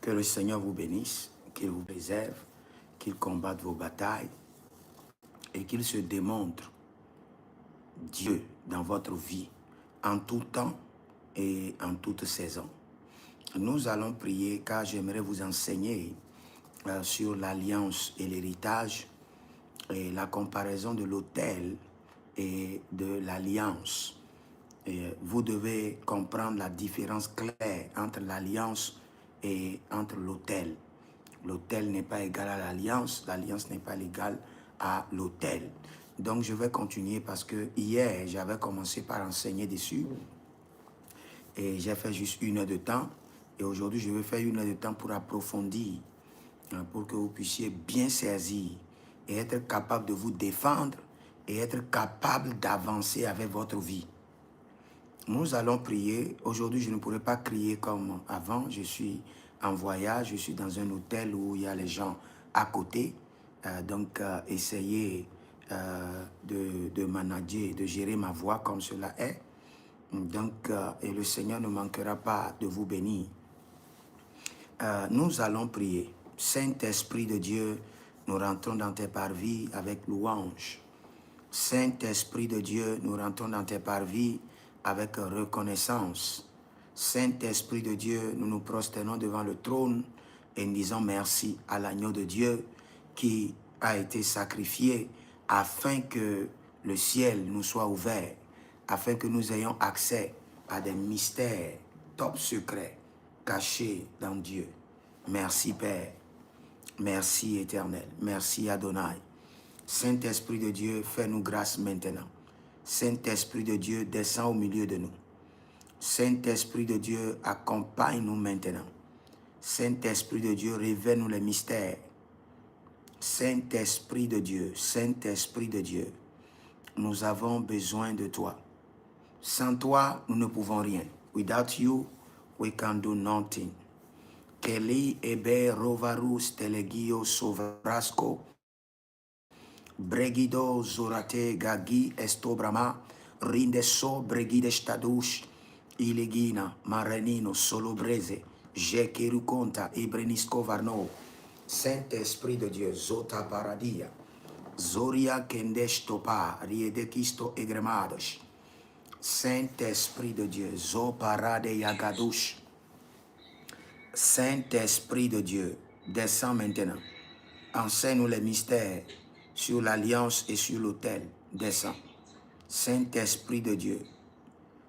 Que le Seigneur vous bénisse, qu'il vous préserve, qu'il combatte vos batailles et qu'il se démontre Dieu dans votre vie en tout temps et en toute saison. Nous allons prier car j'aimerais vous enseigner sur l'alliance et l'héritage et la comparaison de l'autel et de l'alliance. Vous devez comprendre la différence claire entre l'alliance et entre l'autel. L'autel n'est pas égal à l'alliance n'est pas égale à l'autel. Donc je vais continuer parce que hier j'avais commencé par enseigner dessus et j'ai fait juste 1 heure de temps et aujourd'hui je vais faire 1 heure de temps pour approfondir, pour que vous puissiez bien saisir et être capable de vous défendre et être capable d'avancer avec votre vie. Nous allons prier. Aujourd'hui, je ne pourrai pas crier comme avant. Je suis en voyage, je suis dans un hôtel où il y a les gens à côté. Donc, essayez de manager, de gérer ma voix comme cela est. Donc, et le Seigneur ne manquera pas de vous bénir. Nous allons prier. Saint-Esprit de Dieu, nous rentrons dans tes parvis avec louange. Saint-Esprit de Dieu, nous rentrons dans tes parvis avec reconnaissance. Saint-Esprit de Dieu, nous nous prosternons devant le trône et nous disons merci à l'agneau de Dieu qui a été sacrifié afin que le ciel nous soit ouvert, afin que nous ayons accès à des mystères top secrets cachés dans Dieu. Merci Père, merci Éternel, merci Adonai. Saint-Esprit de Dieu, fais-nous grâce maintenant. Saint-Esprit de Dieu, descends au milieu de nous. Saint-Esprit de Dieu, accompagne-nous maintenant. Saint-Esprit de Dieu, révèle-nous les mystères. Saint-Esprit de Dieu, nous avons besoin de toi. Sans toi, nous ne pouvons rien. Without you, we can do nothing. Keli ebe rovarus telegio sovrasco. Bregido zorate gagi estobrama rindeso bregide stadush iligina marenino solobreze jekerukonta ibrenisco varno. Saint-Esprit de Dieu, zota paradia zoria kendesh topa riedekisto egremados. Saint-Esprit de Dieu, zo parade yagadush. Saint-Esprit de Dieu, descends maintenant. Enseigne-nous les mystères sur l'alliance et sur l'autel. Descends. Saint-Esprit de Dieu.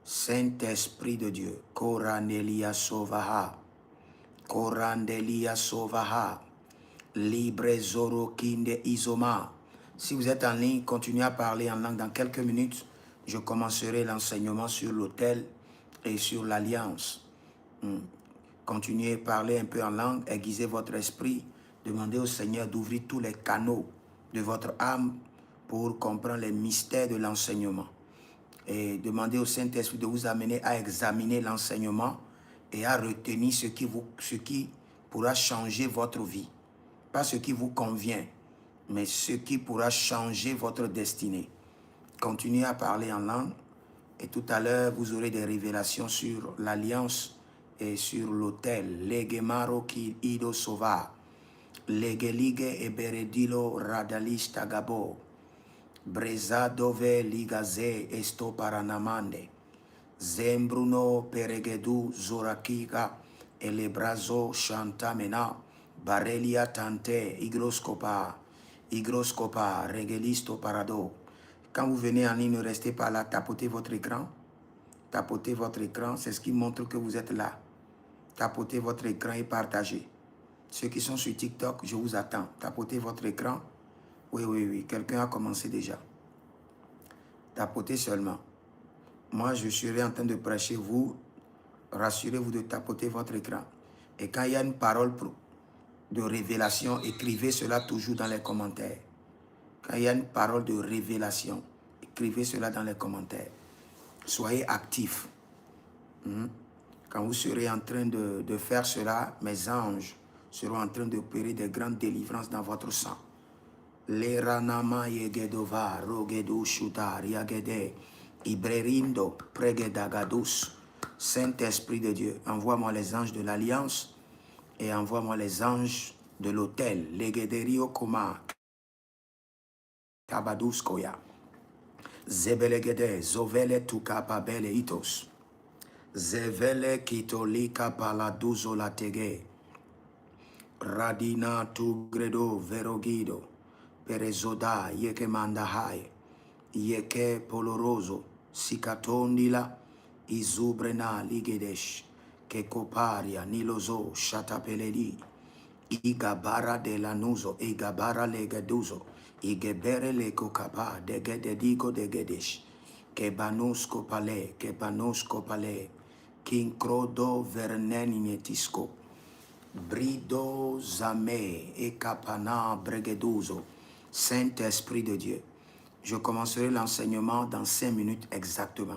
Saint-Esprit de Dieu. Koranelia sovaha. Korandelia sovaha. Libre zoro kinde izoma. Si vous êtes en ligne, continuez à parler en langue. Dans quelques minutes, je commencerai l'enseignement sur l'autel et sur l'alliance. Continuez à parler un peu en langue, aiguisez votre esprit. Demandez au Seigneur d'ouvrir tous les canaux de votre âme pour comprendre les mystères de l'enseignement. Et demandez au Saint-Esprit de vous amener à examiner l'enseignement et à retenir ce qui pourra changer votre vie. Pas ce qui vous convient, mais ce qui pourra changer votre destinée. Continuez à parler en langue et tout à l'heure, vous aurez des révélations sur l'alliance et sur l'autel. Legemaro ki ido sova. Legelige e beredilo radalis tagabo. Breza dove ligaze esto paranamande. Zembruno peregedu zorakiga elebrazo chantamena. Barelia tante igroscopa. Igroscopa regelisto parado. Quand vous venez en ligne, ne restez pas là, tapotez votre écran. Tapotez votre écran, c'est ce qui montre que vous êtes là. Tapotez votre écran et partagez. Ceux qui sont sur TikTok, je vous attends. Tapotez votre écran. Oui, quelqu'un a commencé déjà. Tapotez seulement. Moi, je serai en train de prêcher. Vous, rassurez-vous de tapoter votre écran. Et quand il y a une parole de révélation, écrivez cela toujours dans les commentaires. Quand il y a une parole de révélation, écrivez cela dans les commentaires. Soyez actifs. Quand vous serez en train de faire cela, mes anges seront en train d'opérer des grandes délivrances dans votre sang. Leranama yegedova rogedu shuta riagede ibrerindo pregedagadus. Saint-Esprit de Dieu, envoie-moi les anges de l'alliance et envoie-moi les anges de l'autel. Legederio Koma. Kabaduskoya. Zebelegede. Zovele tukapabele itos. Zevele kitolika paladuzo latege. Radina tugredo verogido. Perezoda yeke mandahai. Yeke poloroso. Sikatondila. Izubrena ligedesh. Kekoparia nilozo shatapeledi. Igabara de lanuzo. Igabara legeduzo. Igebere le kokapa. Degededigo degedesh. Kebanusko pale. Kebanusko pale. King Crodo Vernenietisco, Brido Zame et Kapana Bregeduzo, Saint-Esprit de Dieu. Je commencerai l'enseignement dans 5 minutes exactement.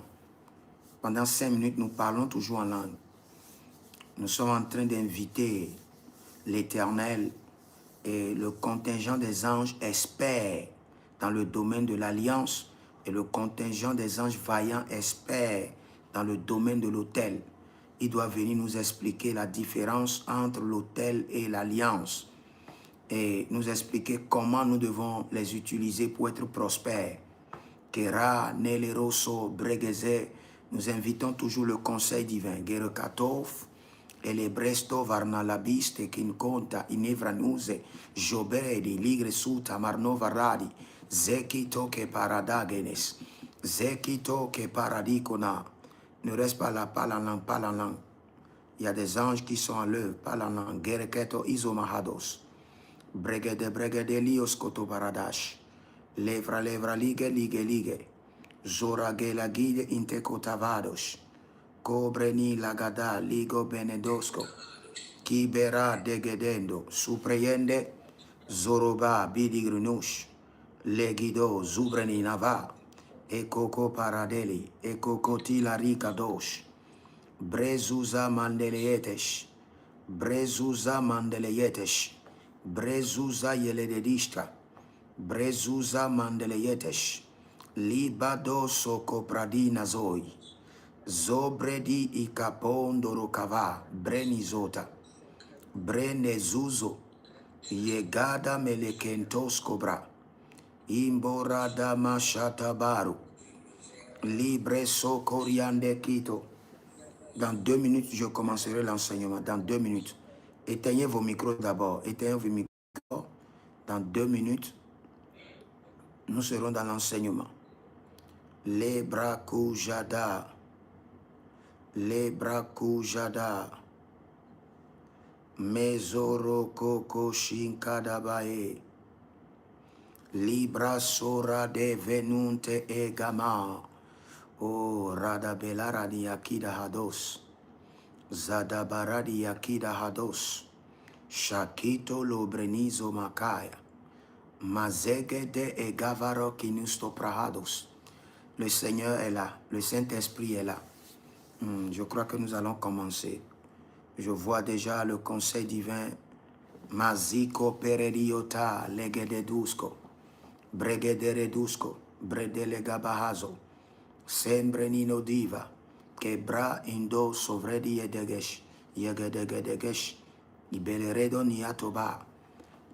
Pendant 5 minutes, nous parlons toujours en langue. Nous sommes en train d'inviter l'Éternel et le contingent des anges experts dans le domaine de l'alliance et le contingent des anges vaillants experts dans le domaine de l'autel. Il doit venir nous expliquer la différence entre l'autel et l'alliance et nous expliquer comment nous devons les utiliser pour être prospères. Kera, Neleroso, Bregeze, nous invitons toujours le conseil divin. Gerekatov, Elebresto, Varnalabiste, Kinkonta, Inevranuse, Joberedi, Ligre Suta, Marnovaradi, Zekito ke paradagenes, Zekito ke paradikona. Ne reste pas là, parle en langue, parle en langue. Il y a des anges qui sont à l'œuvre, parle en langue. Gereketo isomahados. Bregede lios koto baradash. Levra lige lige. Zora gela guide intekotavados. Cobreni lagada ligo benedosco. Kibera degedendo. Supreyende. Zoroba bidigrunush. Legido zubreni nava. Ekoko paradeli, ekoko tilarika dosh, brezuza mandeleyetesh, brezuza mandeleyetesh, brezuza yelededishta, brezuza mandeleyetesh, libado soko pradina zoi, zobredi ikapondoro kava, brenizota, brenezuzo, yegada melekentos kobra, Imborada machata baru. Libre so coriande quito. Dans 2 minutes, je commencerai l'enseignement. Dans 2 minutes. Éteignez vos micros d'abord. Éteignez vos micros. Dans 2 minutes, nous serons dans l'enseignement. Les bracoujada. Les bracoujada. Mezoro koko shinkadabae. Libra sora de venunte e gama. O rada belaradi akida hados. Zada baradi akida hados. Shakito lobrenizo makaya. Mazege de e gavaro kinusto prahados. Le Seigneur est là. Le Saint-Esprit est là. Je crois que nous allons commencer. Je vois déjà le conseil divin. Maziko perediota legededusco. Bregederedusco, Bredelegabahazo, Sembrenino diva, Quebra indo sovredi edegesh, Yegedegedegesh, Ibeleredo niatoba,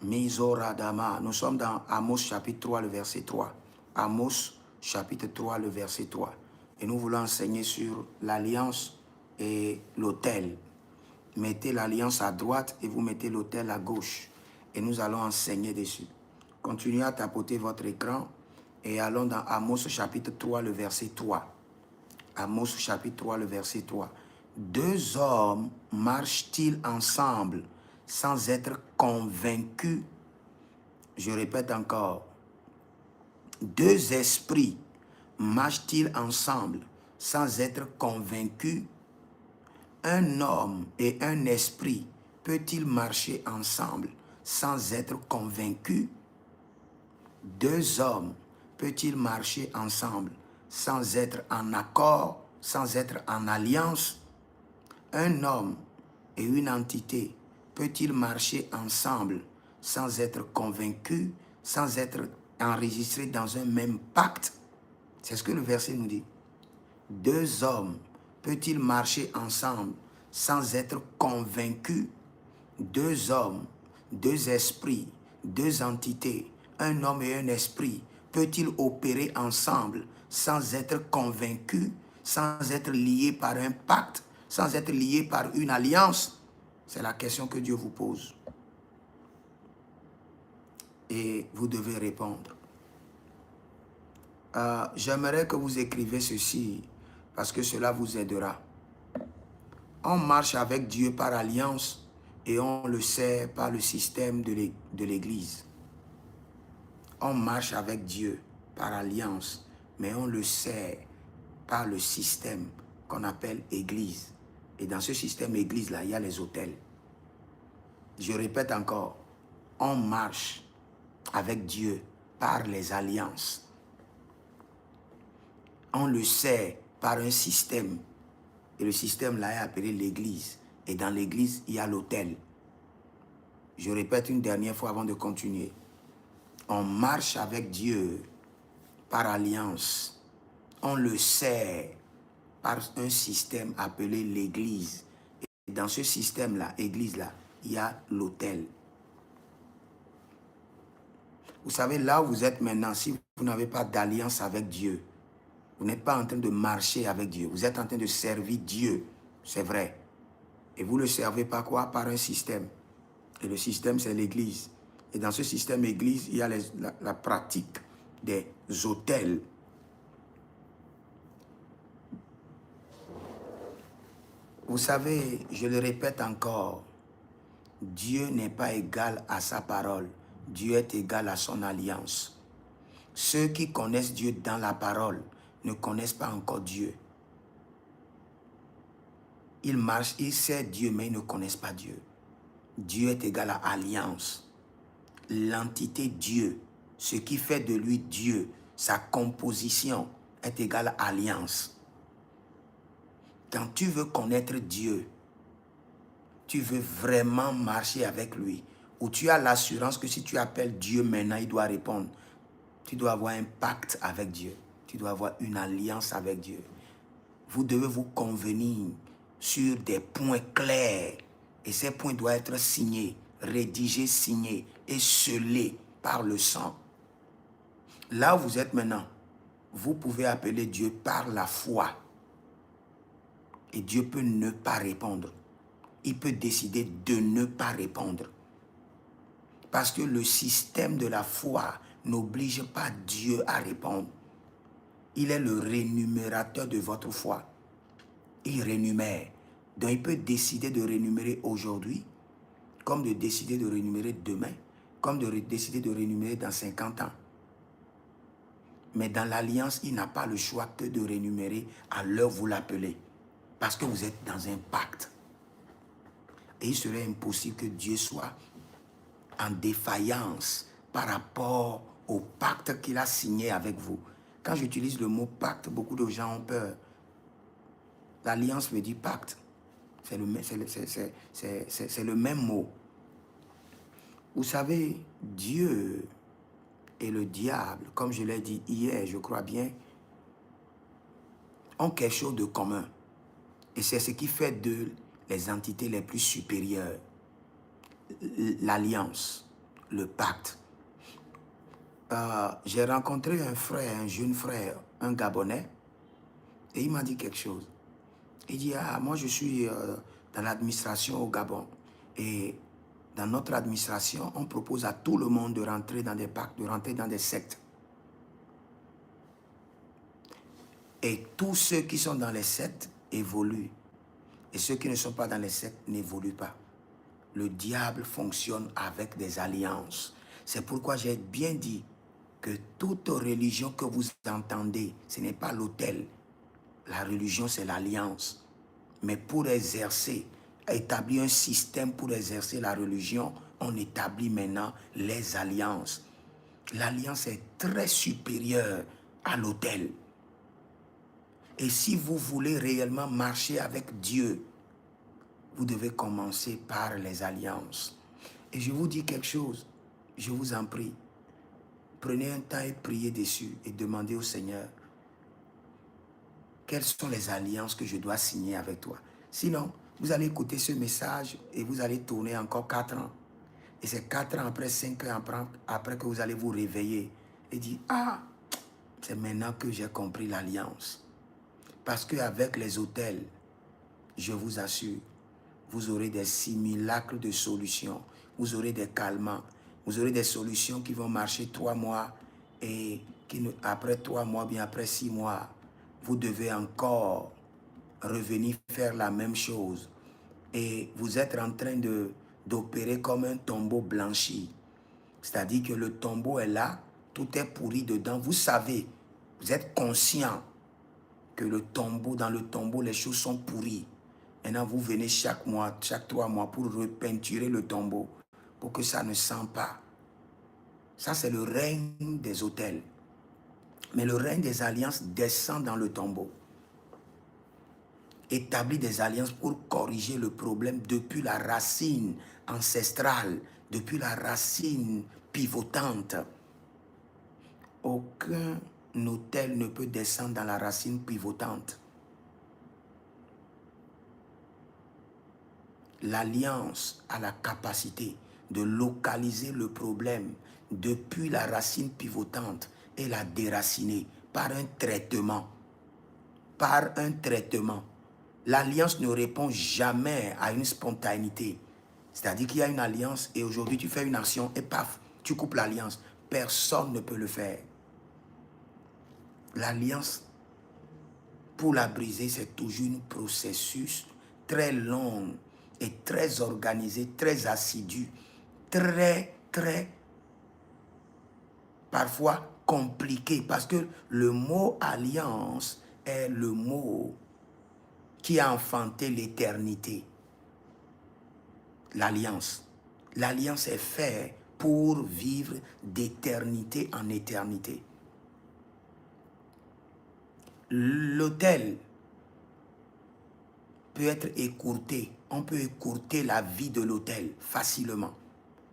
Mizoradama. Nous sommes dans Amos chapitre 3, le verset 3. Amos chapitre 3, le verset 3. Et nous voulons enseigner sur l'alliance et l'autel. Mettez l'alliance à droite et vous mettez l'autel à gauche. Et nous allons enseigner dessus. Continuez à tapoter votre écran et allons dans Amos chapitre 3, le verset 3. Amos chapitre 3, le verset 3. 2 hommes marchent-ils ensemble sans être convaincus? Je répète encore. 2 esprits marchent-ils ensemble sans être convaincus? Un homme et un esprit peut-il marcher ensemble sans être convaincu? 2 hommes peut-il marcher ensemble sans être en accord, sans être en alliance? Un homme et une entité peut-il marcher ensemble sans être convaincu, sans être enregistré dans un même pacte? C'est ce que le verset nous dit. 2 hommes peut-il marcher ensemble sans être convaincu? deux hommes, deux esprits, deux entités, un homme et un esprit, peut-il opérer ensemble sans être convaincu, sans être lié par un pacte, sans être lié par une alliance? C'est la question que Dieu vous pose. Et vous devez répondre. J'aimerais que vous écrivez ceci parce que cela vous aidera. On marche avec Dieu par alliance et on le sait par le système de l'Église. On marche avec Dieu par alliance, mais on le sait par le système qu'on appelle Église. Et dans ce système Église-là, il y a les autels. Je répète encore, on marche avec Dieu par les alliances. On le sait par un système. Et le système là est appelé l'Église. Et dans l'Église, il y a l'autel. Je répète une dernière fois avant de continuer. On marche avec Dieu par alliance. On le sait par un système appelé l'Église. Et dans ce système-là, Église-là, il y a l'autel. Vous savez, là où vous êtes maintenant, si vous n'avez pas d'alliance avec Dieu, vous n'êtes pas en train de marcher avec Dieu. Vous êtes en train de servir Dieu. C'est vrai. Et vous ne le servez pas quoi? Par un système. Et le système, c'est l'Église. Et dans ce système Église, il y a la pratique des autels. Vous savez, je le répète encore, Dieu n'est pas égal à sa parole. Dieu est égal à son alliance. Ceux qui connaissent Dieu dans la parole ne connaissent pas encore Dieu. Ils marchent, ils savent Dieu, mais ils ne connaissent pas Dieu. Dieu est égal à alliance. L'entité Dieu, ce qui fait de lui Dieu, sa composition est égale à alliance. Quand tu veux connaître Dieu, tu veux vraiment marcher avec lui, ou tu as l'assurance que si tu appelles Dieu maintenant, il doit répondre. Tu dois avoir un pacte avec Dieu. Tu dois avoir une alliance avec Dieu. Vous devez vous convenir sur des points clairs. Et ces points doivent être signés, rédigés, signés et scellés par le sang. Là où vous êtes maintenant, vous pouvez appeler Dieu par la foi. Et Dieu peut ne pas répondre. Il peut décider de ne pas répondre. Parce que le système de la foi n'oblige pas Dieu à répondre. Il est le rémunérateur de votre foi. Il rémunère. Donc il peut décider de rémunérer aujourd'hui, comme de décider de rémunérer demain, comme de décider de rémunérer dans 50 ans. Mais dans l'alliance, il n'a pas le choix que de rémunérer à l'heure où vous l'appelez. Parce que vous êtes dans un pacte. Et il serait impossible que Dieu soit en défaillance par rapport au pacte qu'il a signé avec vous. Quand j'utilise le mot pacte, beaucoup de gens ont peur. L'alliance veut dire pacte. C'est le même mot. Vous savez, Dieu et le diable, comme je l'ai dit hier, je crois bien, ont quelque chose de commun. Et c'est ce qui fait d'eux les entités les plus supérieures. L'alliance, le pacte. J'ai rencontré un frère, un jeune frère, un Gabonais, et il m'a dit quelque chose. Il dit, moi je suis dans l'administration au Gabon, et dans notre administration, on propose à tout le monde de rentrer dans des pactes, de rentrer dans des sectes. Et tous ceux qui sont dans les sectes évoluent, et ceux qui ne sont pas dans les sectes n'évoluent pas. Le diable fonctionne avec des alliances. C'est pourquoi j'ai bien dit que toute religion que vous entendez, ce n'est pas l'autel. La religion, c'est l'alliance. Mais pour exercer, établir un système pour exercer la religion, on établit maintenant les alliances. L'alliance est très supérieure à l'autel. Et si vous voulez réellement marcher avec Dieu, vous devez commencer par les alliances. Et je vous dis quelque chose, je vous en prie. Prenez un temps et priez dessus et demandez au Seigneur, quelles sont les alliances que je dois signer avec toi? Sinon, Vous allez écouter ce message et vous allez tourner encore 4 ans. Et c'est 4 ans après, 5 ans après que vous allez vous réveiller et dire, ah, c'est maintenant que j'ai compris l'alliance. Parce qu'avec les autels, je vous assure, vous aurez des simulacres de solutions. Vous aurez des calmants. Vous aurez des solutions qui vont marcher 3 mois et après 3 mois, bien après 6 mois, vous devez encore revenir faire la même chose. Et vous êtes en train d'opérer comme un tombeau blanchi. C'est-à-dire que le tombeau est là, tout est pourri dedans. Vous savez, vous êtes conscient que dans le tombeau, les choses sont pourries. Maintenant, vous venez chaque mois, chaque 3 mois pour repeinturer le tombeau, pour que ça ne sente pas. Ça, c'est le règne des autels. Mais le règne des alliances descend dans le tombeau. Établit des alliances pour corriger le problème depuis la racine ancestrale, depuis la racine pivotante. Aucun autel ne peut descendre dans la racine pivotante. L'alliance a la capacité de localiser le problème depuis la racine pivotante et la déraciner par un traitement. Par un traitement. L'alliance ne répond jamais à une spontanéité. C'est-à-dire qu'il y a une alliance et aujourd'hui tu fais une action et paf, tu coupes l'alliance. Personne ne peut le faire. L'alliance, pour la briser, c'est toujours un processus très long et très organisé, très assidu, très parfois compliqué. Parce que le mot alliance est le mot qui a enfanté l'éternité. L'alliance. L'alliance est faite pour vivre d'éternité en éternité. L'autel peut être écourté. On peut écourter la vie de l'autel facilement.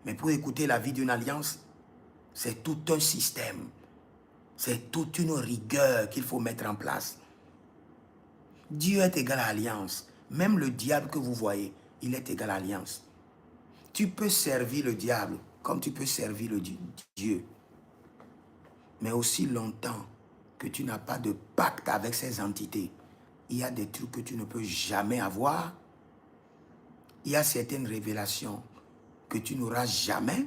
Mais pour écouter la vie d'une alliance, c'est tout un système. C'est toute une rigueur qu'il faut mettre en place. Dieu est égal à alliance. Même le diable que vous voyez, il est égal à alliance. Tu peux servir le diable comme tu peux servir le Dieu. Mais aussi longtemps que tu n'as pas de pacte avec ces entités, il y a des trucs que tu ne peux jamais avoir. Il y a certaines révélations que tu n'auras jamais.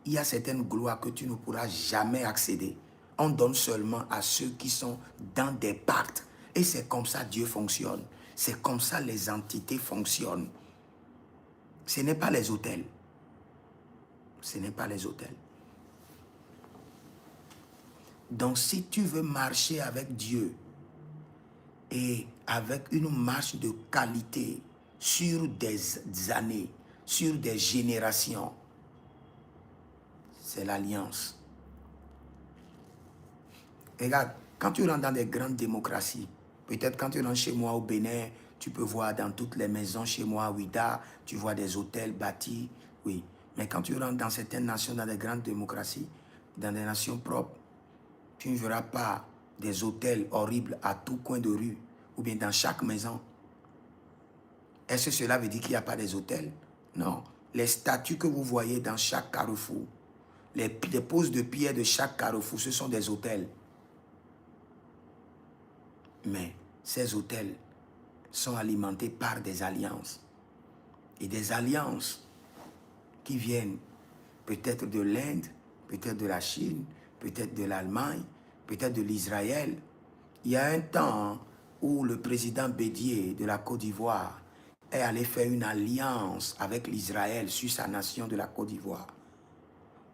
Il y a certaines gloires que tu ne pourras jamais accéder. On donne seulement à ceux qui sont dans des pactes. Et c'est comme ça Dieu fonctionne. C'est comme ça les entités fonctionnent. Ce n'est pas les autels. Ce n'est pas les autels. Donc si tu veux marcher avec Dieu et avec une marche de qualité sur des années, sur des générations, c'est l'alliance. Regarde, quand tu rentres dans des grandes démocraties, peut-être quand tu rentres chez moi au Bénin, tu peux voir dans toutes les maisons chez moi à Ouida, tu vois des hôtels bâtis, oui. Mais quand tu rentres dans certaines nations, dans des grandes démocraties, dans des nations propres, tu ne verras pas des hôtels horribles à tout coin de rue ou bien dans chaque maison. Est-ce que cela veut dire qu'il n'y a pas des hôtels? Non. Les statues que vous voyez dans chaque carrefour, les poses de pierre de chaque carrefour, ce sont des hôtels. Mais ces hôtels sont alimentés par des alliances. Et des alliances qui viennent peut-être de l'Inde, peut-être de la Chine, peut-être de l'Allemagne, peut-être de l'Israël. Il y a un temps où le président Bédié de la Côte d'Ivoire est allé faire une alliance avec l'Israël sur sa nation de la Côte d'Ivoire.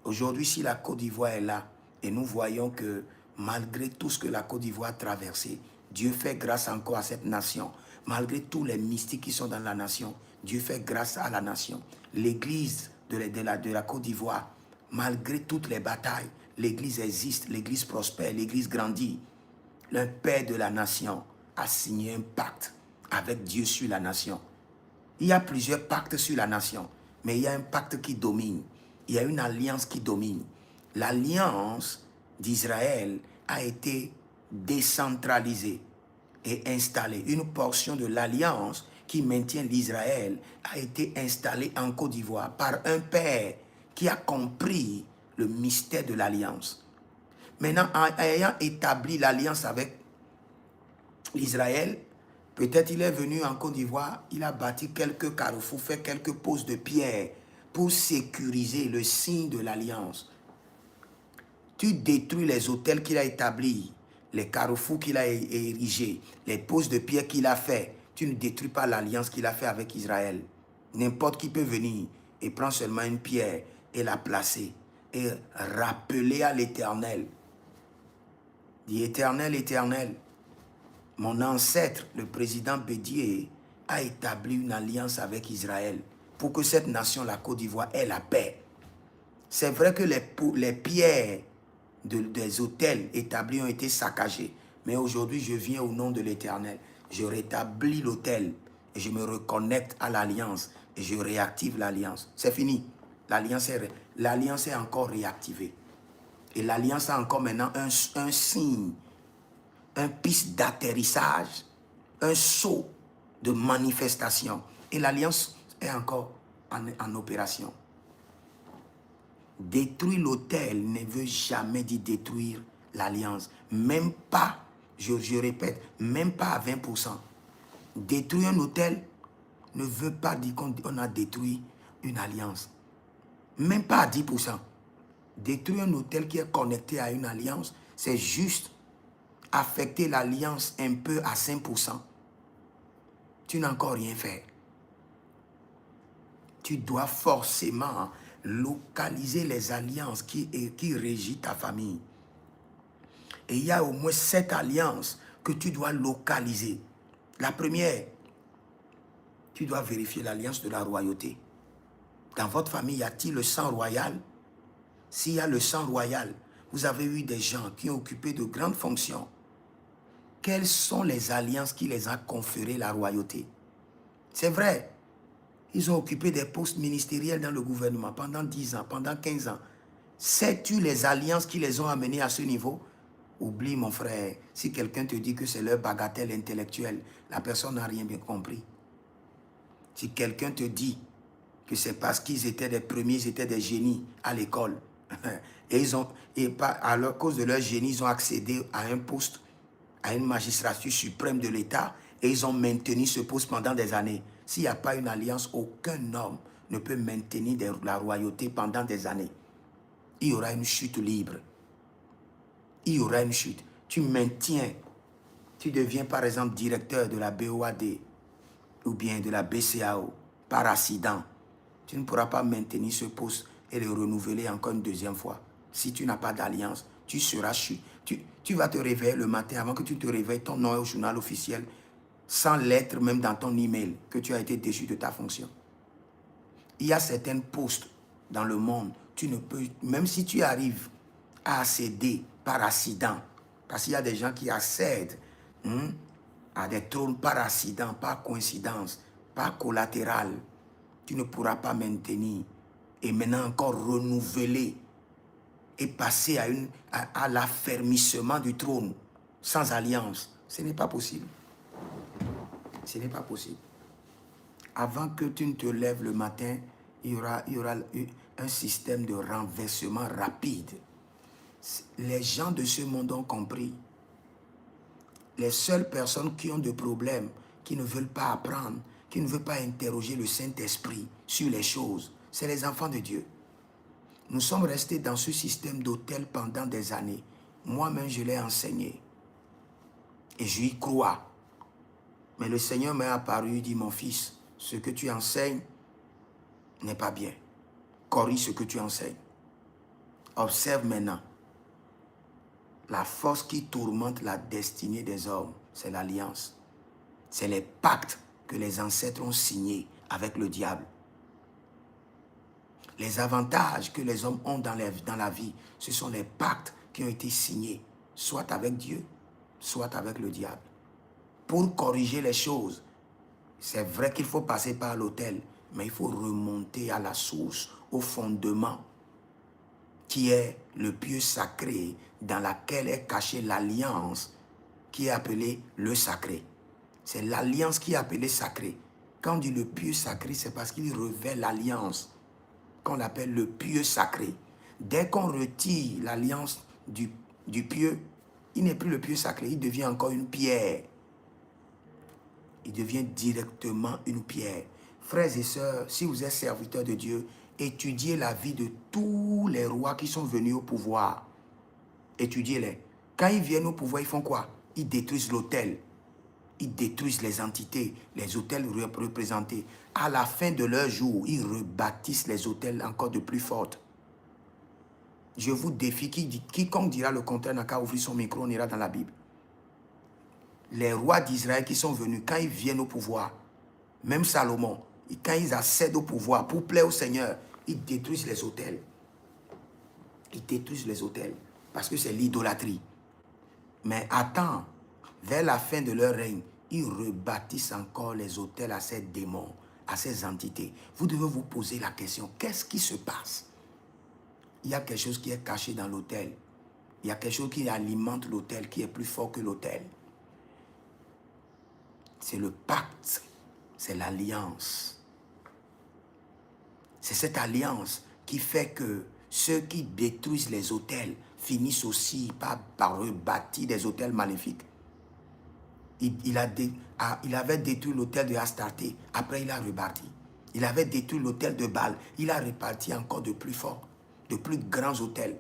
Aujourd'hui, si la Côte d'Ivoire est là, et nous voyons que malgré tout ce que la Côte d'Ivoire a traversé, Dieu fait grâce encore à cette nation. Malgré tous les mystiques qui sont dans la nation, Dieu fait grâce à la nation. L'église de la Côte d'Ivoire, malgré toutes les batailles, l'église existe, l'église prospère, l'église grandit. Le père de la nation a signé un pacte avec Dieu sur la nation. Il y a plusieurs pactes sur la nation, mais il y a un pacte qui domine. Il y a une alliance qui domine. L'alliance d'Israël a été décentralisée et installée. Une portion de l'alliance qui maintient l'Israël a été installé en Côte d'Ivoire par un père qui a compris le mystère de l'alliance. Maintenant, en ayant établi l'alliance avec l'Israël, peut-être il est venu en Côte d'Ivoire, il a bâti quelques carrefours, fait quelques poses de pierre pour sécuriser le signe de l'alliance. Tu détruis les hôtels qu'il a établis, les carrefours qu'il a érigés, les poses de pierre qu'il a fait. Tu ne détruis pas l'alliance qu'il a fait avec Israël. N'importe qui peut venir et prendre seulement une pierre et la placer et rappeler à l'Éternel. Dis Éternel, Éternel, mon ancêtre, le président Bédié, a établi une alliance avec Israël pour que cette nation, la Côte d'Ivoire, ait la paix. C'est vrai que les pierres des hôtels établis ont été saccagés. Mais aujourd'hui, je viens au nom de l'Éternel. Je rétablis l'hôtel et je me reconnecte à l'alliance et je réactive l'alliance. C'est fini. L'alliance est encore réactivée. Et l'alliance a encore maintenant un signe, un piste d'atterrissage, un saut de manifestation. Et l'alliance est encore en opération. Détruire l'autel ne veut jamais dire détruire l'alliance. Même pas, je répète, même pas à 20%. Détruire un autel ne veut pas dire qu'on a détruit une alliance. Même pas à 10%. Détruire un autel qui est connecté à une alliance, c'est juste affecter l'alliance un peu à 5%. Tu n'as encore rien fait. Tu dois forcément localiser les alliances qui régissent ta famille. Et il y a au moins 7 alliances que tu dois localiser. La première, tu dois vérifier l'alliance de la royauté. Dans votre famille, y a-t-il le sang royal? S'il y a le sang royal, vous avez eu des gens qui ont occupé de grandes fonctions. Quelles sont les alliances qui les ont conféré la royauté? C'est vrai. Ils ont occupé des postes ministériels dans le gouvernement pendant 10 ans, pendant 15 ans. Sais-tu les alliances qui les ont amenés à ce niveau? Oublie, mon frère, si quelqu'un te dit que c'est leur bagatelle intellectuelle, la personne n'a rien bien compris. Si quelqu'un te dit que c'est parce qu'ils étaient des premiers, ils étaient des génies à l'école, et à cause de leur génie, ils ont accédé à un poste, à une magistrature suprême de l'État, et ils ont maintenu ce poste pendant des années. S'il n'y a pas une alliance, aucun homme ne peut maintenir la royauté pendant des années. Il y aura une chute libre. Il y aura une chute. Tu maintiens, tu deviens par exemple directeur de la BOAD ou bien de la BCAO par accident. Tu ne pourras pas maintenir ce poste et le renouveler encore une deuxième fois. Si tu n'as pas d'alliance, tu seras chuté. Tu vas te réveiller le matin, avant que tu te réveilles, ton nom est au journal officiel, sans lettre même dans ton email, que tu as été déchu de ta fonction. Il y a certains postes dans le monde, tu ne peux, même si tu arrives à accéder par accident, parce qu'il y a des gens qui accèdent à des trônes par accident, par coïncidence, par collatéral, tu ne pourras pas maintenir et maintenant encore renouveler et passer à l'affermissement du trône sans alliance. Ce n'est pas possible. Ce n'est pas possible. Avant que tu ne te lèves le matin, il y aura un système de renversement rapide. Les gens de ce monde ont compris. Les seules personnes qui ont des problèmes, qui ne veulent pas apprendre, qui ne veulent pas interroger le Saint-Esprit sur les choses, c'est les enfants de Dieu. Nous sommes restés dans ce système d'hôtel pendant des années. Moi-même, je l'ai enseigné. Et j'y crois. Mais le Seigneur m'est apparu et dit, mon fils, ce que tu enseignes n'est pas bien. Corrige ce que tu enseignes. Observe maintenant. La force qui tourmente la destinée des hommes, c'est l'alliance. C'est les pactes que les ancêtres ont signés avec le diable. Les avantages que les hommes ont dans la vie, ce sont les pactes qui ont été signés, soit avec Dieu, soit avec le diable. Pour corriger les choses, c'est vrai qu'il faut passer par l'autel, mais il faut remonter à la source, au fondement, qui est le pieu sacré, dans laquelle est cachée l'alliance qui est appelée le sacré. C'est l'alliance qui est appelée sacrée. Quand on dit le pieu sacré, c'est parce qu'il revêt l'alliance qu'on appelle le pieu sacré. Dès qu'on retire l'alliance du pieu, il n'est plus le pieu sacré, il devient encore une pierre. Il devient directement une pierre. Frères et sœurs, si vous êtes serviteurs de Dieu, étudiez la vie de tous les rois qui sont venus au pouvoir. Étudiez-les. Quand ils viennent au pouvoir, ils font quoi? Ils détruisent l'autel. Ils détruisent les entités, les autels représentés. À la fin de leur jour, ils rebâtissent les autels encore de plus fortes. Je vous défie, quiconque dira le contraire n'a qu'à ouvrir son micro, on ira dans la Bible. Les rois d'Israël qui sont venus, quand ils viennent au pouvoir, même Salomon, quand ils accèdent au pouvoir pour plaire au Seigneur, ils détruisent les autels. Ils détruisent les autels parce que c'est l'idolâtrie. Mais attends, vers la fin de leur règne, ils rebâtissent encore les autels à ces démons, à ces entités. Vous devez vous poser la question, qu'est-ce qui se passe? Il y a quelque chose qui est caché dans l'autel. Il y a quelque chose qui alimente l'autel, qui est plus fort que l'autel. C'est le pacte, c'est l'alliance. C'est cette alliance qui fait que ceux qui détruisent les autels finissent aussi par rebâtir des autels maléfiques. Il avait détruit l'autel de Astarté, après il a rebâti. Il avait détruit l'autel de Baal, il a reparti encore de plus fort, de plus grands autels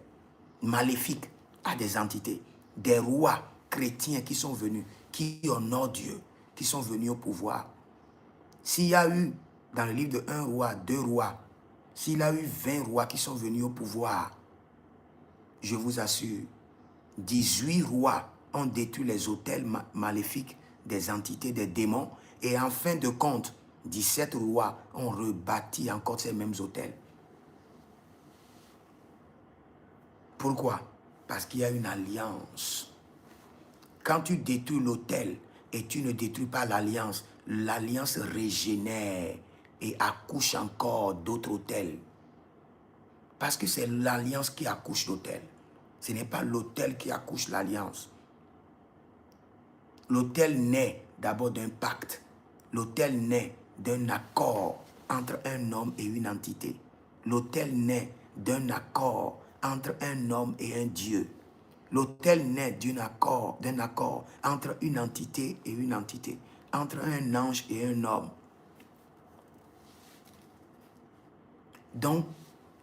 maléfiques à des entités. Des rois chrétiens qui sont venus, qui honorent Dieu, qui sont venus au pouvoir. S'il y a eu, dans le livre de 1 roi, 2 rois, s'il y a eu 20 rois qui sont venus au pouvoir, je vous assure, 18 rois ont détruit les autels maléfiques des entités, des démons, et en fin de compte, 17 rois ont rebâti encore ces mêmes autels. Pourquoi? Parce qu'il y a une alliance. Quand tu détruis l'autel et tu ne détruis pas l'alliance, l'alliance régénère et accouche encore d'autres autels. Parce que c'est l'alliance qui accouche l'autel. Ce n'est pas l'autel qui accouche l'alliance. L'autel naît d'abord d'un pacte. L'autel naît d'un accord entre un homme et une entité. L'autel naît d'un accord entre un homme et un Dieu. L'autel naît d'un accord entre une entité et une entité, entre un ange et un homme. Donc,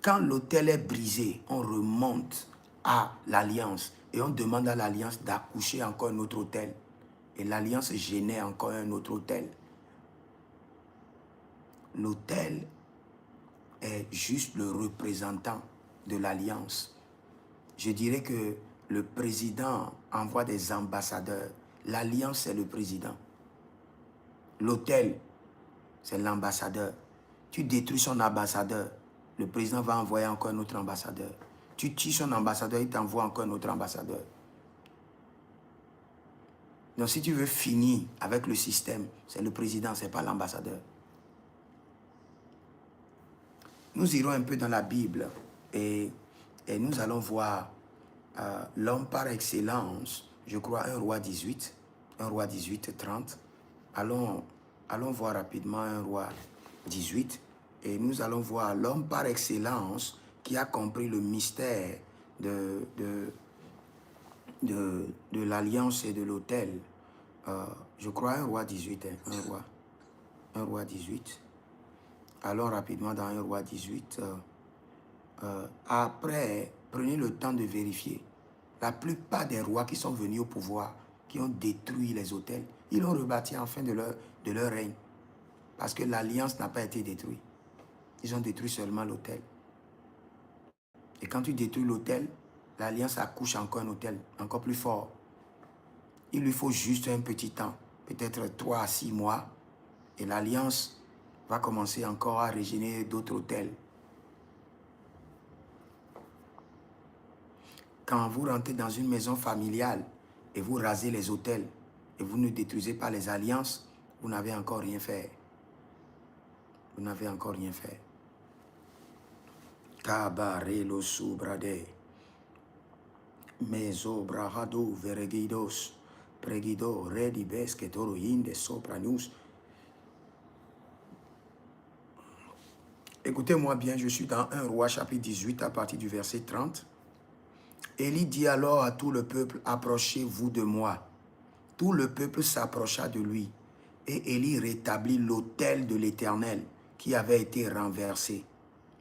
quand l'autel est brisé, on remonte à l'alliance et on demande à l'alliance d'accoucher encore un autre autel. Et l'alliance génère encore un autre autel. L'autel est juste le représentant de l'alliance. Je dirais que le président envoie des ambassadeurs. L'alliance, c'est le président. L'autel, c'est l'ambassadeur. Tu détruis son ambassadeur, le président va envoyer encore un autre ambassadeur. Tu tues son ambassadeur, il t'envoie encore un autre ambassadeur. Donc si tu veux finir avec le système, c'est le président, ce n'est pas l'ambassadeur. Nous irons un peu dans la Bible et nous allons voir l'homme par excellence, je crois 1 roi 18, 1 roi 18, 30. Allons voir rapidement 1 roi 18 et nous allons voir l'homme par excellence qui a compris le mystère de l'alliance et de l'autel. Je crois 1 roi 18, hein, 1 roi 18. Allons rapidement dans 1 roi 18. Après, prenez le temps de vérifier. La plupart des rois qui sont venus au pouvoir, qui ont détruit les autels, ils l'ont rebâti en fin de leur règne. Parce que l'alliance n'a pas été détruite. Ils ont détruit seulement l'autel. Et quand tu détruis l'autel, l'alliance accouche encore un autel, encore plus fort. Il lui faut juste un petit temps, peut-être 3 à 6 mois, et l'alliance va commencer encore à régénérer d'autres autels. Quand vous rentrez dans une maison familiale et vous rasez les autels et vous ne détruisez pas les alliances, vous n'avez encore rien fait. Vous n'avez encore rien fait. Kabarelo subrade. Meso brahado veregidos. Pregido redibes que toro inde sopranus. Écoutez-moi bien, je suis dans 1 Roi chapitre 18 à partir du verset 30. Élie dit alors à tout le peuple, approchez-vous de moi. Tout le peuple s'approcha de lui. Et Élie rétablit l'autel de l'Éternel qui avait été renversé.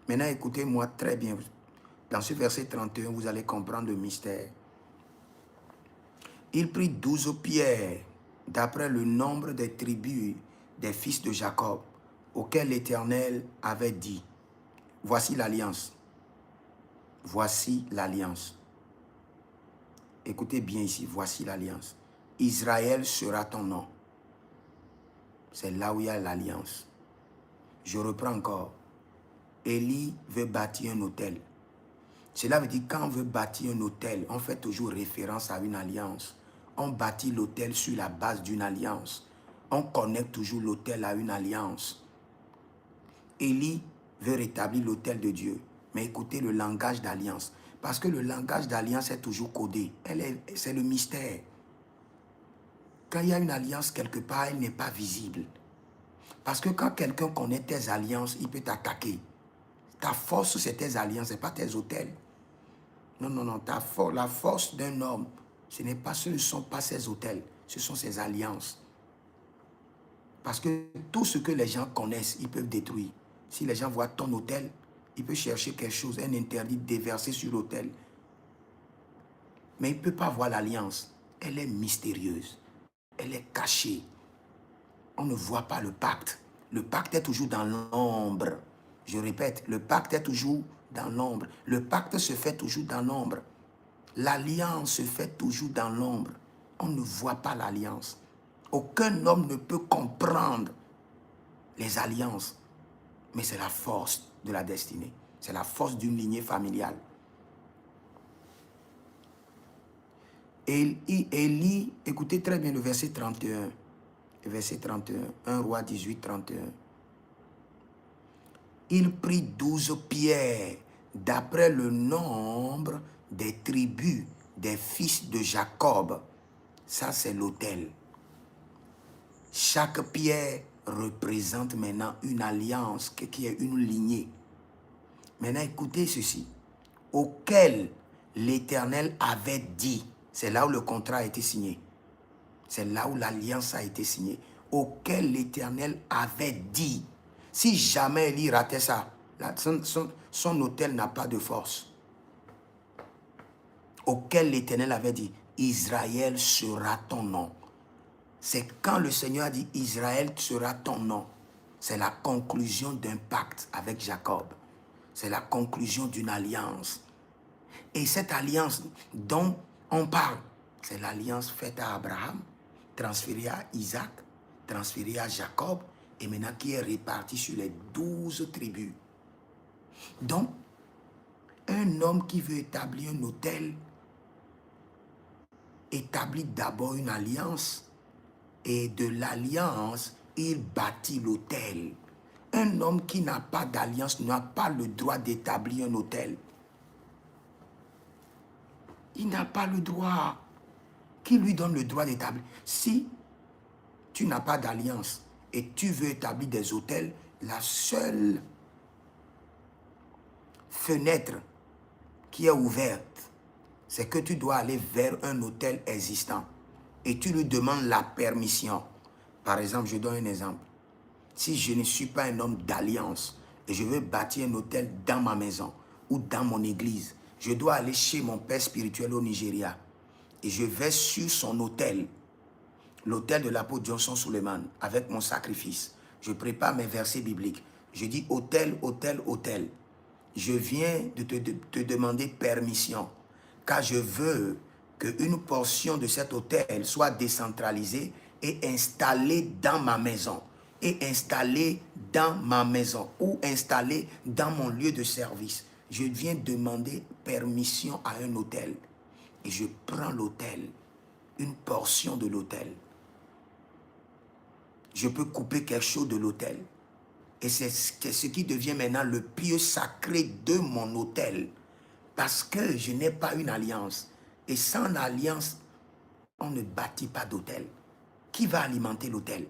Maintenant, écoutez-moi très bien. Dans ce verset 31, vous allez comprendre le mystère. Il prit 12 pierres, d'après le nombre des tribus des fils de Jacob, auxquels l'Éternel avait dit, voici l'alliance. Voici l'alliance. Écoutez bien ici, voici l'alliance. Israël sera ton nom. C'est là où il y a l'alliance. Je reprends encore. Élie veut bâtir un autel. Cela veut dire quand on veut bâtir un autel, on fait toujours référence à une alliance. On bâtit l'autel sur la base d'une alliance. On connecte toujours l'autel à une alliance. Élie veut rétablir l'autel de Dieu. Mais écoutez le langage d'alliance. Parce que le langage d'alliance est toujours codé. C'est le mystère. Quand il y a une alliance quelque part, elle n'est pas visible. Parce que quand quelqu'un connaît tes alliances, il peut t'attaquer. Ta force, c'est tes alliances, ce n'est pas tes autels. Non, non, non. La force d'un homme, ce ne sont pas ses autels, ce sont ses alliances. Parce que tout ce que les gens connaissent, ils peuvent détruire. Si les gens voient ton autel, ils peuvent chercher quelque chose, un interdit déversé sur l'autel. Mais ils ne peuvent pas voir l'alliance. Elle est mystérieuse. Elle est cachée. On ne voit pas le pacte. Le pacte est toujours dans l'ombre. Je répète, le pacte est toujours dans l'ombre. Le pacte se fait toujours dans l'ombre. L'alliance se fait toujours dans l'ombre. On ne voit pas l'alliance. Aucun homme ne peut comprendre les alliances. Mais c'est la force de la destinée. C'est la force d'une lignée familiale. Élie, écoutez très bien le verset 31. Le verset 31, 1 Roi 18, 31. Il prit 12 pierres d'après le nombre des tribus des fils de Jacob. Ça, c'est l'autel. Chaque pierre représente maintenant une alliance qui est une lignée. Maintenant, écoutez ceci. Auquel l'Éternel avait dit. C'est là où le contrat a été signé. C'est là où l'alliance a été signée. Auquel l'Éternel avait dit. Si jamais Élie ratait ça, son autel n'a pas de force. Auquel l'Éternel avait dit, Israël sera ton nom. C'est quand le Seigneur a dit, Israël sera ton nom. C'est la conclusion d'un pacte avec Jacob. C'est la conclusion d'une alliance. Et cette alliance dont on parle, c'est l'alliance faite à Abraham, transférée à Isaac, transférée à Jacob, et maintenant qui est répartie sur les 12 tribus. Donc, un homme qui veut établir un autel, établit d'abord une alliance, et de l'alliance, il bâtit l'autel. Un homme qui n'a pas d'alliance n'a pas le droit d'établir un autel. Il n'a pas le droit. Qui lui donne le droit d'établir? Si tu n'as pas d'alliance et tu veux établir des autels, la seule fenêtre qui est ouverte, c'est que tu dois aller vers un autel existant et tu lui demandes la permission. Par exemple, je donne un exemple. Si je ne suis pas un homme d'alliance et je veux bâtir un autel dans ma maison ou dans mon église, je dois aller chez mon père spirituel au Nigeria et je vais sur son autel, l'autel de l'apôtre Johnson Suleiman, avec mon sacrifice. Je prépare mes versets bibliques. Je dis autel, autel, autel. Je viens de te demander permission, car je veux qu'une portion de cet autel soit décentralisée et installée dans ma maison. Et installée dans ma maison ou installée dans mon lieu de service. Je viens demander permission à un autel. Et je prends l'autel, une portion de l'autel. Je peux couper quelque chose de l'autel. Et c'est ce qui devient maintenant le lieu sacré de mon autel. Parce que je n'ai pas une alliance. Et sans alliance, on ne bâtit pas d'autel. Qui va alimenter l'autel?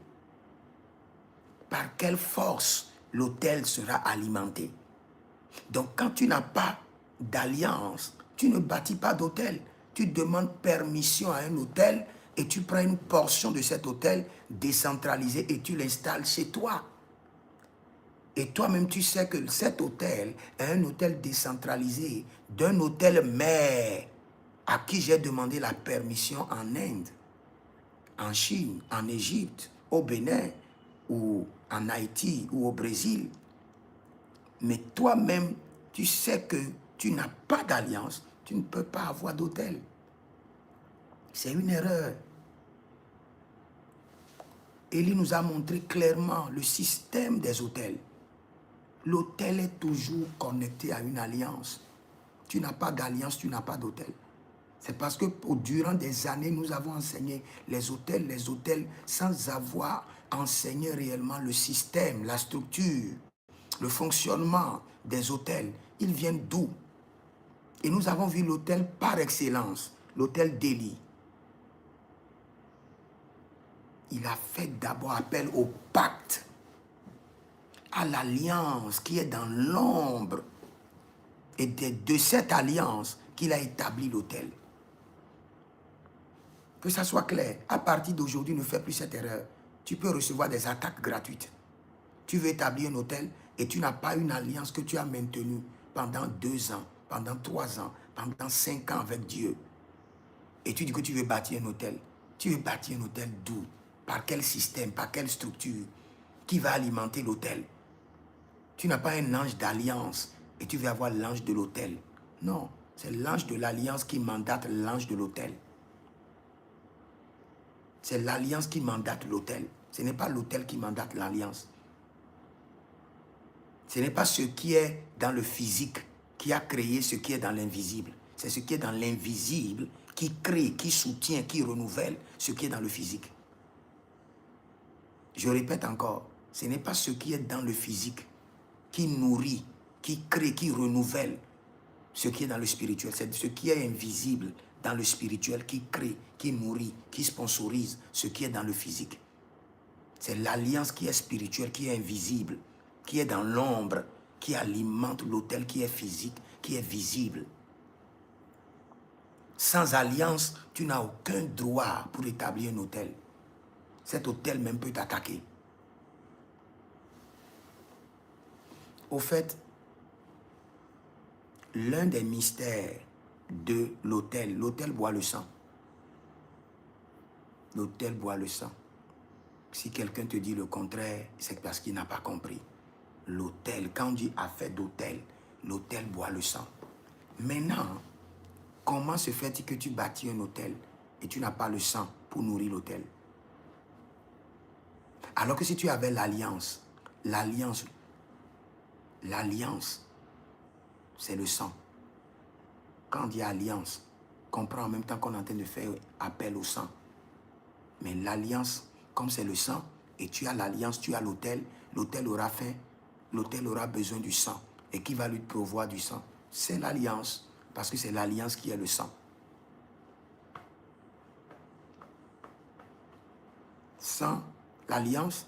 Par quelle force l'autel sera alimenté? Donc, quand tu n'as pas d'alliance, tu ne bâtis pas d'hôtel. Tu demandes permission à un hôtel et tu prends une portion de cet hôtel décentralisé et tu l'installes chez toi. Et toi-même, tu sais que cet hôtel est un hôtel décentralisé d'un hôtel mère à qui j'ai demandé la permission en Inde, en Chine, en Égypte, au Bénin, ou en Haïti, ou au Brésil. Mais toi-même, tu sais que tu n'as pas d'alliance, tu ne peux pas avoir d'hôtel. C'est une erreur. Élie nous a montré clairement le système des hôtels. L'hôtel est toujours connecté à une alliance. Tu n'as pas d'alliance, tu n'as pas d'hôtel. C'est parce que durant des années, nous avons enseigné les hôtels, sans avoir enseigné réellement le système, la structure, le fonctionnement des hôtels. Ils viennent d'où? Et nous avons vu l'hôtel par excellence, l'hôtel d'Élie. Il a fait d'abord appel au pacte, à l'alliance qui est dans l'ombre. Et de cette alliance qu'il a établi l'hôtel. Que ça soit clair, à partir d'aujourd'hui, ne fais plus cette erreur. Tu peux recevoir des attaques gratuites. Tu veux établir un hôtel et tu n'as pas une alliance que tu as maintenue pendant 2 ans, pendant 3 ans, pendant 5 ans avec Dieu. Et tu dis que tu veux bâtir un hôtel. Tu veux bâtir un hôtel d'où? Par quel système? Par quelle structure? Qui va alimenter l'hôtel? Tu n'as pas un ange d'alliance et tu veux avoir l'ange de l'hôtel. Non, c'est l'ange de l'alliance qui mandate l'ange de l'hôtel. C'est l'alliance qui mandate l'hôtel. Ce n'est pas l'hôtel qui mandate l'alliance. Ce n'est pas ce qui est dans le physique qui a créé ce qui est dans l'invisible. C'est ce qui est dans l'invisible qui crée, qui soutient, qui renouvelle ce qui est dans le physique. Je répète encore, ce n'est pas ce qui est dans le physique qui nourrit, qui crée, qui renouvelle ce qui est dans le spirituel. C'est ce qui est invisible dans le spirituel qui crée, qui nourrit, qui sponsorise ce qui est dans le physique. C'est l'alliance qui est spirituelle, qui est invisible, qui est dans l'ombre, qui alimente l'autel qui est physique, qui est visible. Sans alliance, tu n'as aucun droit pour établir un hôtel. Cet hôtel même peut t'attaquer. Au fait, l'un des mystères de l'autel boit le sang. L'autel boit le sang. Si quelqu'un te dit le contraire, c'est parce qu'il n'a pas compris. L'autel, quand on dit affaire d'autel, l'autel boit le sang. Maintenant, comment se fait-il que tu bâtis un hôtel et tu n'as pas le sang pour nourrir l'hôtel? Alors que si tu avais l'alliance, c'est le sang. Quand on dit alliance, comprends en même temps qu'on est en train de faire appel au sang. Mais l'alliance, comme c'est le sang, et tu as l'alliance, tu as l'autel, l'autel aura faim, l'autel aura besoin du sang. Et qui va lui pourvoir du sang? C'est l'alliance, parce que c'est l'alliance qui est le sang. Sans l'alliance,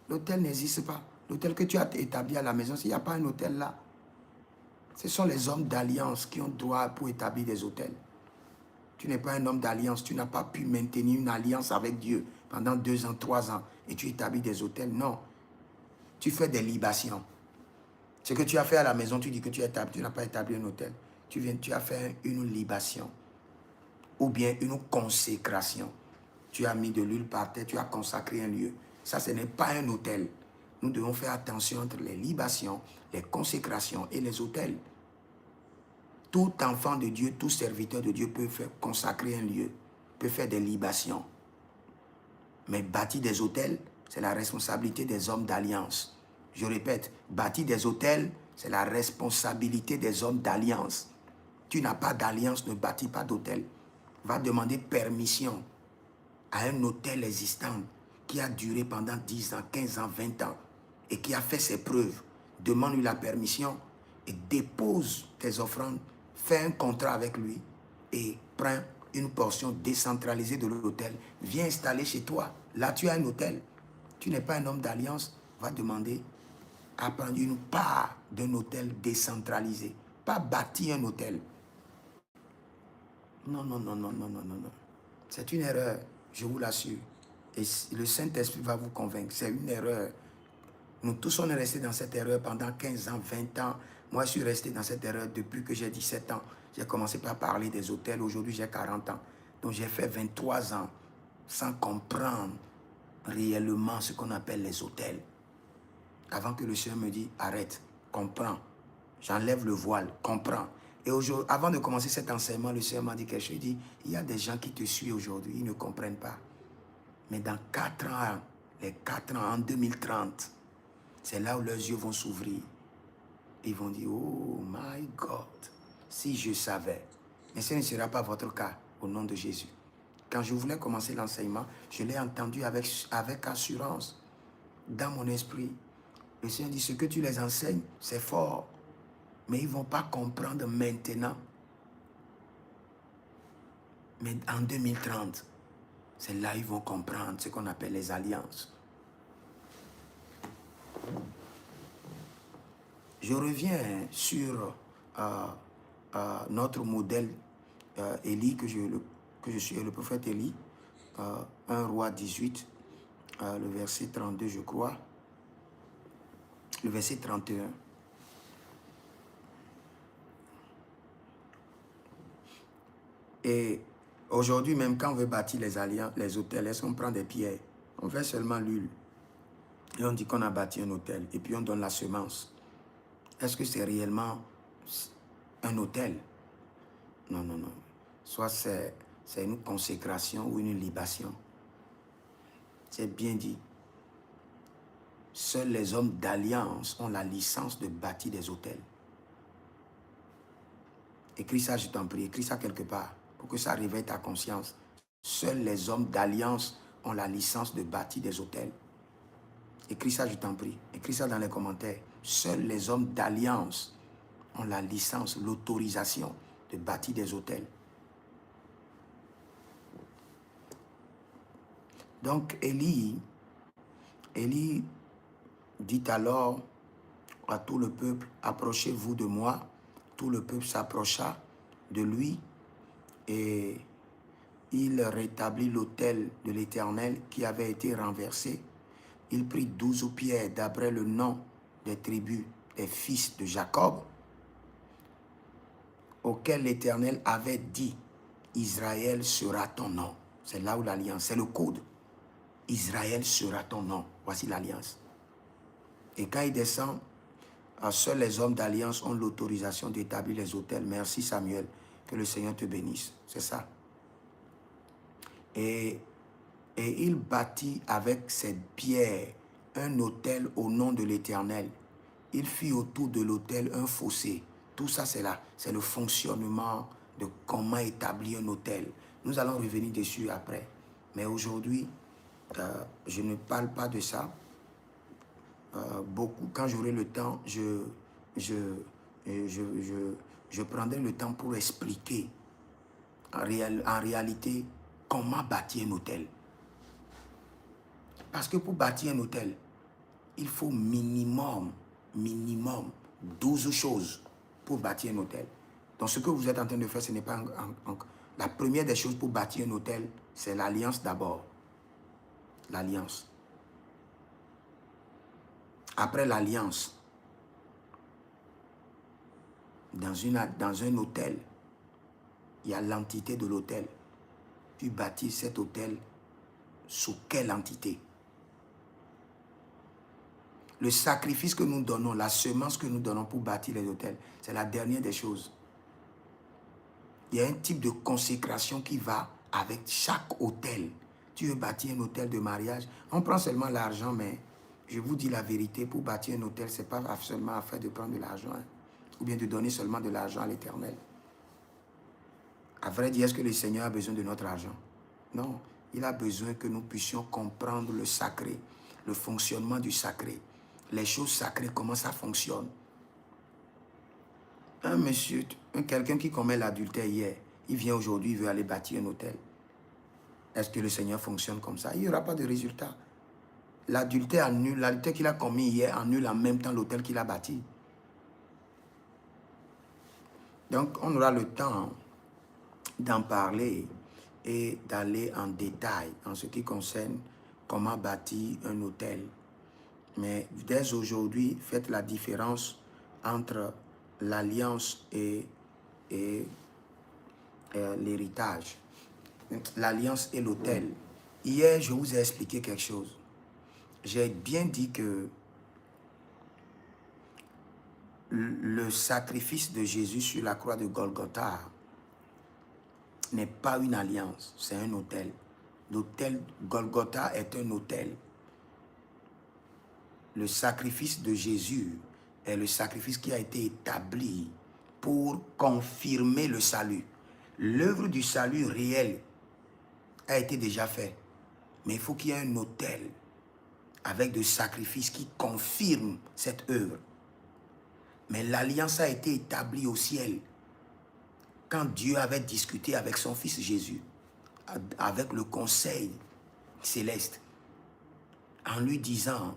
l'autel n'existe pas. L'autel que tu as établi à la maison, s'il n'y a pas un autel là, ce sont les hommes d'alliance qui ont droit pour établir des autels. Tu n'es pas un homme d'alliance, tu n'as pas pu maintenir une alliance avec Dieu pendant 2 ans, 3 ans, et tu établis des autels. Non, tu fais des libations. Ce que tu as fait à la maison, tu dis que tu n'as pas établi un autel. Tu as fait une libation ou bien une consécration. Tu as mis de l'huile par terre, tu as consacré un lieu. Ça, ce n'est pas un autel. Nous devons faire attention entre les libations, les consécrations et les autels. Tout enfant de Dieu, tout serviteur de Dieu peut faire consacrer un lieu, peut faire des libations. Mais bâtir des autels, c'est la responsabilité des hommes d'alliance. Je répète, bâtir des autels, c'est la responsabilité des hommes d'alliance. Tu n'as pas d'alliance, ne bâtis pas d'autel. Va demander permission à un autel existant qui a duré pendant 10 ans, 15 ans, 20 ans et qui a fait ses preuves. Demande-lui la permission et dépose tes offrandes. Fais un contrat avec lui et prends une portion décentralisée de l'hôtel. Viens installer chez toi. Là, tu as un hôtel. Tu n'es pas un homme d'alliance. Va demander à prendre une part d'un hôtel décentralisé. Pas bâtir un hôtel. Non, non, non, non, non, non, non, non. C'est une erreur, je vous l'assure. Et le Saint-Esprit va vous convaincre. C'est une erreur. Nous tous, on est restés dans cette erreur pendant 15 ans, 20 ans. Moi, je suis resté dans cette erreur depuis que j'ai 17 ans. J'ai commencé par parler des hôtels. Aujourd'hui, j'ai 40 ans. Donc, j'ai fait 23 ans sans comprendre réellement ce qu'on appelle les hôtels. Avant que le Seigneur me dise, arrête, comprends. J'enlève le voile, comprends. Et aujourd'hui, avant de commencer cet enseignement, le Seigneur m'a dit quelque chose. Il dit, il y a des gens qui te suivent aujourd'hui, ils ne comprennent pas. Mais dans 4 ans, les 4 ans, en 2030, c'est là où leurs yeux vont s'ouvrir. Ils vont dire, oh my God, si je savais. Mais ce ne sera pas votre cas, au nom de Jésus. Quand je voulais commencer l'enseignement, je l'ai entendu avec assurance, dans mon esprit. Le Seigneur dit, ce que tu les enseignes, c'est fort. Mais ils ne vont pas comprendre maintenant. Mais en 2030, c'est là qu'ils vont comprendre ce qu'on appelle les alliances. Je reviens sur notre modèle Élie, que je suis le prophète Élie, 1 Roi 18, le verset 32, je crois, le verset 31. Et aujourd'hui, même quand on veut bâtir les alliances, les hôtels, est-ce qu'on prend des pierres? On fait seulement l'huile. Et on dit qu'on a bâti un hôtel. Et puis on donne la semence. Est-ce que c'est réellement un hôtel? Non, non, non. Soit c'est une consécration ou une libation. C'est bien dit. Seuls les hommes d'alliance ont la licence de bâtir des hôtels. Écris ça, je t'en prie. Écris ça quelque part pour que ça réveille ta conscience. Seuls les hommes d'alliance ont la licence de bâtir des hôtels. Écris ça, je t'en prie. Écris ça dans les commentaires. Seuls les hommes d'alliance ont la licence, l'autorisation de bâtir des hôtels. Donc, Élie dit alors à tout le peuple, approchez-vous de moi. Tout le peuple s'approcha de lui et il rétablit l'autel de l'Éternel qui avait été renversé. Il prit 12 pierres d'après le nom des tribus des fils de Jacob, auxquels l'Éternel avait dit, Israël sera ton nom. C'est là où l'alliance, c'est le code. Israël sera ton nom. Voici l'alliance. Et quand il descend, seuls les hommes d'alliance ont l'autorisation d'établir les hôtels. Merci Samuel, que le Seigneur te bénisse. C'est ça. Et il bâtit avec cette pierre un autel au nom de l'Éternel. Il fit autour de l'autel un fossé. Tout ça, c'est là. C'est le fonctionnement de comment établir un autel. Nous allons revenir dessus après. Mais aujourd'hui, je ne parle pas de ça. Beaucoup, quand j'aurai le temps, je prendrai le temps pour expliquer en réalité comment bâtir un hôtel. Parce que pour bâtir un hôtel, il faut minimum 12 choses pour bâtir un hôtel. Donc ce que vous êtes en train de faire, ce n'est pas la première des choses pour bâtir un hôtel, c'est l'alliance d'abord. L'alliance. Après l'alliance, dans un hôtel, il y a l'entité de l'hôtel. Tu bâtis cet hôtel sous quelle entité? Le sacrifice que nous donnons, la semence que nous donnons pour bâtir les hôtels, c'est la dernière des choses. Il y a un type de consécration qui va avec chaque hôtel. Tu veux bâtir un hôtel de mariage, on prend seulement l'argent, mais je vous dis la vérité, pour bâtir un hôtel, ce n'est pas seulement affaire de prendre de l'argent, hein, ou bien de donner seulement de l'argent à l'Éternel. À vrai dire, est-ce que le Seigneur a besoin de notre argent? Non, il a besoin que nous puissions comprendre le sacré, le fonctionnement du sacré, les choses sacrées, comment ça fonctionne. Un monsieur, quelqu'un qui commet l'adultère hier, il vient aujourd'hui, il veut aller bâtir un hôtel. Est-ce que le Seigneur fonctionne comme ça? Il n'y aura pas de résultat. l'adultère qu'il a commis hier annule en même temps l'autel qu'il a bâti. Donc, on aura le temps d'en parler et d'aller en détail en ce qui concerne comment bâtir un autel. Mais dès aujourd'hui, faites la différence entre l'alliance et l'héritage. L'alliance et l'autel. Hier, je vous ai expliqué quelque chose. J'ai bien dit que le sacrifice de Jésus sur la croix de Golgotha n'est pas une alliance, c'est un autel. L'autel Golgotha est un autel. Le sacrifice de Jésus est le sacrifice qui a été établi pour confirmer le salut. L'œuvre du salut réel a été déjà faite. Mais il faut qu'il y ait un autel avec des sacrifices qui confirment cette œuvre. Mais l'alliance a été établie au ciel quand Dieu avait discuté avec son fils Jésus, avec le conseil céleste, en lui disant,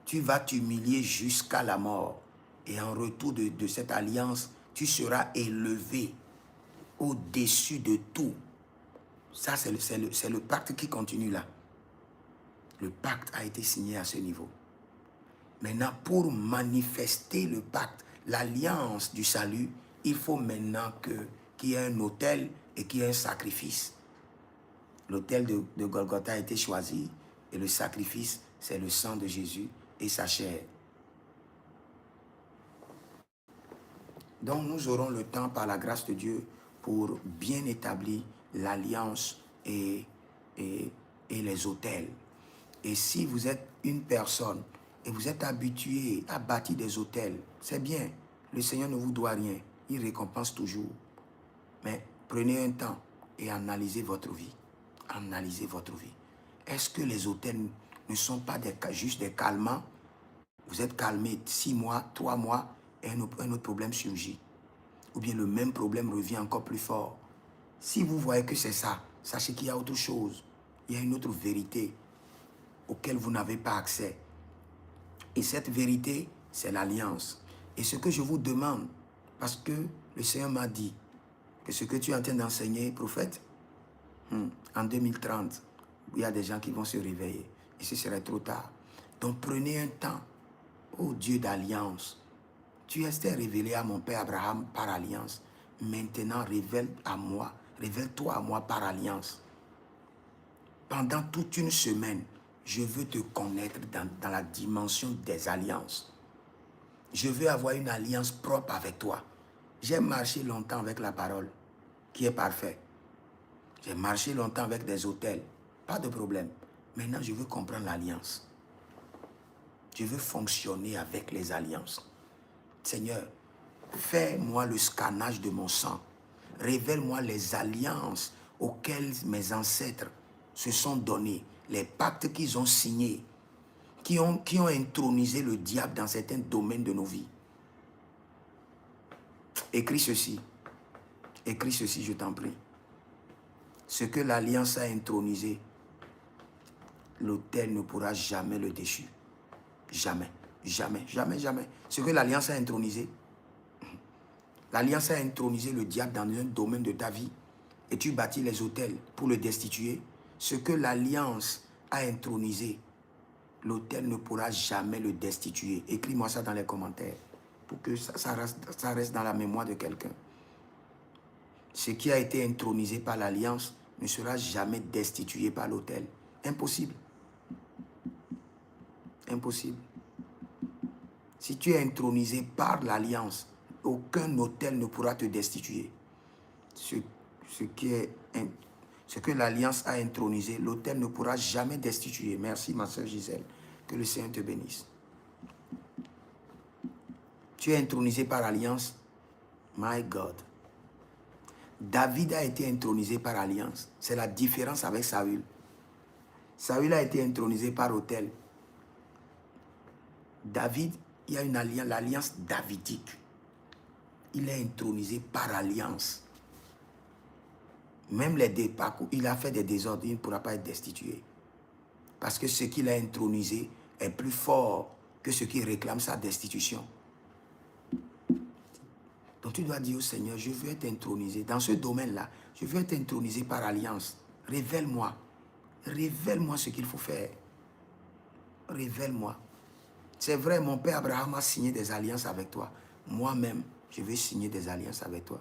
tu vas t'humilier jusqu'à la mort et en retour de cette alliance, tu seras élevé au-dessus de tout. Ça, c'est le pacte qui continue là. Le pacte a été signé à ce niveau. Maintenant, pour manifester le pacte, l'alliance du salut, il faut maintenant qu'il y ait un autel et qu'il y ait un sacrifice. L'autel de Golgotha a été choisi et le sacrifice, c'est le sang de Jésus et sa chair. Donc, nous aurons le temps, par la grâce de Dieu, pour bien établir l'alliance et les autels. Et si vous êtes une personne et vous êtes habitué à bâtir des autels, c'est bien. Le Seigneur ne vous doit rien. Il récompense toujours. Mais prenez un temps et analysez votre vie. Analysez votre vie. Est-ce que les autels ne sont pas juste des calmants? Vous êtes calmé 6 mois, 3 mois, et un autre problème surgit. Ou bien le même problème revient encore plus fort. Si vous voyez que c'est ça, sachez qu'il y a autre chose. Il y a une autre vérité auquel vous n'avez pas accès. Et cette vérité, c'est l'alliance. Et ce que je vous demande, parce que le Seigneur m'a dit que ce que tu es en train d'enseigner, prophète, en 2030, il y a des gens qui vont se réveiller. Et ce serait trop tard. Donc prenez un temps. Oh Dieu d'alliance, tu es révélé à mon père Abraham par alliance. Maintenant, révèle-toi à moi par alliance. Pendant toute une semaine, je veux te connaître dans la dimension des alliances. Je veux avoir une alliance propre avec toi. J'ai marché longtemps avec la parole, qui est parfaite. J'ai marché longtemps avec des autels, pas de problème. Maintenant, je veux comprendre l'alliance. Je veux fonctionner avec les alliances. Seigneur, fais-moi le scannage de mon sang. Révèle-moi les alliances auxquelles mes ancêtres se sont donnés, les pactes qu'ils ont signés, qui ont intronisé le diable dans certains domaines de nos vies. Écris ceci, je t'en prie. Ce que l'alliance a intronisé, l'autel ne pourra jamais le déchu. Jamais, jamais, jamais, jamais. Ce que l'alliance a intronisé, le diable dans un domaine de ta vie et tu bâtis les autels pour le destituer. Ce que l'alliance a intronisé, l'autel ne pourra jamais le destituer. Écris-moi ça dans les commentaires pour que ça reste dans la mémoire de quelqu'un. Ce qui a été intronisé par l'alliance ne sera jamais destitué par l'autel. Impossible. Impossible. Si tu es intronisé par l'alliance, aucun autel ne pourra te destituer. Ce que l'alliance a intronisé, l'autel ne pourra jamais destituer. Merci ma soeur Gisèle. Que le Seigneur te bénisse. Tu es intronisé par alliance. My God. David a été intronisé par alliance. C'est la différence avec Saül. Saül a été intronisé par autel. David, il y a une alliance, l'alliance davidique. Il est intronisé par alliance. Même les départs, il a fait des désordres, il ne pourra pas être destitué. Parce que ce qu'il a intronisé est plus fort que ce qui réclame sa destitution. Donc tu dois dire au Seigneur, je veux être intronisé. Dans ce domaine-là, je veux être intronisé par alliance. Révèle-moi. Révèle-moi ce qu'il faut faire. Révèle-moi. C'est vrai, mon père Abraham a signé des alliances avec toi. Moi-même, je vais signer des alliances avec toi.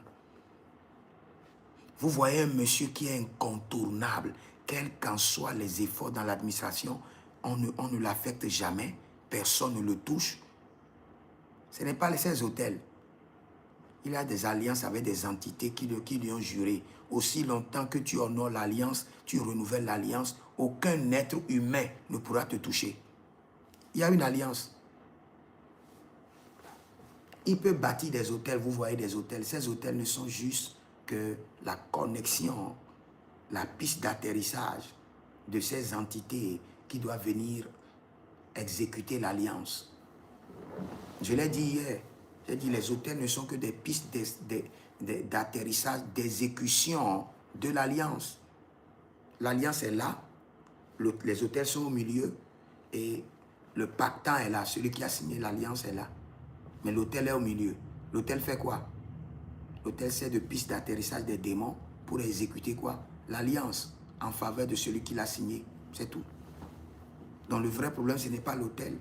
Vous voyez un monsieur qui est incontournable, quels qu'en soient les efforts dans l'administration, on ne l'affecte jamais, personne ne le touche. Ce n'est pas ces hôtels. Il a des alliances avec des entités qui lui ont juré. Aussi longtemps que tu honores l'alliance, tu renouvelles l'alliance, aucun être humain ne pourra te toucher. Il y a une alliance. Il peut bâtir des hôtels, vous voyez des hôtels. Ces hôtels ne sont juste que la connexion, la piste d'atterrissage de ces entités qui doivent venir exécuter l'alliance. Je l'ai dit hier, j'ai dit les hôtels ne sont que des pistes d'atterrissage, d'exécution de l'alliance. L'alliance est là, les hôtels sont au milieu et le pactant est là, celui qui a signé l'alliance est là. Mais l'hôtel est au milieu. L'hôtel fait quoi? L'hôtel sert de piste d'atterrissage des démons pour exécuter quoi? L'alliance en faveur de celui qui l'a signé. C'est tout. Donc le vrai problème, ce n'est pas l'hôtel.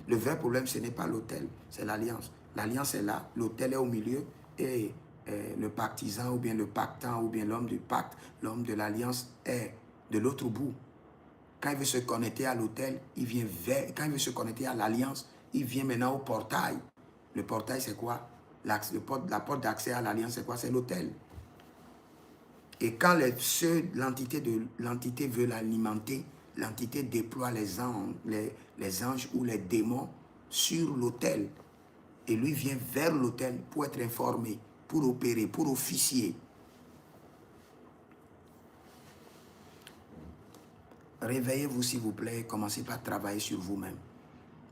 Le vrai problème, ce n'est pas l'hôtel, c'est l'alliance. L'alliance est là, l'hôtel est au milieu et le pactisan ou bien le pactant ou bien l'homme du pacte, l'homme de l'alliance est de l'autre bout. Quand il veut se connecter à l'hôtel, il vient vers, quand il veut se connecter à l'alliance, il vient maintenant au portail. Le portail, c'est quoi? La porte d'accès à l'alliance, c'est quoi? C'est l'hôtel. Et quand l'entité veut l'alimenter, l'entité déploie les anges ou les démons sur l'autel. Et lui vient vers l'autel pour être informé, pour opérer, pour officier. Réveillez-vous s'il vous plaît et commencez par travailler sur vous-même.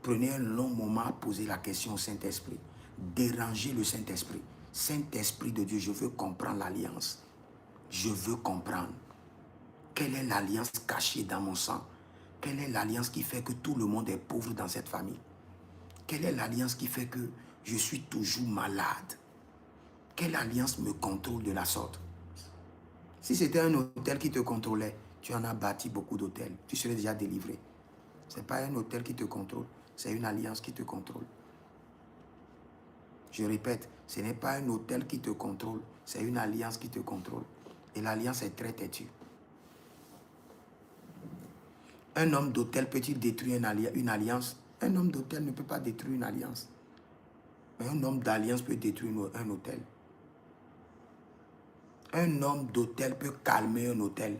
Prenez un long moment à poser la question au Saint-Esprit. Dérangez le Saint-Esprit. Saint-Esprit de Dieu, je veux comprendre l'alliance. Je veux comprendre. Quelle est l'alliance cachée dans mon sang? Quelle est l'alliance qui fait que tout le monde est pauvre dans cette famille? Quelle est l'alliance qui fait que je suis toujours malade? Quelle alliance me contrôle de la sorte? Si c'était un hôtel qui te contrôlait, tu en as bâti beaucoup d'hôtels, tu serais déjà délivré. Ce n'est pas un hôtel qui te contrôle, c'est une alliance qui te contrôle. Je répète, ce n'est pas un hôtel qui te contrôle, c'est une alliance qui te contrôle. Et l'alliance est très têtue. Un homme d'hôtel peut-il détruire une alliance? Un homme d'hôtel ne peut pas détruire une alliance. Mais un homme d'alliance peut détruire un hôtel. Un homme d'hôtel peut calmer un hôtel,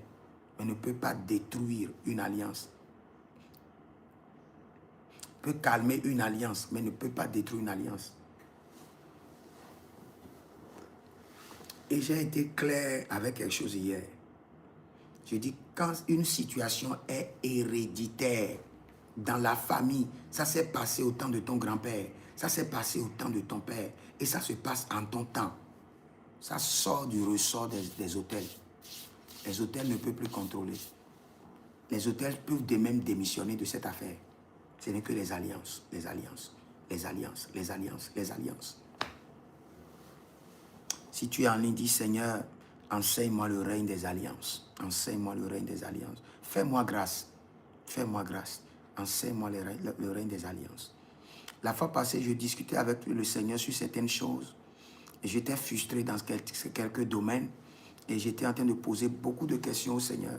mais ne peut pas détruire une alliance. Peut calmer une alliance, mais ne peut pas détruire une alliance. Et j'ai été clair avec quelque chose hier. Je dis, quand une situation est héréditaire dans la famille, ça s'est passé au temps de ton grand-père, ça s'est passé au temps de ton père, et ça se passe en ton temps. Ça sort du ressort des hôtels. Les hôtels ne peuvent plus contrôler. Les hôtels peuvent même démissionner de cette affaire. Ce n'est que les alliances, les alliances, les alliances, les alliances, les alliances. Si tu es en ligne, dis Seigneur, enseigne-moi le règne des alliances. Enseigne-moi le règne des alliances. Fais-moi grâce. Fais-moi grâce. Enseigne-moi le règne des alliances. La fois passée, je discutais avec le Seigneur sur certaines choses. Et j'étais frustré dans quelques domaines. Et j'étais en train de poser beaucoup de questions au Seigneur.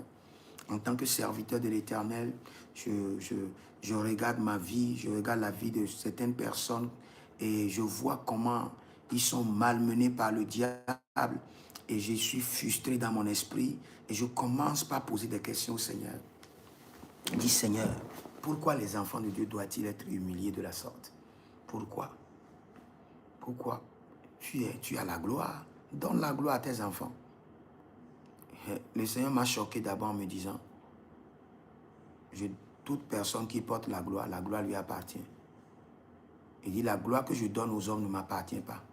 En tant que serviteur de l'Éternel, je regarde ma vie, je regarde la vie de certaines personnes et je vois comment ils sont malmenés par le diable et je suis frustré dans mon esprit et je commence par poser des questions au Seigneur. Je dis Seigneur, pourquoi les enfants de Dieu doivent-ils être humiliés de la sorte? Pourquoi? Pourquoi? Tu as la gloire. Donne la gloire à tes enfants. Le Seigneur m'a choqué d'abord en me disant, toute personne qui porte la gloire lui appartient. Il dit, la gloire que je donne aux hommes ne m'appartient pas.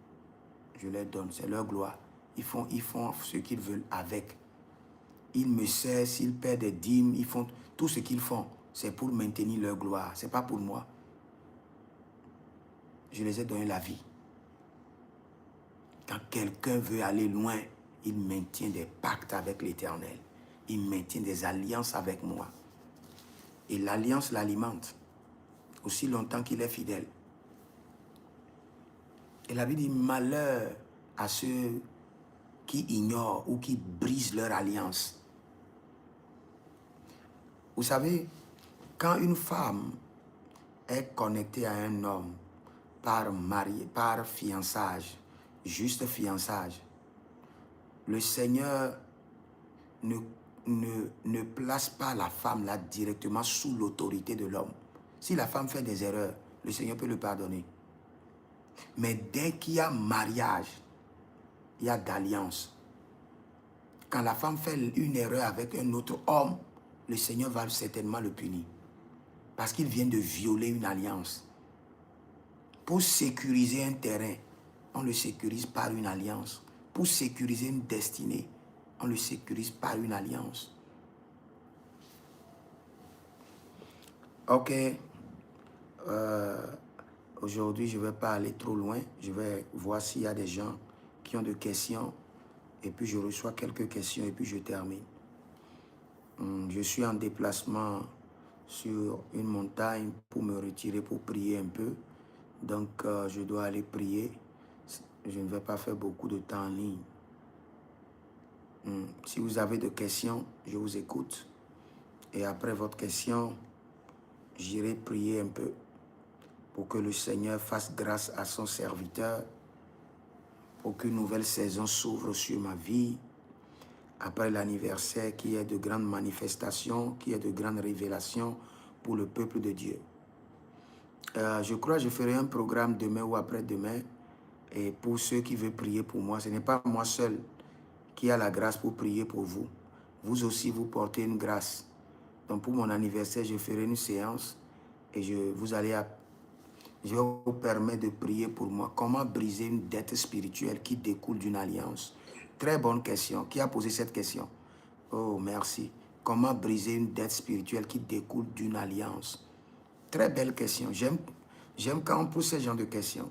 Je leur donne, c'est leur gloire. Ils font ce qu'ils veulent avec. Ils me cessent, ils paient des dîmes, ils font tout ce qu'ils font. C'est pour maintenir leur gloire. Ce n'est pas pour moi. Je les ai donné la vie. Quand quelqu'un veut aller loin, il maintient des pactes avec l'Éternel. Il maintient des alliances avec moi. Et l'alliance l'alimente aussi longtemps qu'il est fidèle. Et la Bible dit malheur à ceux qui ignorent ou qui brisent leur alliance. Vous savez, quand une femme est connectée à un homme par fiançage, juste fiançage, le Seigneur ne place pas la femme là directement sous l'autorité de l'homme. Si la femme fait des erreurs, le Seigneur peut le pardonner. Mais dès qu'il y a mariage, il y a d'alliance. Quand la femme fait une erreur avec un autre homme, le Seigneur va certainement le punir. Parce qu'il vient de violer une alliance. Pour sécuriser un terrain, on le sécurise par une alliance. Pour sécuriser une destinée, on le sécurise par une alliance. Ok. Aujourd'hui, je ne vais pas aller trop loin. Je vais voir s'il y a des gens qui ont des questions. Et puis, je reçois quelques questions et puis je termine. Je suis en déplacement sur une montagne pour me retirer, pour prier un peu. Donc, je dois aller prier. Je ne vais pas faire beaucoup de temps en ligne. Si vous avez des questions, je vous écoute. Et après votre question, j'irai prier un peu pour que le Seigneur fasse grâce à son serviteur, pour qu'une nouvelle saison s'ouvre sur ma vie, après l'anniversaire, qu'il y ait de grandes manifestations, qu'il y ait de grandes révélations pour le peuple de Dieu. Je crois que je ferai un programme demain ou après-demain, et pour ceux qui veulent prier pour moi, ce n'est pas moi seul qui a la grâce pour prier pour vous. Vous aussi, vous portez une grâce. Donc pour mon anniversaire, je ferai une séance et je vais vous permettre de prier pour moi. Comment briser une dette spirituelle qui découle d'une alliance? Très bonne question. Qui a posé cette question? Oh, merci. Comment briser une dette spirituelle qui découle d'une alliance? Très belle question. J'aime quand on pose ce genre de questions.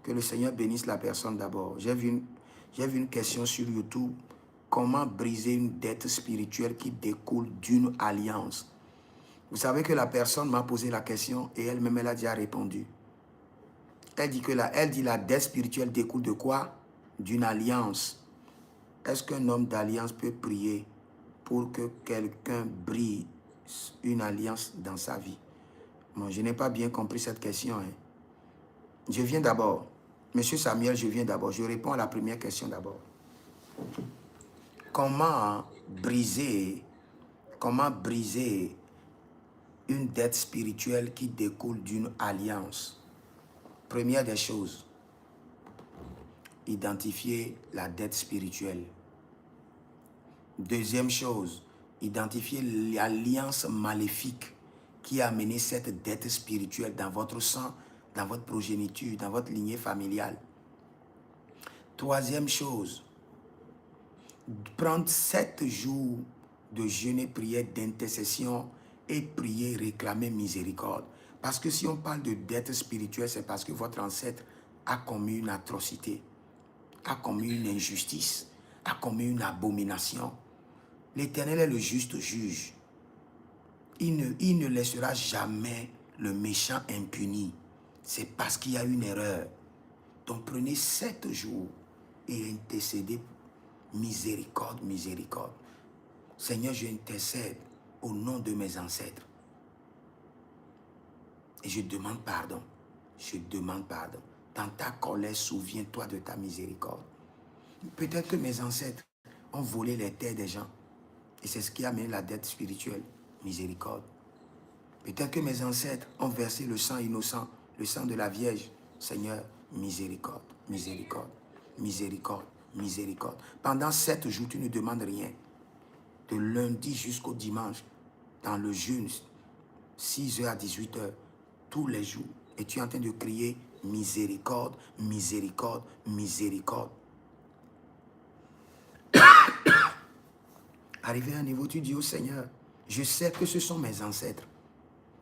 Que le Seigneur bénisse la personne d'abord. J'ai vu une question sur YouTube. Comment briser une dette spirituelle qui découle d'une alliance? Vous savez que la personne m'a posé la question et elle-même, elle a déjà répondu. Elle dit que la dette spirituelle découle de quoi? D'une alliance. Est-ce qu'un homme d'alliance peut prier pour que quelqu'un brise une alliance dans sa vie? Bon, je n'ai pas bien compris cette question. Je viens d'abord. Monsieur Samuel, je viens d'abord. Je réponds à la première question d'abord. Comment briser une dette spirituelle qui découle d'une alliance? Première des choses, identifier la dette spirituelle. Deuxième chose, identifier l'alliance maléfique qui a amené cette dette spirituelle dans votre sang, dans votre progéniture, dans votre lignée familiale. Troisième chose, prendre 7 jours de jeûne et prière d'intercession et prier, réclamer miséricorde. Parce que si on parle de dette spirituelle, c'est parce que votre ancêtre a commis une atrocité, a commis une injustice, a commis une abomination. L'Éternel est le juste juge. Il ne laissera jamais le méchant impuni. C'est parce qu'il y a une erreur. Donc prenez 7 jours et intercédez. Miséricorde, miséricorde. Seigneur, je intercède au nom de mes ancêtres. Et je demande pardon. Je demande pardon. Dans ta colère, souviens-toi de ta miséricorde. Peut-être que mes ancêtres ont volé les terres des gens. Et c'est ce qui a amené la dette spirituelle. Miséricorde. Peut-être que mes ancêtres ont versé le sang innocent, le sang de la Vierge. Seigneur, miséricorde, miséricorde, miséricorde, miséricorde. Pendant 7 jours, tu ne demandes rien. De lundi jusqu'au dimanche, dans le jeûne, 6h à 18h, tous les jours. Et tu es en train de crier miséricorde, miséricorde, miséricorde. Arrivé à un niveau, tu dis au Seigneur, je sais que ce sont mes ancêtres.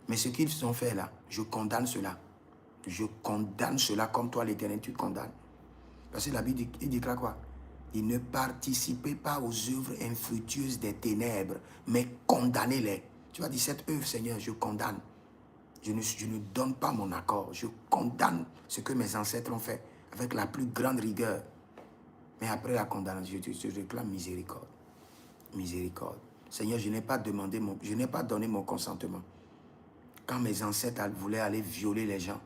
Mais ce qu'ils ont fait là, je condamne cela. Je condamne cela comme toi, l'Éternel, tu condamnes. Parce que la Bible dit, il dira quoi? Il ne participez pas aux œuvres infructueuses des ténèbres, mais condamnez-les. Tu vas dire, cette œuvre, Seigneur, je condamne. Je ne donne pas mon accord. Je condamne ce que mes ancêtres ont fait avec la plus grande rigueur. Mais après la condamnation, je réclame miséricorde. Miséricorde. Seigneur, je n'ai pas donné mon consentement. Quand mes ancêtres voulaient aller violer les gens,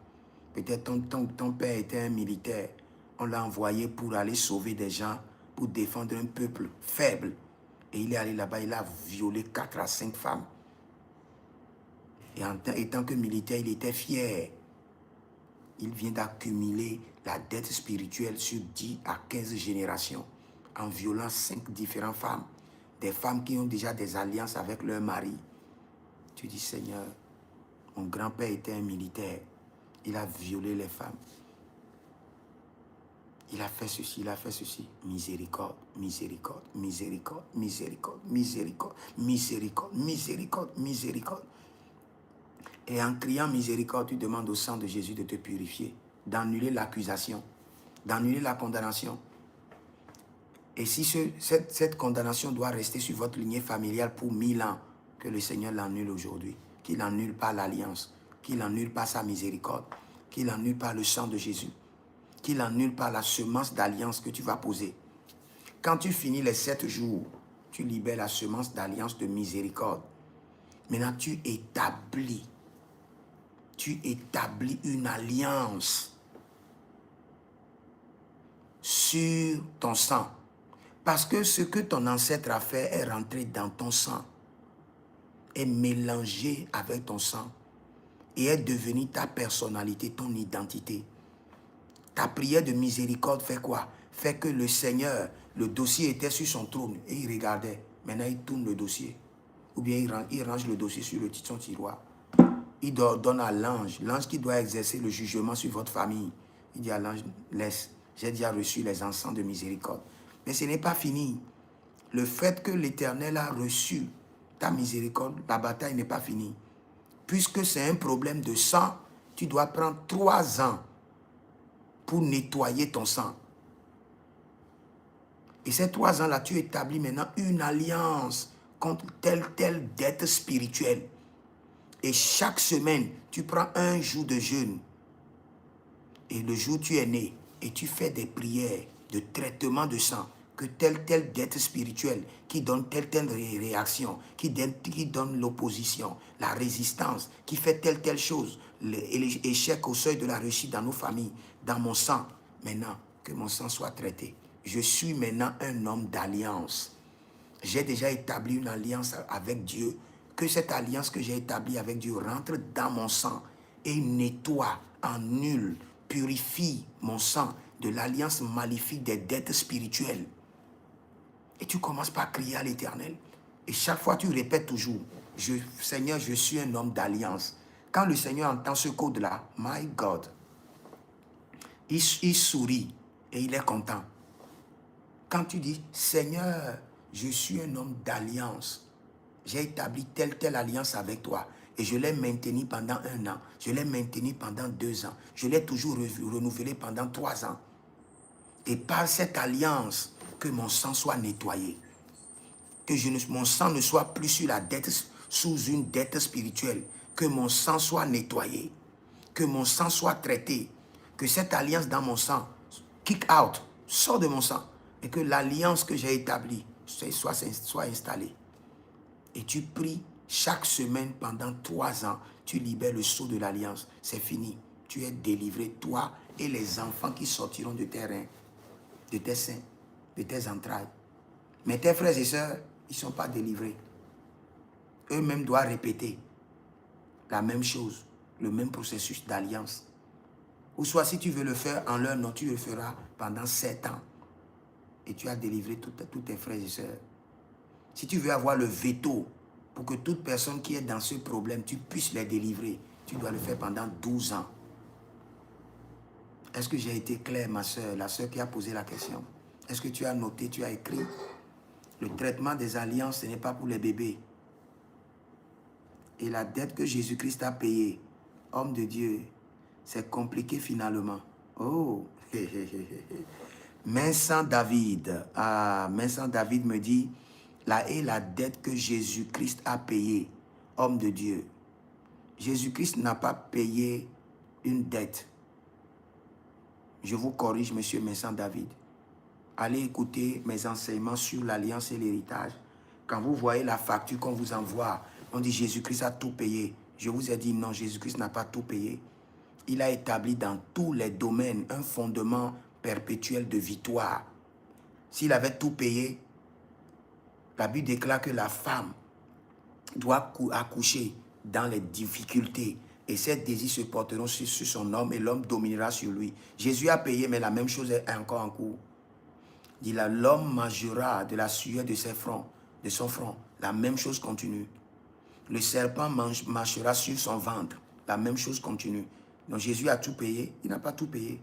peut-être ton père était un militaire, on l'a envoyé pour aller sauver des gens, pour défendre un peuple faible. Et il est allé là-bas, il a violé 4 à 5 femmes. Et en tant que militaire, il était fier. Il vient d'accumuler la dette spirituelle sur 10 à 15 générations en violant 5 différentes femmes. Des femmes qui ont déjà des alliances avec leur mari. Tu dis, Seigneur, mon grand-père était un militaire. Il a violé les femmes. Il a fait ceci, il a fait ceci. Miséricorde, miséricorde, miséricorde, miséricorde, miséricorde, miséricorde, miséricorde, miséricorde. Et en criant miséricorde, tu demandes au sang de Jésus de te purifier, d'annuler l'accusation, d'annuler la condamnation. Et si cette condamnation doit rester sur votre lignée familiale pour 1000 ans, que le Seigneur l'annule aujourd'hui, qu'il n'annule pas l'alliance, qu'il n'annule pas sa miséricorde, qu'il n'annule pas le sang de Jésus, qu'il n'annule pas la semence d'alliance que tu vas poser. Quand tu finis les 7 jours, tu libères la semence d'alliance de miséricorde. Maintenant, tu établis une alliance sur ton sang. Parce que ce que ton ancêtre a fait est rentré dans ton sang, est mélangé avec ton sang et est devenu ta personnalité, ton identité. Ta prière de miséricorde fait quoi? Fait que le Seigneur, le dossier était sur son trône et il regardait. Maintenant, il tourne le dossier. Ou bien il range le dossier sur son tiroir. Il donne à l'ange qui doit exercer le jugement sur votre famille. Il dit à l'ange, laisse, j'ai déjà reçu les encens de miséricorde. Mais ce n'est pas fini. Le fait que l'Éternel a reçu ta miséricorde, la bataille n'est pas finie. Puisque c'est un problème de sang, tu dois prendre 3 ans pour nettoyer ton sang. Et ces 3 ans-là, tu établis maintenant une alliance contre telle dette spirituelle. Et chaque semaine, tu prends un jour de jeûne. Et le jour où tu es né, et tu fais des prières de traitement de sang, que telle dette spirituelle, qui donne telle réaction, qui donne l'opposition, la résistance, qui fait telle chose, l'échec au seuil de la réussite dans nos familles, dans mon sang. Maintenant, que mon sang soit traité. Je suis maintenant un homme d'alliance. J'ai déjà établi une alliance avec Dieu. Que cette alliance que j'ai établie avec Dieu rentre dans mon sang et nettoie, annule, purifie mon sang de l'alliance maléfique des dettes spirituelles. Et tu commences par crier à l'Éternel. Et chaque fois, tu répètes toujours, Seigneur, je suis un homme d'alliance. Quand le Seigneur entend ce code-là, my God, il sourit et il est content. Quand tu dis, Seigneur, je suis un homme d'alliance. J'ai établi telle alliance avec toi. Et je l'ai maintenue pendant 1 an. Je l'ai maintenue pendant 2 ans. Je l'ai toujours renouvelée pendant 3 ans. Et par cette alliance, que mon sang soit nettoyé. Que mon sang ne soit plus sous une dette spirituelle. Que mon sang soit nettoyé. Que mon sang soit traité. Que cette alliance dans mon sang, kick out, sort de mon sang. Et que l'alliance que j'ai établie soit installée. Et tu pries chaque semaine pendant 3 ans. Tu libères le sceau de l'alliance. C'est fini. Tu es délivré, toi et les enfants qui sortiront de tes reins, de tes seins, de tes entrailles. Mais tes frères et sœurs, ils ne sont pas délivrés. Eux-mêmes doivent répéter la même chose, le même processus d'alliance. Ou soit si tu veux le faire en leur nom, tu le feras pendant 7 ans. Et tu as délivré tous tes frères et sœurs. Si tu veux avoir le veto pour que toute personne qui est dans ce problème, tu puisses les délivrer, tu dois le faire pendant 12 ans. Est-ce que j'ai été clair, ma soeur, la soeur qui a posé la question? Est-ce que tu as noté, tu as écrit? Le traitement des alliances, ce n'est pas pour les bébés. Et la dette que Jésus-Christ a payée, homme de Dieu, c'est compliqué finalement. Oh, Vincent David, Vincent David me dit, là est la dette que Jésus-Christ a payée, homme de Dieu. Jésus-Christ n'a pas payé une dette. Je vous corrige, monsieur Vincent David. Allez écouter mes enseignements sur l'alliance et l'héritage. Quand vous voyez la facture qu'on vous envoie, on dit Jésus-Christ a tout payé. Je vous ai dit non, Jésus-Christ n'a pas tout payé. Il a établi dans tous les domaines un fondement perpétuel de victoire. S'il avait tout payé, la Bible déclare que la femme doit accoucher dans les difficultés. Et ses désirs se porteront sur son homme et l'homme dominera sur lui. Jésus a payé, mais la même chose est encore en cours. Il dit là, l'homme mangera de la sueur de son front. La même chose continue. Le serpent marchera sur son ventre. La même chose continue. Donc Jésus a tout payé. Il n'a pas tout payé.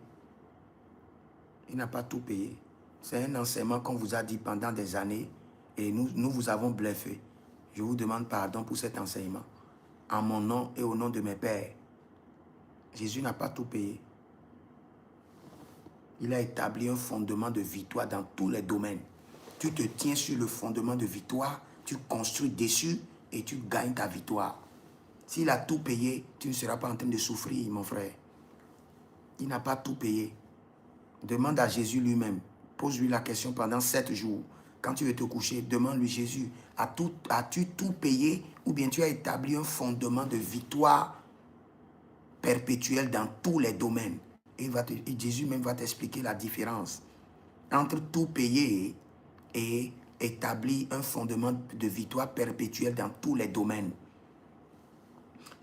Il n'a pas tout payé. C'est un enseignement qu'on vous a dit pendant des années et nous vous avons bluffé. Je vous demande pardon pour cet enseignement. En mon nom et au nom de mes pères. Jésus n'a pas tout payé. Il a établi un fondement de victoire dans tous les domaines. Tu te tiens sur le fondement de victoire, tu construis dessus et tu gagnes ta victoire. S'il a tout payé, tu ne seras pas en train de souffrir, mon frère. Il n'a pas tout payé. Demande à Jésus lui-même. Pose-lui la question pendant 7 jours. Quand tu veux te coucher, demande-lui, Jésus, as-tu tout payé ou bien tu as établi un fondement de victoire perpétuelle dans tous les domaines? Et Jésus même va t'expliquer la différence entre tout payer et établir un fondement de victoire perpétuelle dans tous les domaines.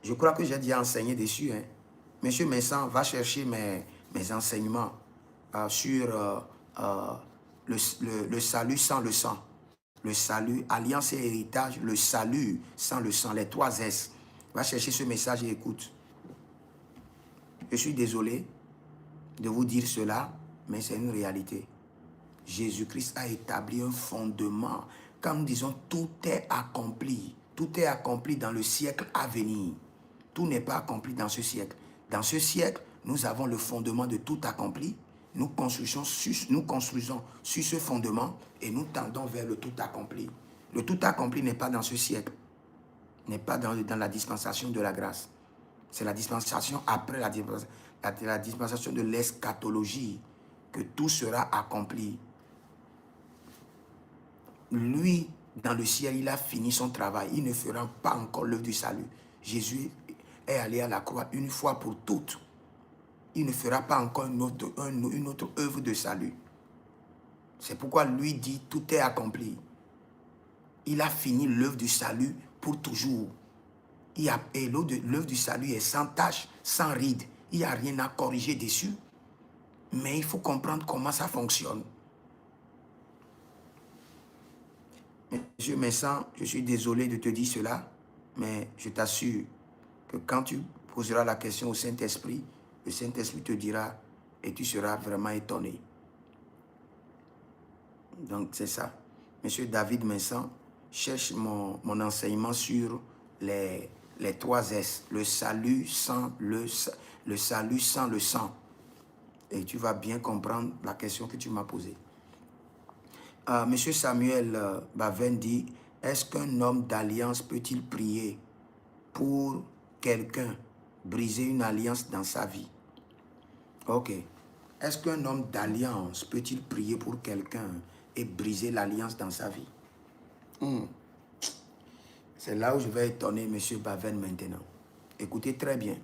Je crois que j'ai déjà enseigné dessus. Monsieur Vincent va chercher mes enseignements sur le salut sans le sang. Le salut, alliance et héritage, le salut sans le sang, les 3 S. Va chercher ce message et écoute. Je suis désolé de vous dire cela, mais c'est une réalité. Jésus-Christ a établi un fondement. Quand nous disons tout est accompli dans le siècle à venir. Tout n'est pas accompli dans ce siècle. Dans ce siècle, nous avons le fondement de tout accompli. Nous construisons sur ce fondement et nous tendons vers le tout accompli. Le tout accompli n'est pas dans ce siècle, n'est pas dans la dispensation de la grâce. C'est la dispensation après la dispensation de l'eschatologie que tout sera accompli. Lui, dans le ciel, il a fini son travail. Il ne fera pas encore l'œuvre du salut. Jésus est allé à la croix une fois pour toutes. Il ne fera pas encore une autre œuvre de salut. C'est pourquoi lui dit tout est accompli. Il a fini l'œuvre du salut pour toujours. Et l'œuvre du salut est sans tache, sans ride. Il n'y a rien à corriger dessus. Mais il faut comprendre comment ça fonctionne. Monsieur Vincent, je suis désolé de te dire cela, mais je t'assure que quand tu poseras la question au Saint-Esprit, le Saint-Esprit te dira et tu seras vraiment étonné. Donc c'est ça. Monsieur David Vincent, cherche mon enseignement sur les 3 S, le salut sans le sang. Et tu vas bien comprendre la question que tu m'as posée. Monsieur Samuel Baven dit, est-ce qu'un homme d'alliance peut-il prier pour quelqu'un, briser une alliance dans sa vie? Ok. Est-ce qu'un homme d'alliance peut-il prier pour quelqu'un et briser l'alliance dans sa vie? C'est là où je vais étonner monsieur Baven maintenant. Écoutez très bien.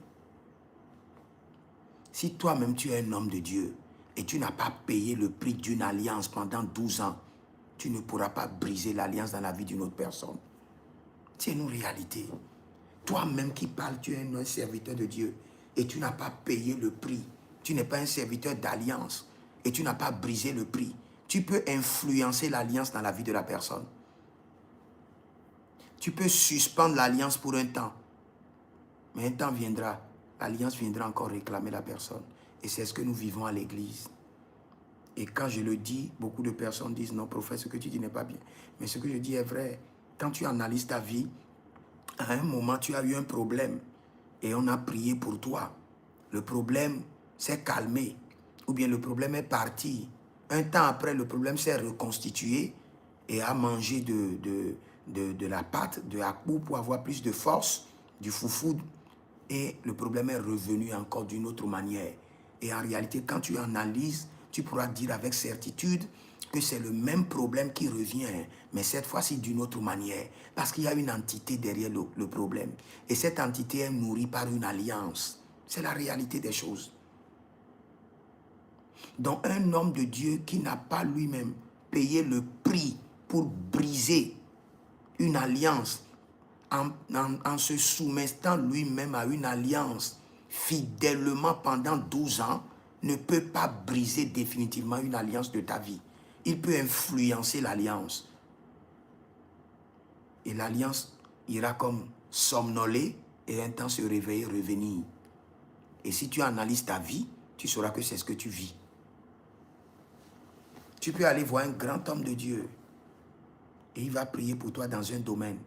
Si toi-même tu es un homme de Dieu et tu n'as pas payé le prix d'une alliance pendant 12 ans, tu ne pourras pas briser l'alliance dans la vie d'une autre personne. C'est une réalité. Toi-même qui parles, tu es un serviteur de Dieu et tu n'as pas payé le prix. Tu n'es pas un serviteur d'alliance et tu n'as pas brisé le prix. Tu peux influencer l'alliance dans la vie de la personne. Tu peux suspendre l'alliance pour un temps. Mais un temps viendra, l'alliance viendra encore réclamer la personne. Et c'est ce que nous vivons à l'église. Et quand je le dis, beaucoup de personnes disent, non, prophète, ce que tu dis n'est pas bien. Mais ce que je dis est vrai. Quand tu analyses ta vie, à un moment, tu as eu un problème et on a prié pour toi. Le problème s'est calmé ou bien le problème est parti. Un temps après, le problème s'est reconstitué et a mangé de la pâte, de la boue pour avoir plus de force, du foufou, et le problème est revenu encore d'une autre manière. Et en réalité, quand tu analyses, tu pourras dire avec certitude que c'est le même problème qui revient, mais cette fois-ci d'une autre manière. Parce qu'il y a une entité derrière le problème. Et cette entité est nourrie par une alliance. C'est la réalité des choses. Donc un homme de Dieu qui n'a pas lui-même payé le prix pour briser une alliance, en se soumettant lui-même à une alliance fidèlement pendant 12 ans, ne peut pas briser définitivement une alliance de ta vie. Il peut influencer l'alliance. Et l'alliance ira comme somnoler et un temps se réveiller, revenir. Et si tu analyses ta vie, tu sauras que c'est ce que tu vis. Tu peux aller voir un grand homme de Dieu et il va prier pour toi dans un domaine.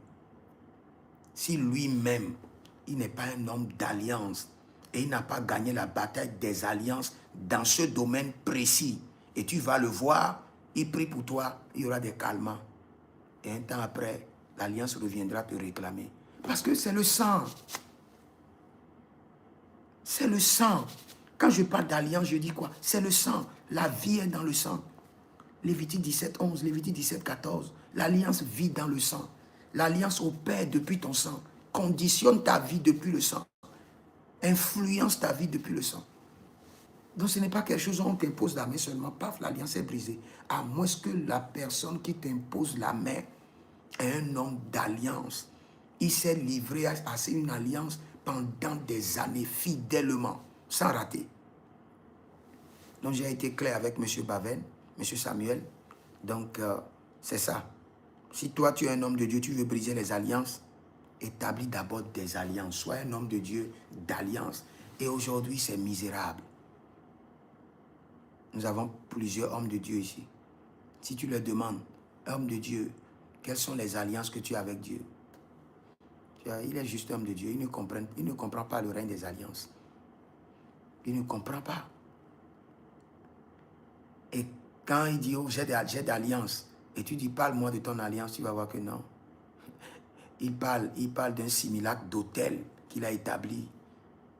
Si lui-même, il n'est pas un homme d'alliance et il n'a pas gagné la bataille des alliances dans ce domaine précis, et tu vas le voir, il prie pour toi, il y aura des calmants. Et un temps après, l'alliance reviendra te réclamer. Parce que c'est le sang. C'est le sang. Quand je parle d'alliance, je dis quoi? C'est le sang. La vie est dans le sang. Lévitique 17, 11, Lévitique 17, 14. L'alliance vit dans le sang. L'alliance opère depuis ton sang. Conditionne ta vie depuis le sang. Influence ta vie depuis le sang. Donc ce n'est pas quelque chose où on t'impose la main seulement. Paf, l'alliance est brisée. À moins que la personne qui t'impose la main est un homme d'alliance. Il s'est livré à une alliance pendant des années, fidèlement, sans rater. Donc j'ai été clair avec M. Baven, M. Samuel. Donc c'est ça. Si toi tu es un homme de Dieu, tu veux briser les alliances, établis d'abord des alliances. Sois un homme de Dieu d'alliance. Et aujourd'hui c'est misérable. Nous avons plusieurs hommes de Dieu ici. Si tu leur demandes, homme de Dieu, quelles sont les alliances que tu as avec Dieu? Il est juste homme de Dieu. Il ne comprend pas le règne des alliances. Il ne comprend pas. Et quand il dit, oh, j'ai d'alliance, et tu dis, parle-moi de ton alliance, tu vas voir que non. Il parle d'un simulacre d'autel qu'il a établi.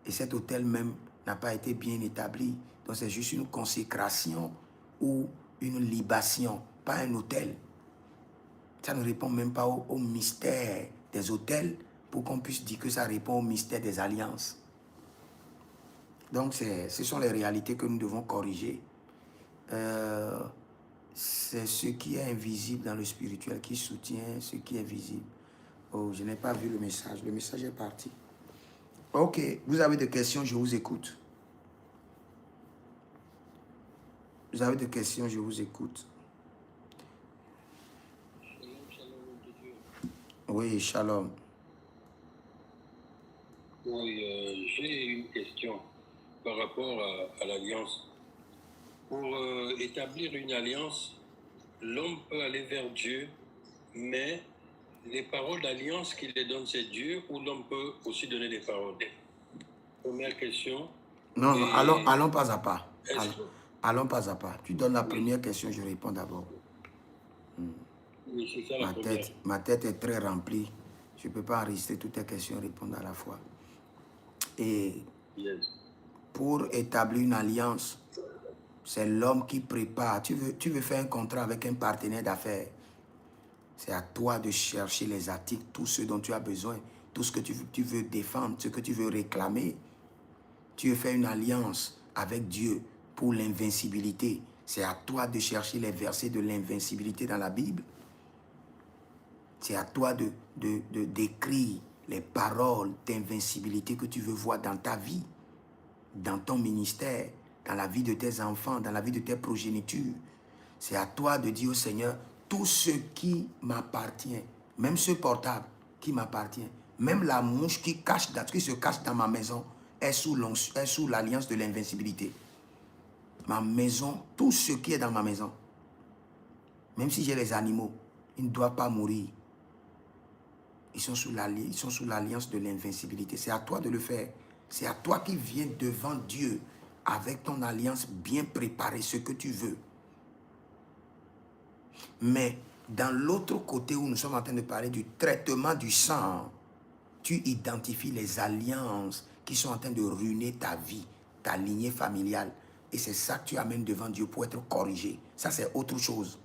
Et cet autel même n'a pas été bien établi. Donc c'est juste une consécration ou une libation, pas un autel. Ça ne répond même pas au mystère des autels pour qu'on puisse dire que ça répond au mystère des alliances. Donc ce sont les réalités que nous devons corriger. C'est ce qui est invisible dans le spirituel qui soutient ce qui est visible. Oh, je n'ai pas vu le message. Le message est parti. Ok, vous avez des questions, je vous écoute. Vous avez des questions, je vous écoute. Oui, shalom. Oui, j'ai une question par rapport à l'alliance. Pour établir une alliance, l'homme peut aller vers Dieu, mais les paroles d'alliance qu'il les donne, c'est Dieu, ou l'homme peut aussi donner des paroles? Première question. Non, non, allons pas à pas. Allons pas à pas. Tu donnes la première question, je réponds d'abord. Oui, c'est ça la première. Ma tête est très remplie. Je ne peux pas enregistrer toutes tes questions et répondre à la fois. Et pour établir une alliance, c'est l'homme qui prépare. Tu veux faire un contrat avec un partenaire d'affaires. C'est à toi de chercher les articles, tout ce dont tu as besoin, tout ce que tu veux défendre, ce que tu veux réclamer. Tu veux faire une alliance avec Dieu pour l'invincibilité. C'est à toi de chercher les versets de l'invincibilité dans la Bible. C'est à toi de d'écrire les paroles d'invincibilité que tu veux voir dans ta vie, dans ton ministère, dans la vie de tes enfants, dans la vie de tes progénitures. C'est à toi de dire au Seigneur, tout ce qui m'appartient, même ce portable qui m'appartient, même la mouche qui se cache dans ma maison, est sous l'alliance de l'invincibilité. Ma maison, tout ce qui est dans ma maison, même si j'ai les animaux, ils ne doivent pas mourir. Ils sont sous l'alliance de l'invincibilité. C'est à toi de le faire. C'est à toi qui viens devant Dieu avec ton alliance bien préparée, ce que tu veux. Mais dans l'autre côté où nous sommes en train de parler du traitement du sang, tu identifies les alliances qui sont en train de ruiner ta vie, ta lignée familiale. Et c'est ça que tu amènes devant Dieu pour être corrigé. Ça, c'est autre chose.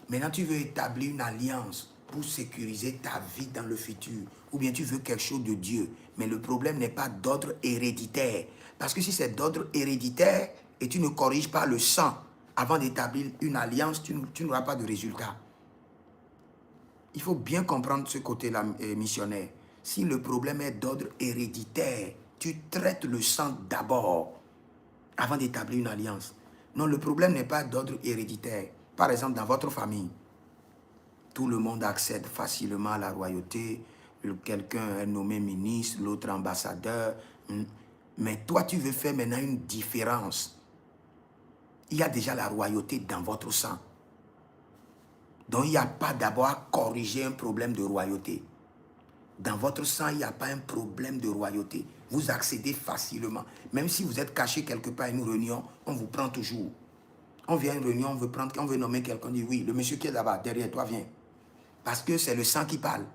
Maintenant, tu veux établir une alliance pour sécuriser ta vie dans le futur. Ou bien tu veux quelque chose de Dieu. Mais le problème n'est pas d'ordre héréditaire. Parce que si c'est d'ordre héréditaire et tu ne corriges pas le sang avant d'établir une alliance, tu n'auras pas de résultat. Il faut bien comprendre ce côté-là, missionnaire. Si le problème est d'ordre héréditaire, tu traites le sang d'abord avant d'établir une alliance. Non, le problème n'est pas d'ordre héréditaire. Par exemple, dans votre famille, tout le monde accède facilement à la royauté. Quelqu'un est nommé ministre, l'autre ambassadeur. Mais toi, tu veux faire maintenant une différence. Il y a déjà la royauté dans votre sang. Donc, il n'y a pas d'abord à corriger un problème de royauté. Dans votre sang, il n'y a pas un problème de royauté. Vous accédez facilement. Même si vous êtes caché quelque part à une réunion, on vous prend toujours. On vient à une réunion, on veut nommer quelqu'un, on dit oui, le monsieur qui est là-bas, derrière toi, viens. Parce que c'est le sang qui parle.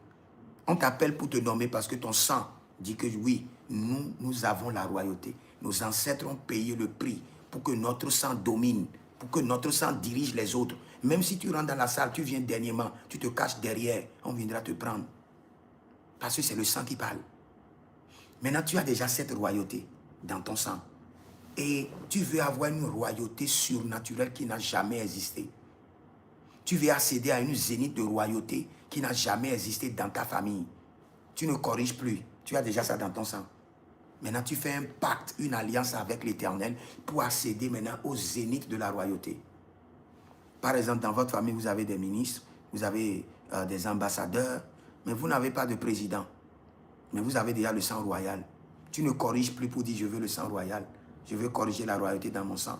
On t'appelle pour te nommer parce que ton sang dit que oui, nous avons la royauté. Nos ancêtres ont payé le prix pour que notre sang domine, pour que notre sang dirige les autres. Même si tu rentres dans la salle, tu viens dernièrement, tu te caches derrière, on viendra te prendre. Parce que c'est le sang qui parle. Maintenant, tu as déjà cette royauté dans ton sang. Et tu veux avoir une royauté surnaturelle qui n'a jamais existé. Tu veux accéder à une zénith de royauté qui n'a jamais existé dans ta famille. Tu ne corriges plus. Tu as déjà ça dans ton sang. Maintenant, tu fais un pacte, une alliance avec l'Éternel pour accéder maintenant au zénith de la royauté. Par exemple, dans votre famille, vous avez des ministres, vous avez des ambassadeurs, mais vous n'avez pas de président. Mais vous avez déjà le sang royal. Tu ne corriges plus pour dire je veux le sang royal. Je veux corriger la royauté dans mon sang.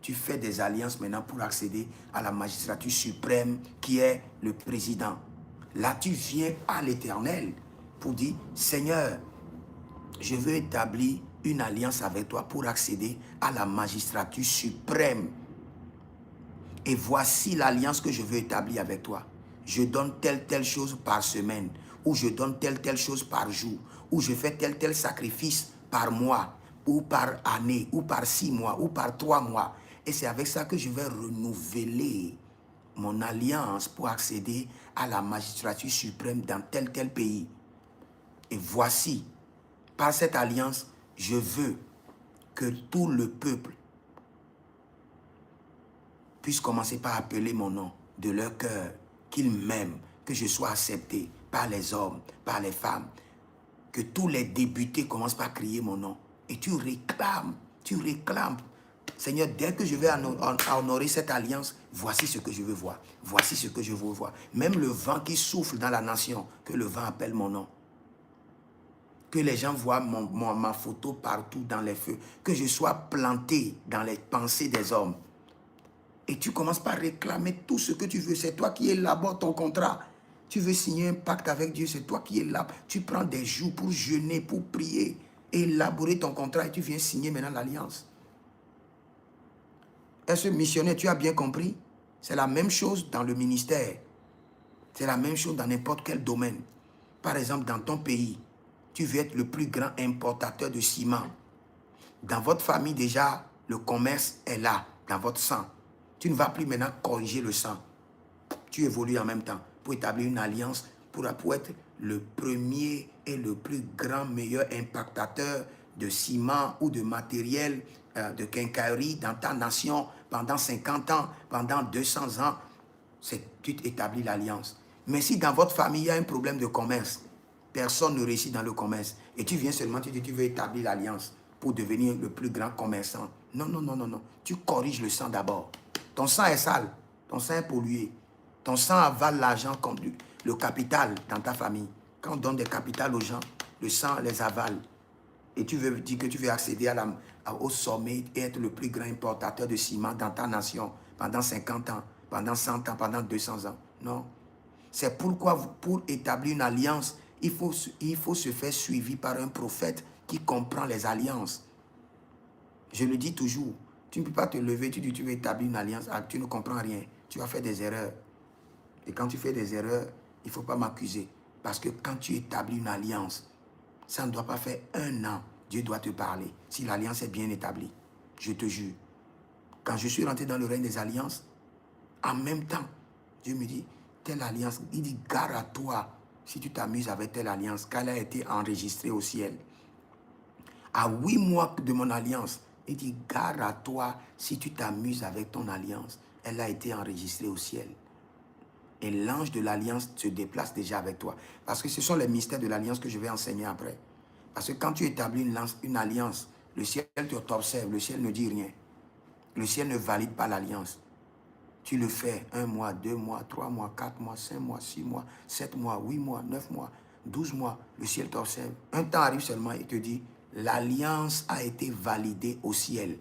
Tu fais des alliances maintenant pour accéder à la magistrature suprême qui est le président. Là, tu viens à l'Éternel pour dire, Seigneur, je veux établir une alliance avec toi pour accéder à la magistrature suprême. Et voici l'alliance que je veux établir avec toi. Je donne telle chose par semaine, ou je donne telle chose par jour, ou je fais tel sacrifice par mois, ou par année, ou par 6 mois, ou par 3 mois. Et c'est avec ça que je vais renouveler mon alliance pour accéder à la magistrature suprême dans tel pays. Et voici, par cette alliance, je veux que tout le peuple puisse commencer par appeler mon nom de leur cœur, qu'ils m'aiment, que je sois accepté par les hommes, par les femmes, que tous les débutés commencent par crier mon nom. Et tu réclames. Seigneur, dès que je vais honorer cette alliance, voici ce que je veux voir. Voici ce que je veux voir. Même le vent qui souffle dans la nation, que le vent appelle mon nom. Que les gens voient ma photo partout dans les feux. Que je sois planté dans les pensées des hommes. Et tu commences par réclamer tout ce que tu veux. C'est toi qui élabores ton contrat. Tu veux signer un pacte avec Dieu, c'est toi qui élabores. Tu prends des jours pour jeûner, pour prier, élaborer ton contrat et tu viens signer maintenant l'alliance. Est-ce que missionnaire, tu as bien compris? C'est la même chose dans le ministère. C'est la même chose dans n'importe quel domaine. Par exemple, dans ton pays, tu veux être le plus grand importateur de ciment. Dans votre famille, déjà, le commerce est là, dans votre sang. Tu ne vas plus maintenant corriger le sang. Tu évolues en même temps pour établir une alliance pour être le premier et le plus grand, meilleur impactateur de ciment ou de matériel de quincaillerie dans ta nation pendant 50 ans, pendant 200 ans. Tu établis l'alliance. Mais si dans votre famille, il y a un problème de commerce, personne ne réussit dans le commerce, et tu viens seulement, tu dis tu veux établir l'alliance pour devenir le plus grand commerçant. Non. Tu corriges le sang d'abord. Ton sang est sale, ton sang est pollué. Ton sang avale l'argent comme le capital dans ta famille. Quand on donne des capitales aux gens, le sang les avale. Et tu veux dire que tu veux accéder au sommet et être le plus grand importateur de ciment dans ta nation pendant 50 ans, pendant 100 ans, pendant 200 ans. Non. C'est pourquoi, pour établir une alliance, il faut se faire suivi par un prophète qui comprend les alliances. Je le dis toujours. Tu ne peux pas te lever, tu dis tu veux établir une alliance, tu ne comprends rien. Tu vas faire des erreurs. Et quand tu fais des erreurs, il ne faut pas m'accuser. Parce que quand tu établis une alliance, ça ne doit pas faire 1 an. Dieu doit te parler. Si l'alliance est bien établie, je te jure. Quand je suis rentré dans le règne des alliances, en même temps, Dieu me dit, telle alliance, il dit, gare à toi si tu t'amuses avec telle alliance, qu'elle a été enregistrée au ciel. À 8 mois de mon alliance, il dit, gare à toi si tu t'amuses avec ton alliance, elle a été enregistrée au ciel. Et l'ange de l'alliance se déplace déjà avec toi. Parce que ce sont les mystères de l'alliance que je vais enseigner après. Parce que quand tu établis une alliance, le ciel t'observe, le ciel ne dit rien. Le ciel ne valide pas l'alliance. Tu le fais 1 mois, 2 mois, 3 mois, 4 mois, 5 mois, 6 mois, 7 mois, 8 mois, 9 mois, 12 mois. Le ciel t'observe. Un temps arrive seulement et te dit, l'alliance a été validée au ciel.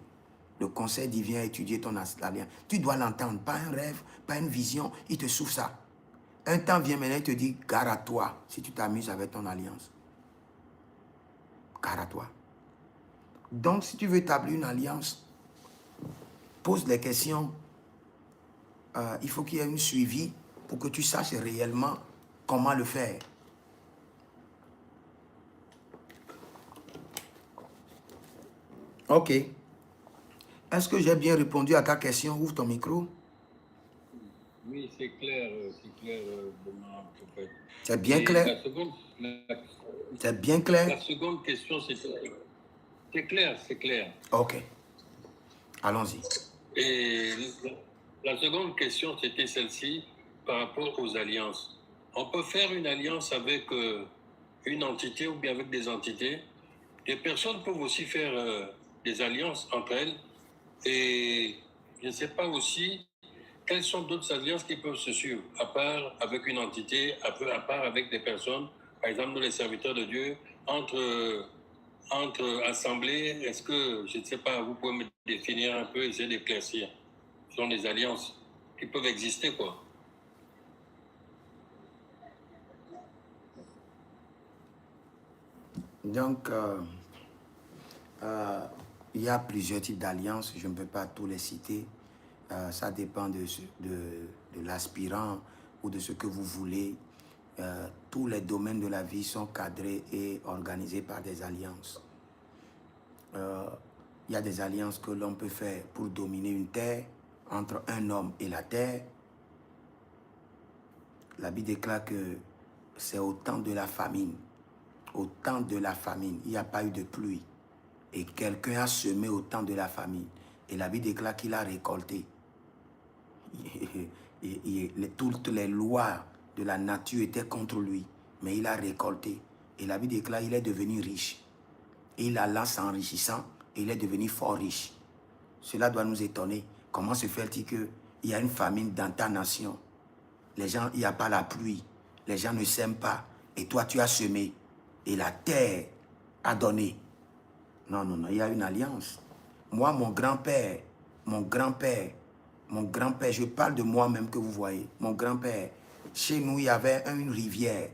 Le conseil divin a étudié ton alliance. Tu dois l'entendre, pas un rêve, pas une vision. Il te souffle ça. Un temps vient maintenant, il te dit, gare à toi si tu t'amuses avec ton alliance. Gare à toi. Donc, si tu veux établir une alliance, pose les questions. Il faut qu'il y ait un suivi pour que tu saches réellement comment le faire. Ok. Est-ce que j'ai bien répondu à ta question? Ouvre ton micro. Oui, c'est clair, demain, prophète. C'est bien clair? C'est bien clair? La seconde question, c'est clair, c'est clair. Ok. Allons-y. Et la seconde question, c'était celle-ci, par rapport aux alliances. On peut faire une alliance avec une entité ou bien avec des entités. Des personnes peuvent aussi faire des alliances entre elles. Et je ne sais pas aussi quelles sont d'autres alliances qui peuvent se suivre, à part avec une entité, à part avec des personnes, par exemple nous les serviteurs de Dieu, entre assemblées. Est-ce que, je ne sais pas, vous pouvez me définir un peu, essayer d'éclaircir? Ce sont des alliances qui peuvent exister, quoi. Donc, il y a plusieurs types d'alliances. Je ne peux pas tous les citer. Ça dépend de l'aspirant ou de ce que vous voulez. Tous les domaines de la vie sont cadrés et organisés par des alliances. Il y a des alliances que l'on peut faire pour dominer une terre, entre un homme et la terre. La Bible déclare que c'est au temps de la famine. Au temps de la famine, il n'y a pas eu de pluie. Et quelqu'un a semé au temps de la famine. Et la Bible déclare qu'il a récolté. Toutes les lois de la nature étaient contre lui. Mais il a récolté. Et la Bible déclare qu'il est devenu riche. Et il alla s'enrichissant et il est devenu fort riche. Cela doit nous étonner. Comment se fait-il qu'il y a une famine dans ta nation? Les gens, il n'y a pas la pluie. Les gens ne s'aiment pas. Et toi, tu as semé. Et la terre a donné. Non, non, non, il y a une alliance. Moi, mon grand-père, je parle de moi-même que vous voyez. Mon grand-père, chez nous, il y avait une rivière.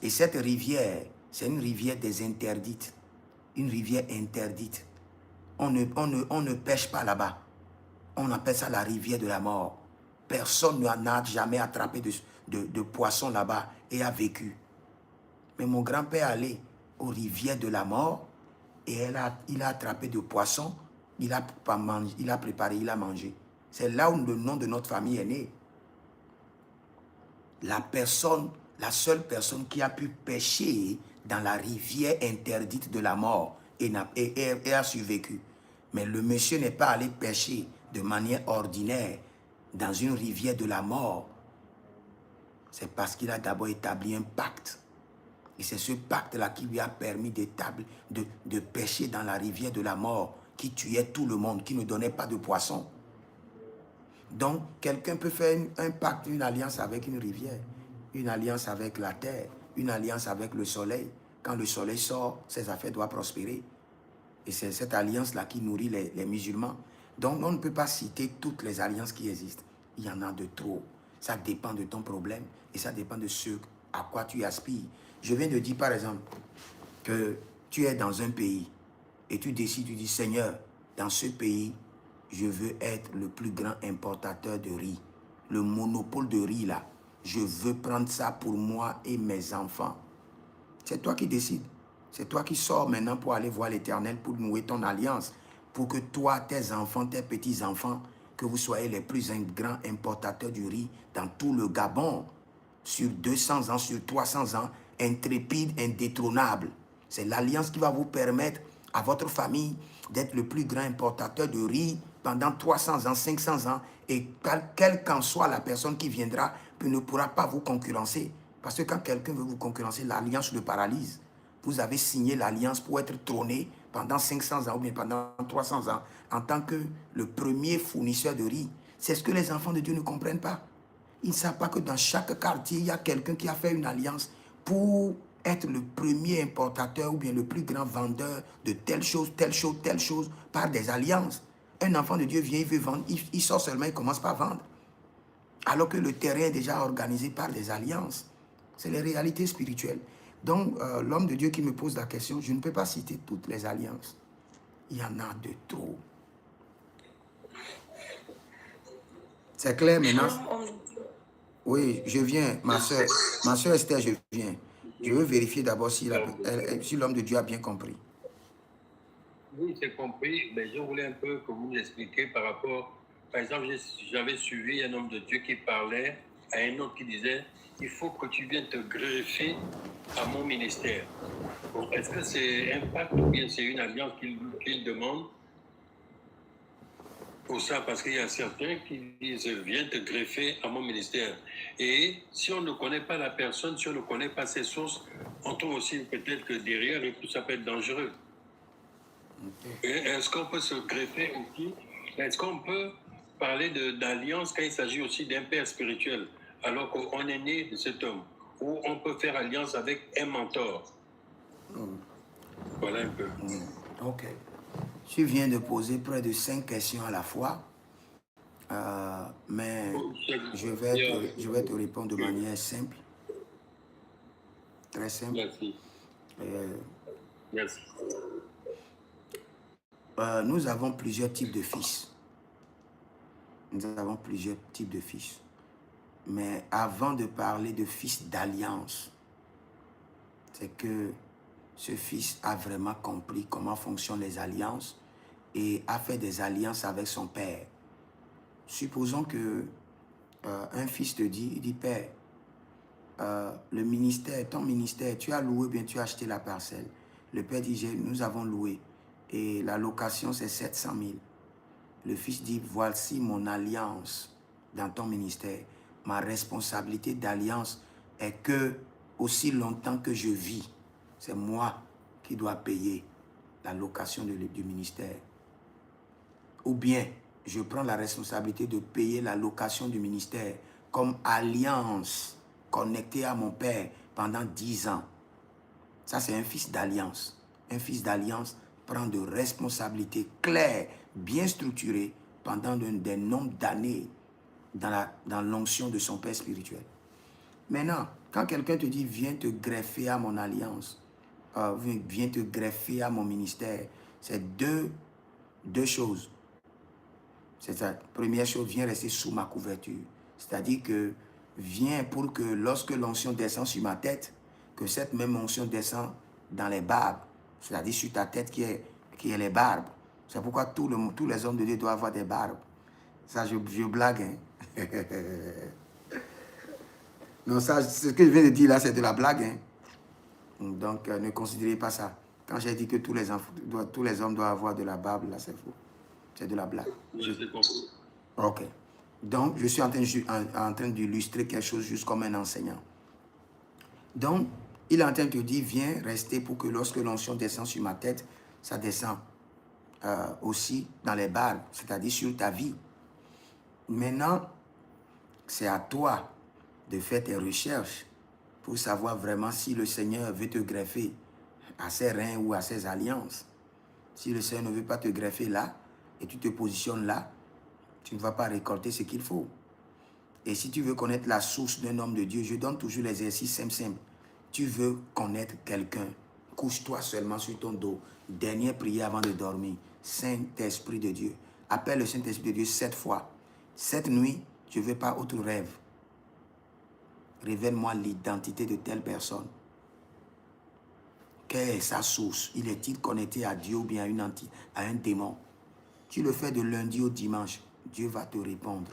Et cette rivière, c'est une rivière des interdites. Une rivière interdite. On ne pêche pas là-bas. On appelle ça la rivière de la mort. Personne n'a jamais attrapé de poisson là-bas et a vécu. Mais mon grand-père allait aux rivières de la mort et il a attrapé de poissons, il a préparé, il a mangé. C'est là où le nom de notre famille est né. La seule personne qui a pu pêcher dans la rivière interdite de la mort et a survécu. Mais le monsieur n'est pas allé pêcher de manière ordinaire dans une rivière de la mort. C'est parce qu'il a d'abord établi un pacte. Et c'est ce pacte-là qui lui a permis de pêcher dans la rivière de la mort, qui tuait tout le monde, qui ne donnait pas de poisson. Donc, quelqu'un peut faire un pacte, une alliance avec une rivière, une alliance avec la terre, une alliance avec le soleil, quand le soleil sort, ses affaires doivent prospérer. Et c'est cette alliance-là qui nourrit les musulmans. Donc, on ne peut pas citer toutes les alliances qui existent. Il y en a de trop. Ça dépend de ton problème et ça dépend de ce à quoi tu aspires. Je viens de dire, par exemple, que tu es dans un pays et tu décides, tu dis, Seigneur, dans ce pays, je veux être le plus grand importateur de riz. Le monopole de riz, là, je veux prendre ça pour moi et mes enfants. C'est toi qui décides. C'est toi qui sors maintenant pour aller voir l'Éternel, pour nouer ton alliance, pour que toi, tes enfants, tes petits-enfants, que vous soyez les plus grands importateurs du riz dans tout le Gabon, sur 200 ans, sur 300 ans, intrépide, indétrônable. C'est l'alliance qui va vous permettre à votre famille d'être le plus grand importateur de riz pendant 300 ans, 500 ans, et quelle qu'en soit la personne qui viendra, ne pourra pas vous concurrencer. Parce que quand quelqu'un veut vous concurrencer, l'alliance le paralyse. Vous avez signé l'alliance pour être trôné pendant 500 ans ou bien pendant 300 ans en tant que le premier fournisseur de riz. C'est ce que les enfants de Dieu ne comprennent pas. Ils ne savent pas que dans chaque quartier, il y a quelqu'un qui a fait une alliance pour être le premier importateur ou bien le plus grand vendeur de telle chose, telle chose, telle chose par des alliances. Un enfant de Dieu vient, il veut vendre, il sort seulement, il commence par vendre. Alors que le terrain est déjà organisé par des alliances. C'est les réalités spirituelles. Donc, l'homme de Dieu qui me pose la question, je ne peux pas citer toutes les alliances. Il y en a de trop. C'est clair maintenant? Oui, je viens, ma soeur Esther, je viens. Je veux vérifier d'abord si l'homme de Dieu a bien compris. Oui, c'est compris, mais je voulais un peu que vous m'expliquiez par rapport, par exemple, j'avais suivi un homme de Dieu qui parlait à un autre qui disait, il faut que tu viennes te greffer à mon ministère. Est-ce que c'est un pacte ou bien c'est une alliance qu'il demande pour ça? Parce qu'il y a certains qui disent, viens te greffer à mon ministère. Et si on ne connaît pas la personne, si on ne connaît pas ses sources, on trouve aussi peut-être que derrière, ça peut être dangereux. Est-ce qu'on peut se greffer aussi? Est-ce qu'on peut parler d'alliance quand il s'agit aussi d'un père spirituel, alors qu'on est né de cet homme? Ou on peut faire alliance avec un mentor? Voilà un peu. Ok. Tu viens de poser près de 5 questions à la fois, mais je vais te répondre de manière simple. Très simple. Merci. Merci. Nous avons plusieurs types de fils. Nous avons plusieurs types de fils. Mais avant de parler de fils d'alliance, c'est que ce fils a vraiment compris comment fonctionnent les alliances et a fait des alliances avec son père. Supposons que un fils te dit, il dit, Père, le ministère, ton ministère, tu as loué ou bien tu as acheté la parcelle. Le père dit, nous avons loué et la location c'est 700 000. Le fils dit, voici mon alliance dans ton ministère. Ma responsabilité d'alliance est que aussi longtemps que je vis, c'est moi qui dois payer la location du ministère. Ou bien, je prends la responsabilité de payer la location du ministère comme alliance connectée à mon père pendant 10 ans. Ça, c'est un fils d'alliance. Un fils d'alliance prend de responsabilités claires, bien structurées, pendant des nombres d'années dans l'onction de son père spirituel. Maintenant, quand quelqu'un te dit, viens te greffer à mon alliance, viens te greffer à mon ministère, c'est deux choses. C'est la première chose, viens rester sous ma couverture. C'est-à-dire que viens pour que lorsque l'onction descend sur ma tête, que cette même onction descend dans les barbes, c'est-à-dire sur ta tête qui est les barbes. C'est pourquoi tous les hommes de Dieu doivent avoir des barbes. Ça, je blague. Hein? Non, ça, ce que je viens de dire là, c'est de la blague. Hein? Donc, ne considérez pas ça. Quand j'ai dit que tous les hommes doivent avoir de la barbe, là, c'est faux. C'est de la blague. Ok. Donc, je suis en train d'illustrer quelque chose juste comme un enseignant. Donc, il est en train de te dire, viens rester pour que lorsque l'onction descend sur ma tête, ça descend aussi dans les barbes, c'est-à-dire sur ta vie. Maintenant, c'est à toi de faire tes recherches pour savoir vraiment si le Seigneur veut te greffer à ses reins ou à ses alliances. Si le Seigneur ne veut pas te greffer là, et tu te positionnes là, tu ne vas pas récolter ce qu'il faut. Et si tu veux connaître la source d'un homme de Dieu, je donne toujours l'exercice simple. Tu veux connaître quelqu'un, couche-toi seulement sur ton dos. Dernière prière avant de dormir. Saint-Esprit de Dieu. Appelle le Saint-Esprit de Dieu 7 fois. Cette nuit, je ne veux pas autre rêve. Révèle-moi l'identité de telle personne. Quelle est sa source? Il est-il connecté à Dieu ou bien à un démon? Tu le fais de lundi au dimanche. Dieu va te répondre.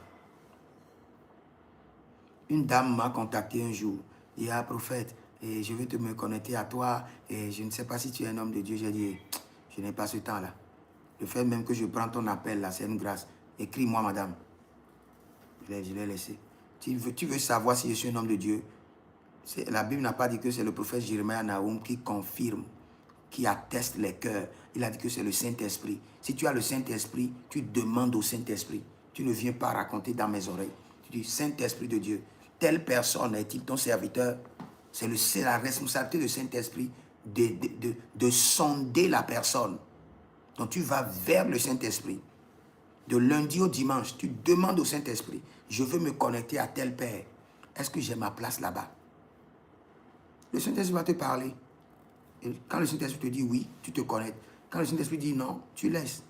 Une dame m'a contacté un jour. Il dit, ah, prophète, et je veux te me connecter à toi. Et je ne sais pas si tu es un homme de Dieu. J'ai dit, je n'ai pas ce temps-là. Le fait même que je prends ton appel là, c'est une grâce. Écris-moi, madame. Je l'ai laissé. Tu veux savoir si je suis un homme de Dieu? La Bible n'a pas dit que c'est le prophète Jérémie Naoum qui confirme, qui atteste les cœurs. Il a dit que c'est le Saint-Esprit. Si tu as le Saint-Esprit, tu demandes au Saint-Esprit. Tu ne viens pas raconter dans mes oreilles. Tu dis, Saint-Esprit de Dieu, telle personne est-il ton serviteur? C'est la responsabilité du Saint-Esprit de sonder la personne. Donc tu vas vers le Saint-Esprit. De lundi au dimanche, tu demandes au Saint-Esprit, je veux me connecter à tel Père. Est-ce que j'ai ma place là-bas? Le Saint-Esprit va te parler. Et quand le Saint-Esprit te dit oui, tu te connectes. Quand le Saint-Esprit dit non, tu laisses.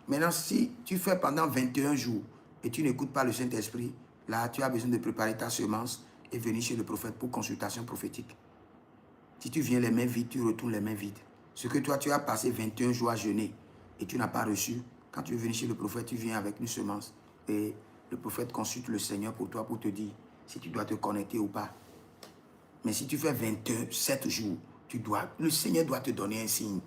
Maintenant, si tu fais pendant 21 jours et tu n'écoutes pas le Saint-Esprit, là, tu as besoin de préparer ta semence et venir chez le prophète pour consultation prophétique. Si tu viens les mains vides, tu retournes les mains vides. Ce que toi, tu as passé 21 jours à jeûner et tu n'as pas reçu, quand tu veux venir chez le prophète, tu viens avec une semence et le prophète consulte le Seigneur pour toi pour te dire si tu dois te connecter ou pas. Mais si tu fais 27 jours, le Seigneur doit te donner un signe.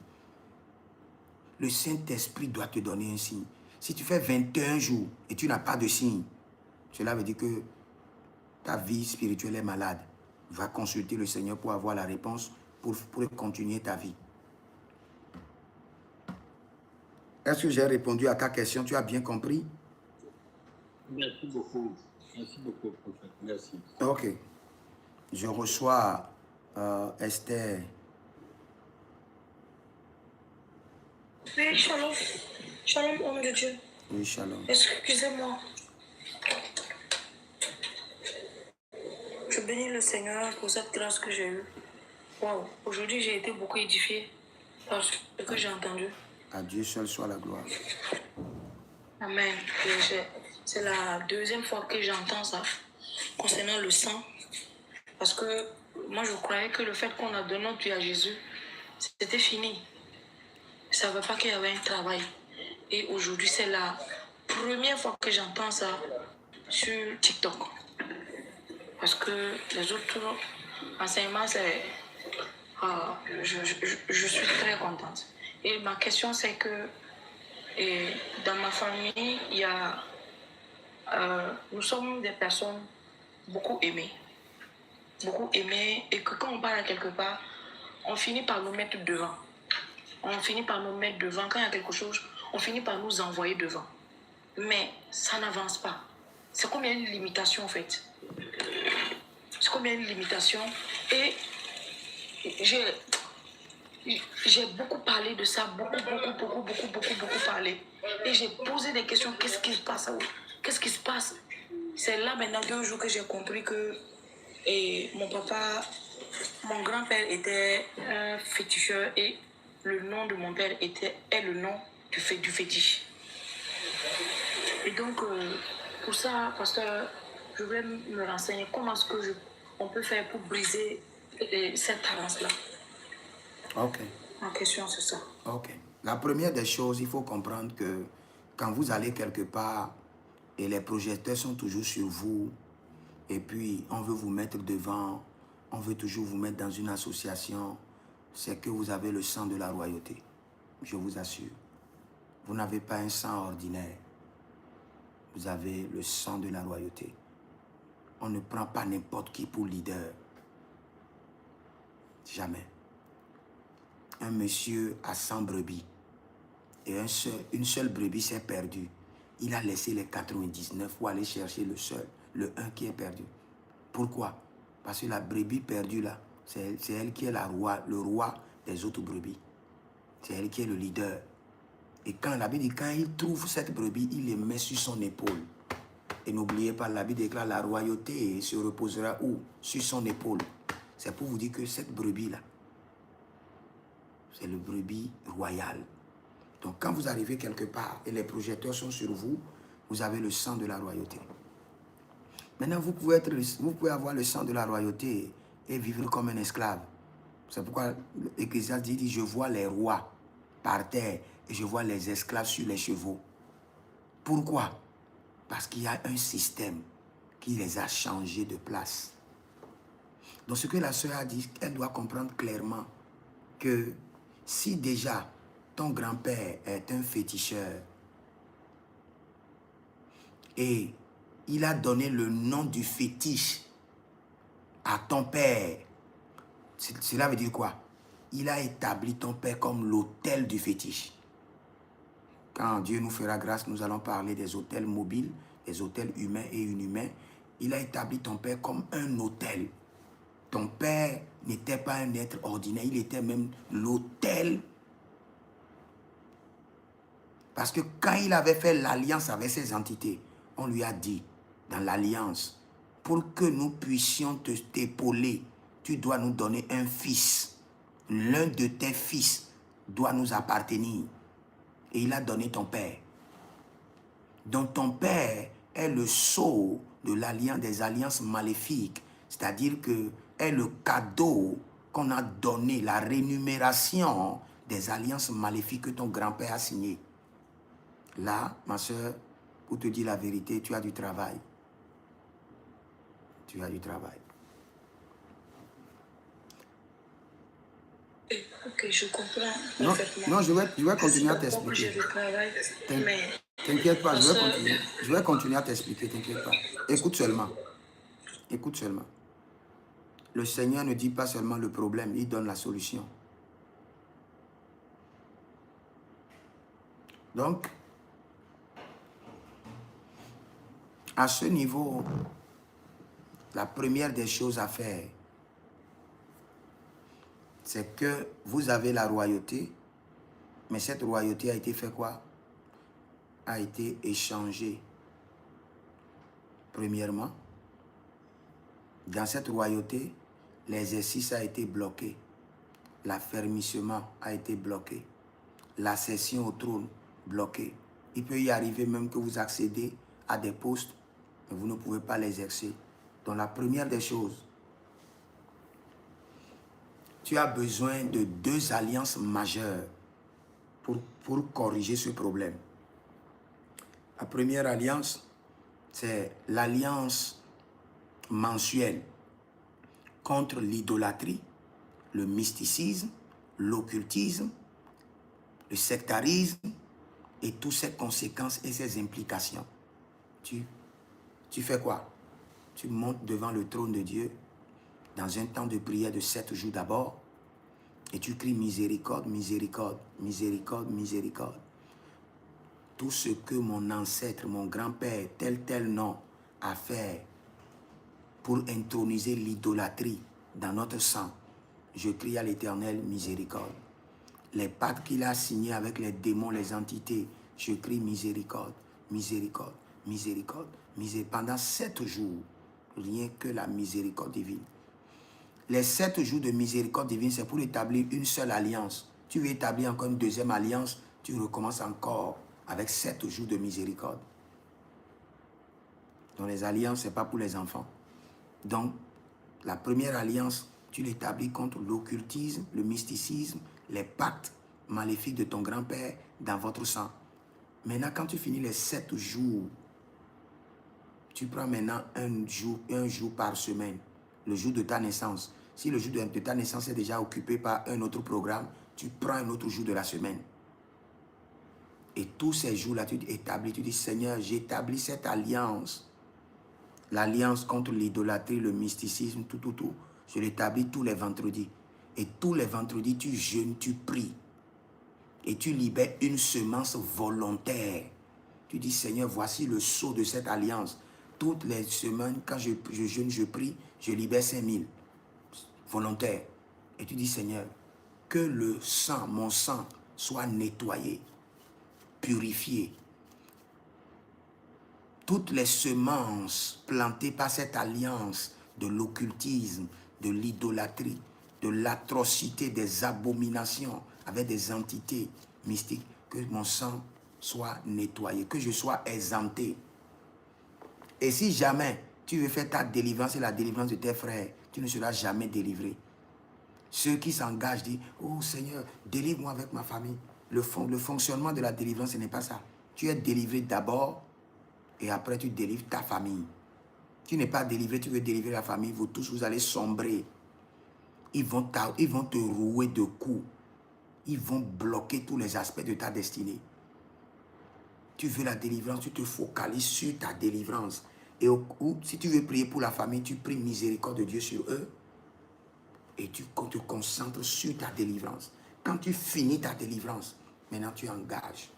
Le Saint-Esprit doit te donner un signe. Si tu fais 21 jours et tu n'as pas de signe, cela veut dire que ta vie spirituelle est malade. Va consulter le Seigneur pour avoir la réponse pour continuer ta vie. Est-ce que j'ai répondu à ta question? Tu as bien compris? Merci beaucoup. Merci beaucoup, prophète. Merci. Ok. Je reçois Esther. Oui, shalom. Shalom, homme de Dieu. Oui, shalom. Excusez-moi. Je bénis le Seigneur pour cette grâce que j'ai eue. Wow. Aujourd'hui, j'ai été beaucoup édifiée par ce que j'ai entendu. À Dieu seul soit la gloire. Amen. C'est la deuxième fois que j'entends ça concernant le sang. Parce que moi, je croyais que le fait qu'on a donné notre vie à Jésus, c'était fini. Je ne savais pas qu'il y avait un travail. Et aujourd'hui, c'est la première fois que j'entends ça sur TikTok. Parce que les autres enseignements, c'est... je suis très contente. Et ma question, c'est que dans ma famille, il y a... nous sommes des personnes beaucoup aimées. Beaucoup aimées. Et que quand on parle à quelque part, on finit par nous mettre devant. On finit par nous mettre devant. Quand il y a quelque chose, on finit par nous envoyer devant. Mais ça n'avance pas. C'est comme il y a une limitation, en fait. C'est comme il y a une limitation. Et j'ai beaucoup parlé de ça. Beaucoup parlé. Et j'ai posé des questions. Qu'est-ce qui se passe? Qu'est-ce qui se passe? C'est là, maintenant, 2 jours que j'ai compris que mon grand-père était un féticheur et le nom de mon père est le nom du fétiche. Et donc, pour ça, pasteur, je voulais me renseigner comment est-ce que on peut faire pour briser cette tendance-là. Ok. En question, c'est ça. Ok. La première des choses, il faut comprendre que quand vous allez quelque part et les projecteurs sont toujours sur vous, et puis on veut vous mettre devant, on veut toujours vous mettre dans une association, c'est que vous avez le sang de la royauté. Je vous assure. Vous n'avez pas un sang ordinaire. Vous avez le sang de la royauté. On ne prend pas n'importe qui pour leader. Jamais. Un monsieur a 100 brebis et une seule brebis s'est perdue. Il a laissé les 99 pour aller chercher le 1 qui est perdu. Pourquoi? Parce que la brebis perdue là, c'est elle qui est le roi des autres brebis. C'est elle qui est le leader. Et quand la Bible dit, quand il trouve cette brebis, il les met sur son épaule. Et n'oubliez pas, la Bible déclare la royauté se reposera où? Sur son épaule. C'est pour vous dire que cette brebis-là, c'est le brebis royal. Donc quand vous arrivez quelque part et les projecteurs sont sur vous, vous avez le sang de la royauté. Maintenant, vous pouvez avoir le sang de la royauté et vivre comme un esclave. C'est pourquoi l'Ecclésiaste dit, je vois les rois par terre et je vois les esclaves sur les chevaux. Pourquoi? Parce qu'il y a un système qui les a changés de place. Donc ce que la sœur a dit, elle doit comprendre clairement que si déjà ton grand-père est un féticheur et il a donné le nom du fétiche à ton père, cela veut dire quoi? Il a établi ton père comme l'autel du fétiche. Quand Dieu nous fera grâce, nous allons parler des autels mobiles, des autels humains et inhumains. Il a établi ton père comme un autel. Ton père n'était pas un être ordinaire, il était même l'autel. Parce que quand il avait fait l'alliance avec ces entités, on lui a dit, dans l'alliance, pour que nous puissions t'épauler, tu dois nous donner un fils. L'un de tes fils doit nous appartenir. Et il a donné ton père. Donc ton père est le sceau de l'alliance, des alliances maléfiques. C'est-à-dire que est le cadeau qu'on a donné, la rémunération des alliances maléfiques que ton grand-père a signées. Là, ma soeur, pour te dire la vérité, tu as du travail. Tu as du travail. Ok, je comprends Non, parfaitement. non, je vais continuer à t'expliquer. T'inquiète pas, je vais continuer à t'expliquer, t'inquiète pas. Écoute seulement. Écoute seulement. Le Seigneur ne dit pas seulement le problème, il donne la solution. Donc, à ce niveau, la première des choses à faire, c'est que vous avez la royauté, mais cette royauté a été fait quoi? A été échangée. Premièrement, dans cette royauté, l'exercice a été bloqué. L'affermissement a été bloqué. L'accession au trône bloquée. Il peut y arriver même que vous accédez à des postes, mais vous ne pouvez pas l'exercer. Donc la première des choses, tu as besoin de 2 alliances majeures pour corriger ce problème. La première alliance, c'est l'alliance mensuelle contre l'idolâtrie, le mysticisme, l'occultisme, le sectarisme et toutes ses conséquences et ses implications. Tu fais quoi? Tu montes devant le trône de Dieu dans un temps de prière de 7 jours d'abord et tu cries miséricorde, miséricorde, miséricorde, miséricorde. Tout ce que mon ancêtre, mon grand-père, tel nom a fait pour introniser l'idolâtrie dans notre sang, je crie à l'Éternel miséricorde. Les pactes qu'il a signés avec les démons, les entités, je crie miséricorde, miséricorde, miséricorde, miséricorde. Pendant 7 jours, rien que la miséricorde divine. Les 7 jours de miséricorde divine, c'est pour établir une seule alliance. Tu veux établir encore une deuxième alliance, tu recommences encore avec 7 jours de miséricorde. Donc les alliances, ce n'est pas pour les enfants. Donc, la première alliance, tu l'établis contre l'occultisme, le mysticisme, les pactes maléfiques de ton grand-père dans votre sang. Maintenant, quand tu finis les 7 jours, tu prends maintenant un jour par semaine, le jour de ta naissance. Si le jour de ta naissance est déjà occupé par un autre programme, tu prends un autre jour de la semaine. Et tous ces jours-là, tu établis, tu dis, Seigneur, j'établis cette alliance. L'alliance contre l'idolâtrie, le mysticisme, tout. Je l'établis tous les vendredis. Et tous les vendredis, tu jeûnes, tu pries. Et tu libères une semence volontaire. Tu dis, Seigneur, voici le sceau de cette alliance. Toutes les semaines, quand je jeûne, je prie, je libère 5000 volontaires. Et tu dis, Seigneur, que le sang, mon sang, soit nettoyé, purifié. Toutes les semences plantées par cette alliance de l'occultisme, de l'idolâtrie, de l'atrocité, des abominations avec des entités mystiques, que mon sang soit nettoyé, que je sois exempté. Et si jamais tu veux faire ta délivrance et la délivrance de tes frères, tu ne seras jamais délivré. Ceux qui s'engagent disent, oh Seigneur, délivre-moi avec ma famille. Le fonctionnement de la délivrance, ce n'est pas ça. Tu es délivré d'abord et après tu délivres ta famille. Tu n'es pas délivré, tu veux délivrer la famille, vous tous, vous allez sombrer. Ils vont te rouer de coups. Ils vont bloquer tous les aspects de ta destinée. Tu veux la délivrance, tu te focalises sur ta délivrance. Et si tu veux prier pour la famille, tu pries miséricorde de Dieu sur eux. Et tu te concentres sur ta délivrance. Quand tu finis ta délivrance, maintenant tu engages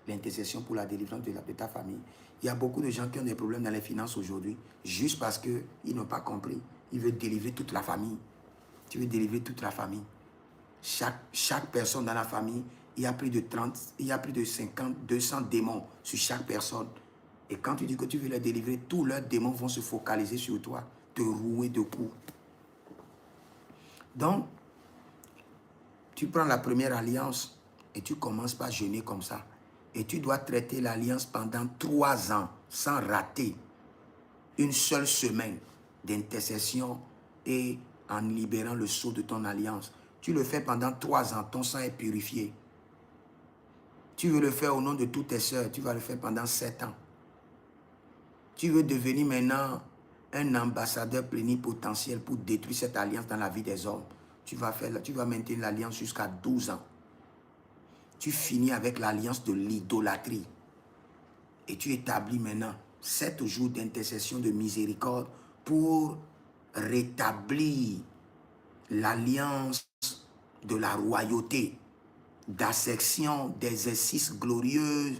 l'intercession pour la délivrance de ta famille. Il y a beaucoup de gens qui ont des problèmes dans les finances aujourd'hui, juste parce qu'ils n'ont pas compris. Ils veulent délivrer toute la famille. Tu veux délivrer toute la famille. Chaque personne dans la famille, il y a plus de 30, il y a plus de 50, 200 démons sur chaque personne. Et quand tu dis que tu veux les délivrer, tous leurs démons vont se focaliser sur toi, te rouer de coups. Donc, tu prends la première alliance et tu commences par jeûner comme ça. Et tu dois traiter l'alliance pendant 3 ans sans rater une seule semaine d'intercession et en libérant le sceau de ton alliance. Tu le fais pendant 3 ans, ton sang est purifié. Tu veux le faire au nom de toutes tes sœurs, tu vas le faire pendant 7 ans. Tu veux devenir maintenant un ambassadeur plénipotentiel pour détruire cette alliance dans la vie des hommes. Tu vas maintenir l'alliance jusqu'à 12 ans. Tu finis avec l'alliance de l'idolâtrie. Et tu établis maintenant 7 jours d'intercession de miséricorde pour rétablir l'alliance de la royauté, d'ascension d'exercice glorieux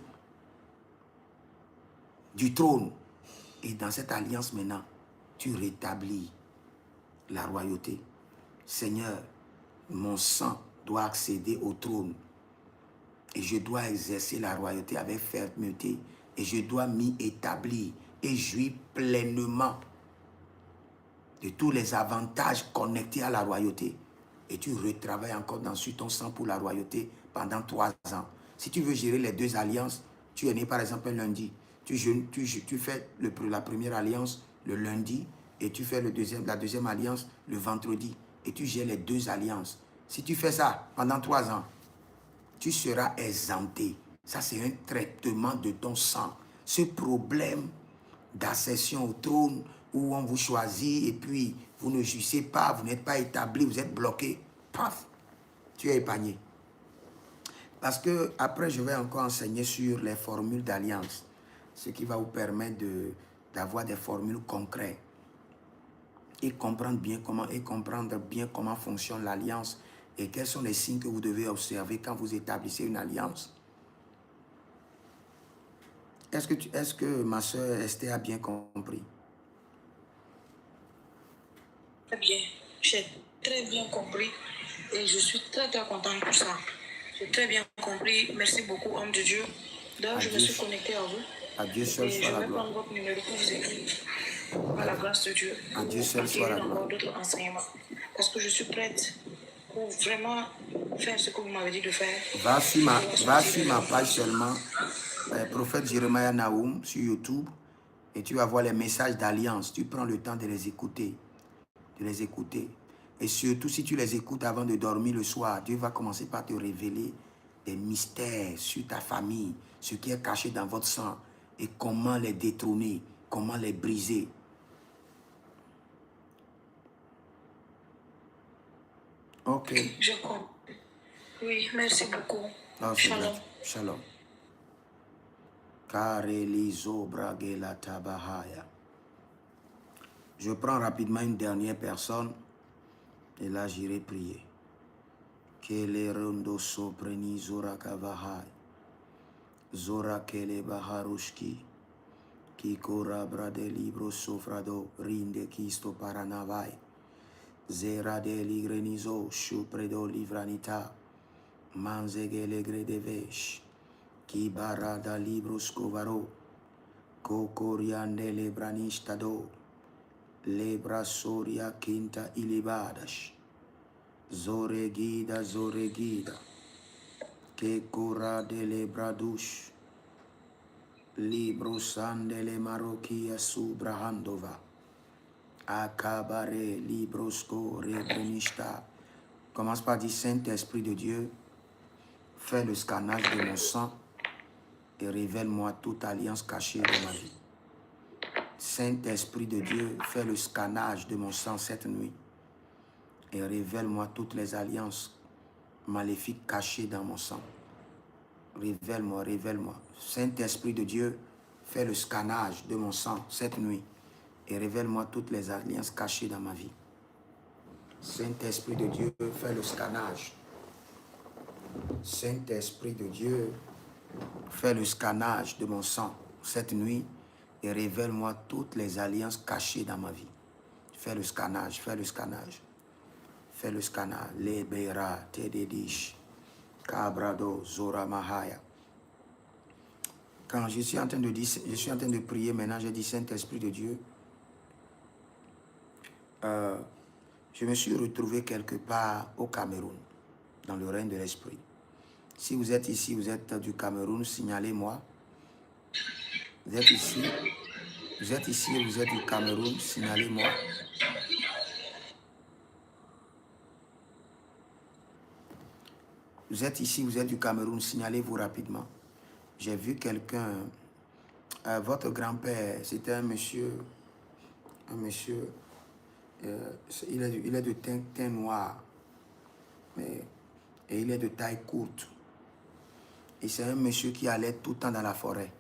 du trône. Et dans cette alliance maintenant, tu rétablis la royauté. Seigneur, mon sang doit accéder au trône. Et je dois exercer la royauté avec fermeté. Et je dois m'y établir et jouir pleinement de tous les avantages connectés à la royauté. Et tu retravailles encore sur ton sang pour la royauté pendant 3 ans. Si tu veux gérer les 2 alliances, tu es né par exemple un lundi. Tu fais la première alliance le lundi et tu fais la deuxième alliance le vendredi. Et tu gères les 2 alliances. Si tu fais ça pendant 3 ans, tu seras exempté. Ça, c'est un traitement de ton sang. Ce problème d'accession au trône où on vous choisit et puis vous ne jouissez pas, vous n'êtes pas établi, vous êtes bloqué, paf, tu es épargné. Parce que après, je vais encore enseigner sur les formules d'alliance, ce qui va vous permettre d'avoir des formules concrètes et comprendre bien comment fonctionne l'alliance et quels sont les signes que vous devez observer quand vous établissez une alliance. Est-ce que ma soeur Esther a bien compris? Très bien. J'ai très bien compris et je suis très très contente pour ça. J'ai très bien compris. Merci beaucoup, homme de Dieu. Donc, je me suis connecté à vous. À Dieu seul soit la gloire. Et je vais prendre votre numéro pour vous écrire. À la grâce de Dieu. À Dieu seul soit la gloire. D'autres enseignements. Parce que je suis prête pour vraiment faire ce que vous m'avez dit de faire. Va sur ma page seulement, prophète Jeremiah Naoum sur YouTube, et tu vas voir les messages d'alliance. Tu prends le temps de les écouter. Et surtout, si tu les écoutes avant de dormir le soir, Dieu va commencer par te révéler des mystères sur ta famille, ce qui est caché dans votre sang, et comment les détrôner, comment les briser. Ok. Je comprends. Oui, merci beaucoup. Oh, Shalom. Shalom. Je prends rapidement une dernière personne et là j'irai prier. Kele rondo sopreni zora kavahai. Zora kele baharushki. Kikora brade libro sofrado rinde kisto paranavai. Zera de ligrenizo, shupredo livranita, manzegele gredevesh, kibarada libros covaro, kokoriande lebranistado, lebrasoria quinta ilibadas, zoregida, que cora de lebradush, libro sandele maroquia subrahandova, akabare librosco rebrenista. Commence par dire, Saint-Esprit de Dieu, fais le scannage de mon sang et révèle-moi toute alliance cachée de ma vie. Saint-Esprit de Dieu, fais le scannage de mon sang cette nuit et révèle-moi toutes les alliances maléfiques cachées dans mon sang. Révèle-moi, révèle-moi. Saint-Esprit de Dieu, fais le scannage de mon sang cette nuit et révèle-moi toutes les alliances cachées dans ma vie. Saint-Esprit de Dieu, fais le scannage. Saint-Esprit de Dieu, fais le scannage de mon sang cette nuit et révèle-moi toutes les alliances cachées dans ma vie. Fais le scannage, fais le scannage. Fais le scannage. Lebera, Tededish, Kabrado, Zora Mahaya. Quand je suis en train de dire, je suis en train de prier maintenant, j'ai dit Saint-Esprit de Dieu. Je me suis retrouvé quelque part au Cameroun, dans le règne de l'Esprit. Si vous êtes ici, vous êtes du Cameroun, signalez-moi. Vous êtes ici, vous êtes du Cameroun, signalez-moi. Vous êtes ici, vous êtes du Cameroun, signalez-vous rapidement. J'ai vu quelqu'un, votre grand-père, c'était un monsieur, il est de teint noir, et il est de taille courte. Et c'est un monsieur qui allait tout le temps dans la forêt.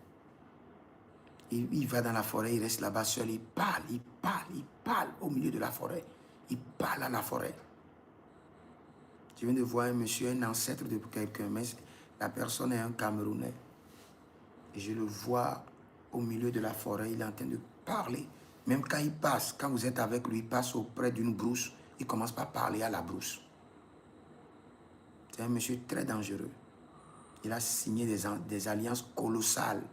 Il va dans la forêt, il reste là-bas seul, il parle au milieu de la forêt. Il parle à la forêt. Je viens de voir un monsieur, un ancêtre de quelqu'un, mais la personne est un Camerounais. Et je le vois au milieu de la forêt, il est en train de parler. Même quand il passe, quand vous êtes avec lui, il passe auprès d'une brousse, il commence par parler à la brousse. C'est un monsieur très dangereux. Il a signé des alliances colossales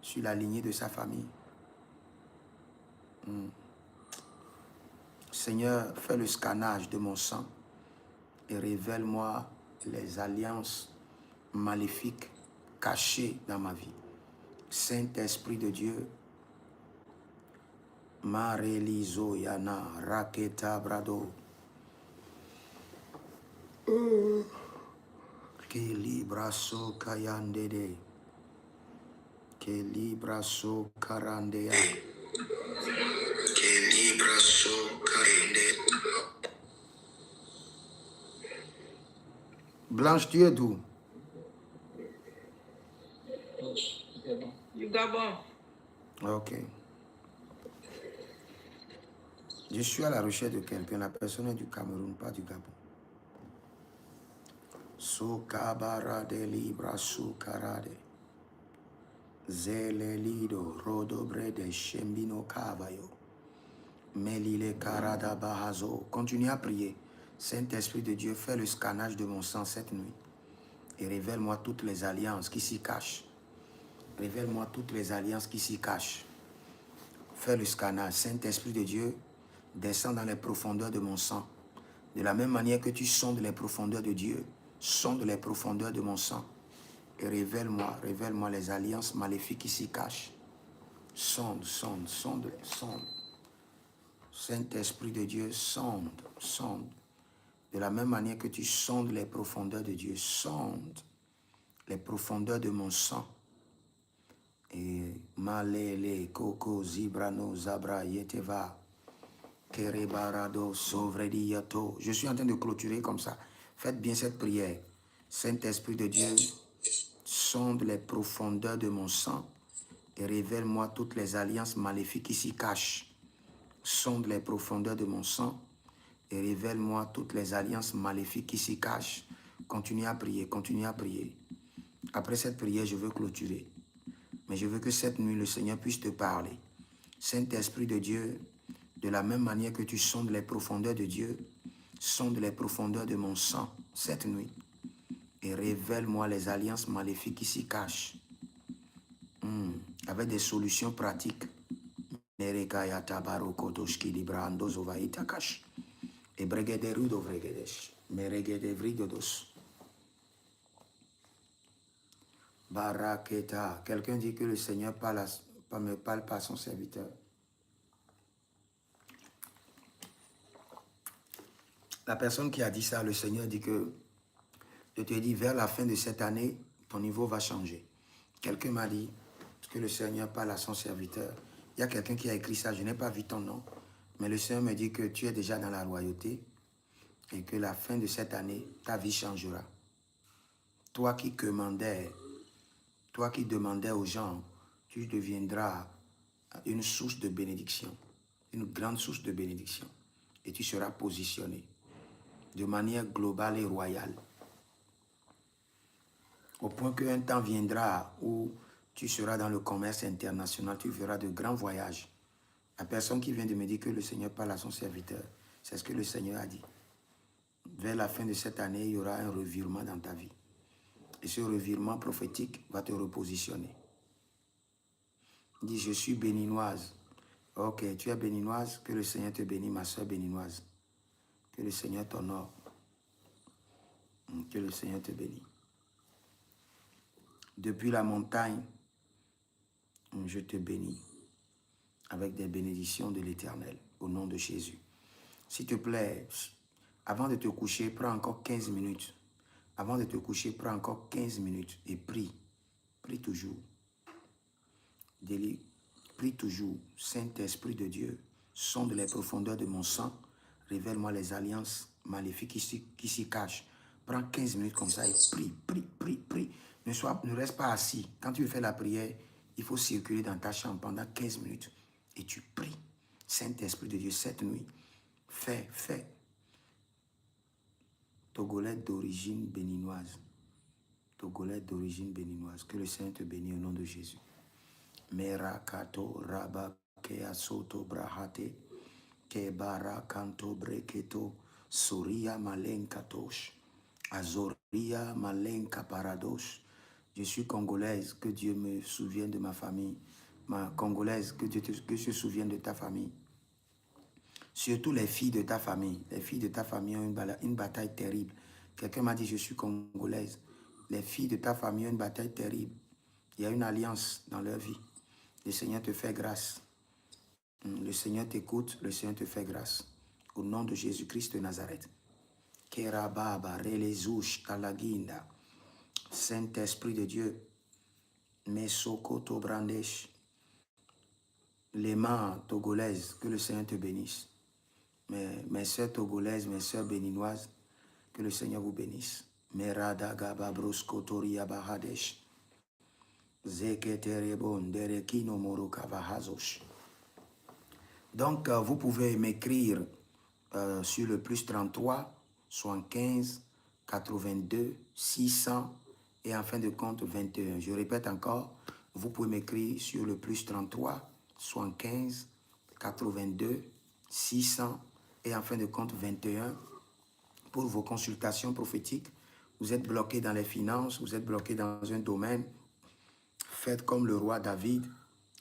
sur la lignée de sa famille. Seigneur, fais le scannage de mon sang et révèle-moi les alliances maléfiques cachées dans ma vie. Saint-Esprit de Dieu, Marelizo Yana Raketa Brado, Kelibraso Kayandede, Kelibraso Karandea, Kelibraso Karinde. Blanche, tu es d'où? Du Gabon. Ok. Je suis à la recherche de quelqu'un. La personne est du Cameroun, pas du Gabon. Sokabarade libra sukarade. Zelelido rodobrede shembino kavayo. Melile karada bahazo. Continue à prier. Saint-Esprit de Dieu, fais le scannage de mon sang cette nuit. Et révèle-moi toutes les alliances qui s'y cachent. Révèle-moi toutes les alliances qui s'y cachent. Fais le scannage. Saint-Esprit de Dieu, descends dans les profondeurs de mon sang. De la même manière que tu sondes les profondeurs de Dieu, sonde les profondeurs de mon sang. Et révèle-moi les alliances maléfiques qui s'y cachent. Sonde. Saint-Esprit de Dieu, sonde. De la même manière que tu sondes les profondeurs de Dieu, sonde les profondeurs de mon sang. Et malele, koko, zibrano, zabra, yeteva, kerebarado, sovrediato. Je suis en train de clôturer comme ça. Faites bien cette prière. Saint-Esprit de Dieu, sonde les profondeurs de mon sang et révèle-moi toutes les alliances maléfiques qui s'y cachent. Sonde les profondeurs de mon sang et révèle-moi toutes les alliances maléfiques qui s'y cachent. Continue à prier, continue à prier. Après cette prière, je veux clôturer. Mais je veux que cette nuit, le Seigneur puisse te parler. Saint-Esprit de Dieu, de la même manière que tu sondes les profondeurs de Dieu, sonde les profondeurs de mon sang cette nuit et révèle-moi les alliances maléfiques qui s'y cachent. Avec des solutions pratiques. Nerekaya tabaroko toshki librando zovaita kash. Et bregede rudo vregedesh. Meregede vrigodos. Baraketa. Quelqu'un dit que le Seigneur me parle pas à son serviteur. La personne qui a dit ça, le Seigneur dit que, je te dis, vers la fin de cette année, ton niveau va changer. Quelqu'un m'a dit que le Seigneur parle à son serviteur. Il y a quelqu'un qui a écrit ça, je n'ai pas vu ton nom, mais le Seigneur me dit que tu es déjà dans la royauté et que la fin de cette année, ta vie changera. Toi qui demandais aux gens, tu deviendras une source de bénédiction, une grande source de bénédiction. Et tu seras positionné de manière globale et royale. Au point qu'un temps viendra où tu seras dans le commerce international, tu feras de grands voyages. La personne qui vient de me dire que le Seigneur parle à son serviteur, c'est ce que le Seigneur a dit. Vers la fin de cette année, il y aura un revirement dans ta vie. Et ce revirement prophétique va te repositionner. Il dit, je suis béninoise. Ok, tu es béninoise, que le Seigneur te bénisse, ma soeur béninoise. Que le Seigneur t'honore. Que le Seigneur te bénisse. Depuis la montagne, je te bénis avec des bénédictions de l'Éternel, au nom de Jésus. S'il te plaît, avant de te coucher, prends encore 15 minutes. Avant de te coucher, prends encore 15 minutes et prie. Prie toujours. Prie toujours. Saint-Esprit de Dieu, sonde les profondeurs de mon sang. Révèle-moi les alliances maléfiques qui s'y cachent. Prends 15 minutes comme ça et prie, prie, prie, prie. Ne reste pas assis. Quand tu fais la prière, il faut circuler dans ta chambre pendant 15 minutes. Et tu pries. Saint-Esprit de Dieu, cette nuit, fais. Togolais d'origine béninoise. Togolais d'origine béninoise. Que le Seigneur te bénisse au nom de Jésus. Merakato raba kea soto brahate ke barakanto breketo soria malenkatosh azoria malenka paradosh. Je suis congolaise, que Dieu me souvienne de ma famille. Ma congolaise, que Dieu se souvienne de ta famille. Surtout les filles de ta famille. Les filles de ta famille ont une bataille terrible. Quelqu'un m'a dit, je suis congolaise. Les filles de ta famille ont une bataille terrible. Il y a une alliance dans leur vie. Le Seigneur te fait grâce. Le Seigneur t'écoute, le Seigneur te fait grâce. Au nom de Jésus-Christ de Nazareth. Kerababa, relezouch, talaginda. Saint-Esprit de Dieu. Mesokoto brandesh. Les mains togolaises, que le Seigneur te bénisse. Mes soeurs togolaises, mes soeurs béninoises, que le Seigneur vous bénisse. Merada gaba broskotoria bahadesh. Zeketerebon derekino morokavahazosh. Donc, vous pouvez m'écrire sur le plus 33, 75, 82, 600 et en fin de compte 21. Je répète encore, vous pouvez m'écrire sur le plus 33, 75, 82, 600 et en fin de compte 21 pour vos consultations prophétiques. Vous êtes bloqué dans les finances, vous êtes bloqué dans un domaine. Faites comme le roi David.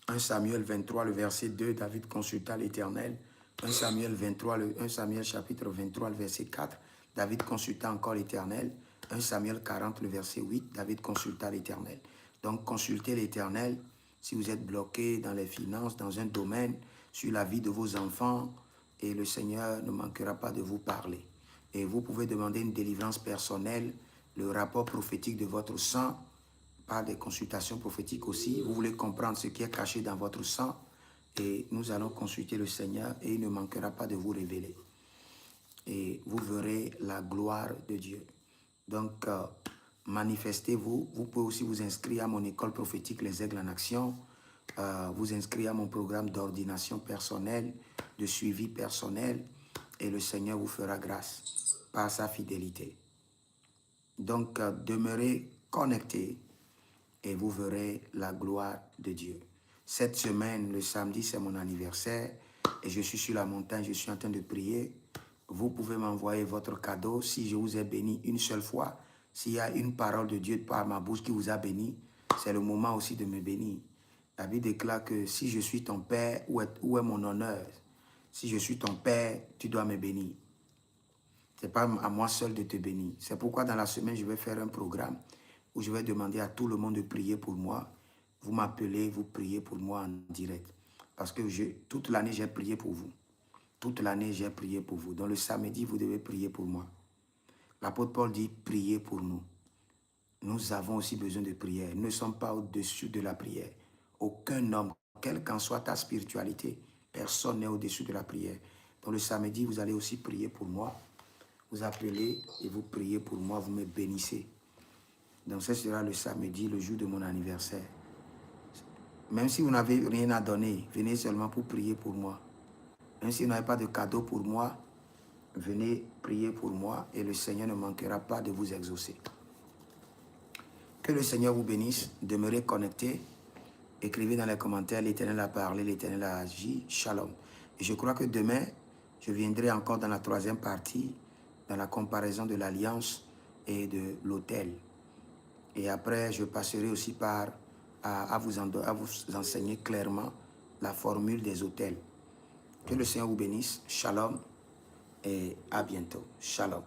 1 Samuel 23, le verset 2, David consulta l'Éternel. 1 Samuel 23, 1 Samuel chapitre 23, le verset 4, David consulta encore l'Éternel. 1 Samuel 40, le verset 8, David consulta l'Éternel. Donc, consultez l'Éternel si vous êtes bloqué dans les finances, dans un domaine, sur la vie de vos enfants, et le Seigneur ne manquera pas de vous parler. Et vous pouvez demander une délivrance personnelle, le rapport prophétique de votre sang, par des consultations prophétiques aussi. Vous voulez comprendre ce qui est caché dans votre sang et nous allons consulter le Seigneur et il ne manquera pas de vous révéler. Et vous verrez la gloire de Dieu. Donc, manifestez-vous. Vous pouvez aussi vous inscrire à mon école prophétique Les Aigles en Action, vous inscrire à mon programme d'ordination personnelle, de suivi personnel et le Seigneur vous fera grâce par sa fidélité. Donc, demeurez connectés et vous verrez la gloire de Dieu. Cette semaine, le samedi, c'est mon anniversaire et je suis sur la montagne, je suis en train de prier vous pouvez m'envoyer votre cadeau. Si je vous ai béni une seule fois, s'il y a une parole de Dieu par ma bouche qui vous a béni, c'est le moment aussi de me bénir. La Bible déclare que si je suis ton père, où est mon honneur? Si je suis ton père, tu dois me bénir. Ce n'est pas à moi seul de te bénir. C'est pourquoi dans la semaine, je vais faire un programme où je vais demander à tout le monde de prier pour moi. Vous m'appelez, vous priez pour moi en direct. Parce que toute l'année, j'ai prié pour vous. Toute l'année, j'ai prié pour vous. Donc le samedi, vous devez prier pour moi. L'apôtre Paul dit, priez pour nous. Nous avons aussi besoin de prière. Nous ne sommes pas au-dessus de la prière. Aucun homme, quelle qu'en soit ta spiritualité, personne n'est au-dessus de la prière. Donc le samedi, vous allez aussi prier pour moi. Vous appelez et vous priez pour moi, vous me bénissez. Donc ce sera le samedi, le jour de mon anniversaire. Même si vous n'avez rien à donner, venez seulement pour prier pour moi. Même si vous n'avez pas de cadeau pour moi, venez prier pour moi et le Seigneur ne manquera pas de vous exaucer. Que le Seigneur vous bénisse, demeurez connectés. Écrivez dans les commentaires, l'Éternel a parlé, l'Éternel a agi, shalom. Et je crois que demain, je viendrai encore dans la troisième partie, dans la comparaison de l'alliance et de l'autel. Et après, je passerai aussi à vous enseigner clairement la formule des autels. Que le Seigneur vous bénisse, shalom, et à bientôt. Shalom.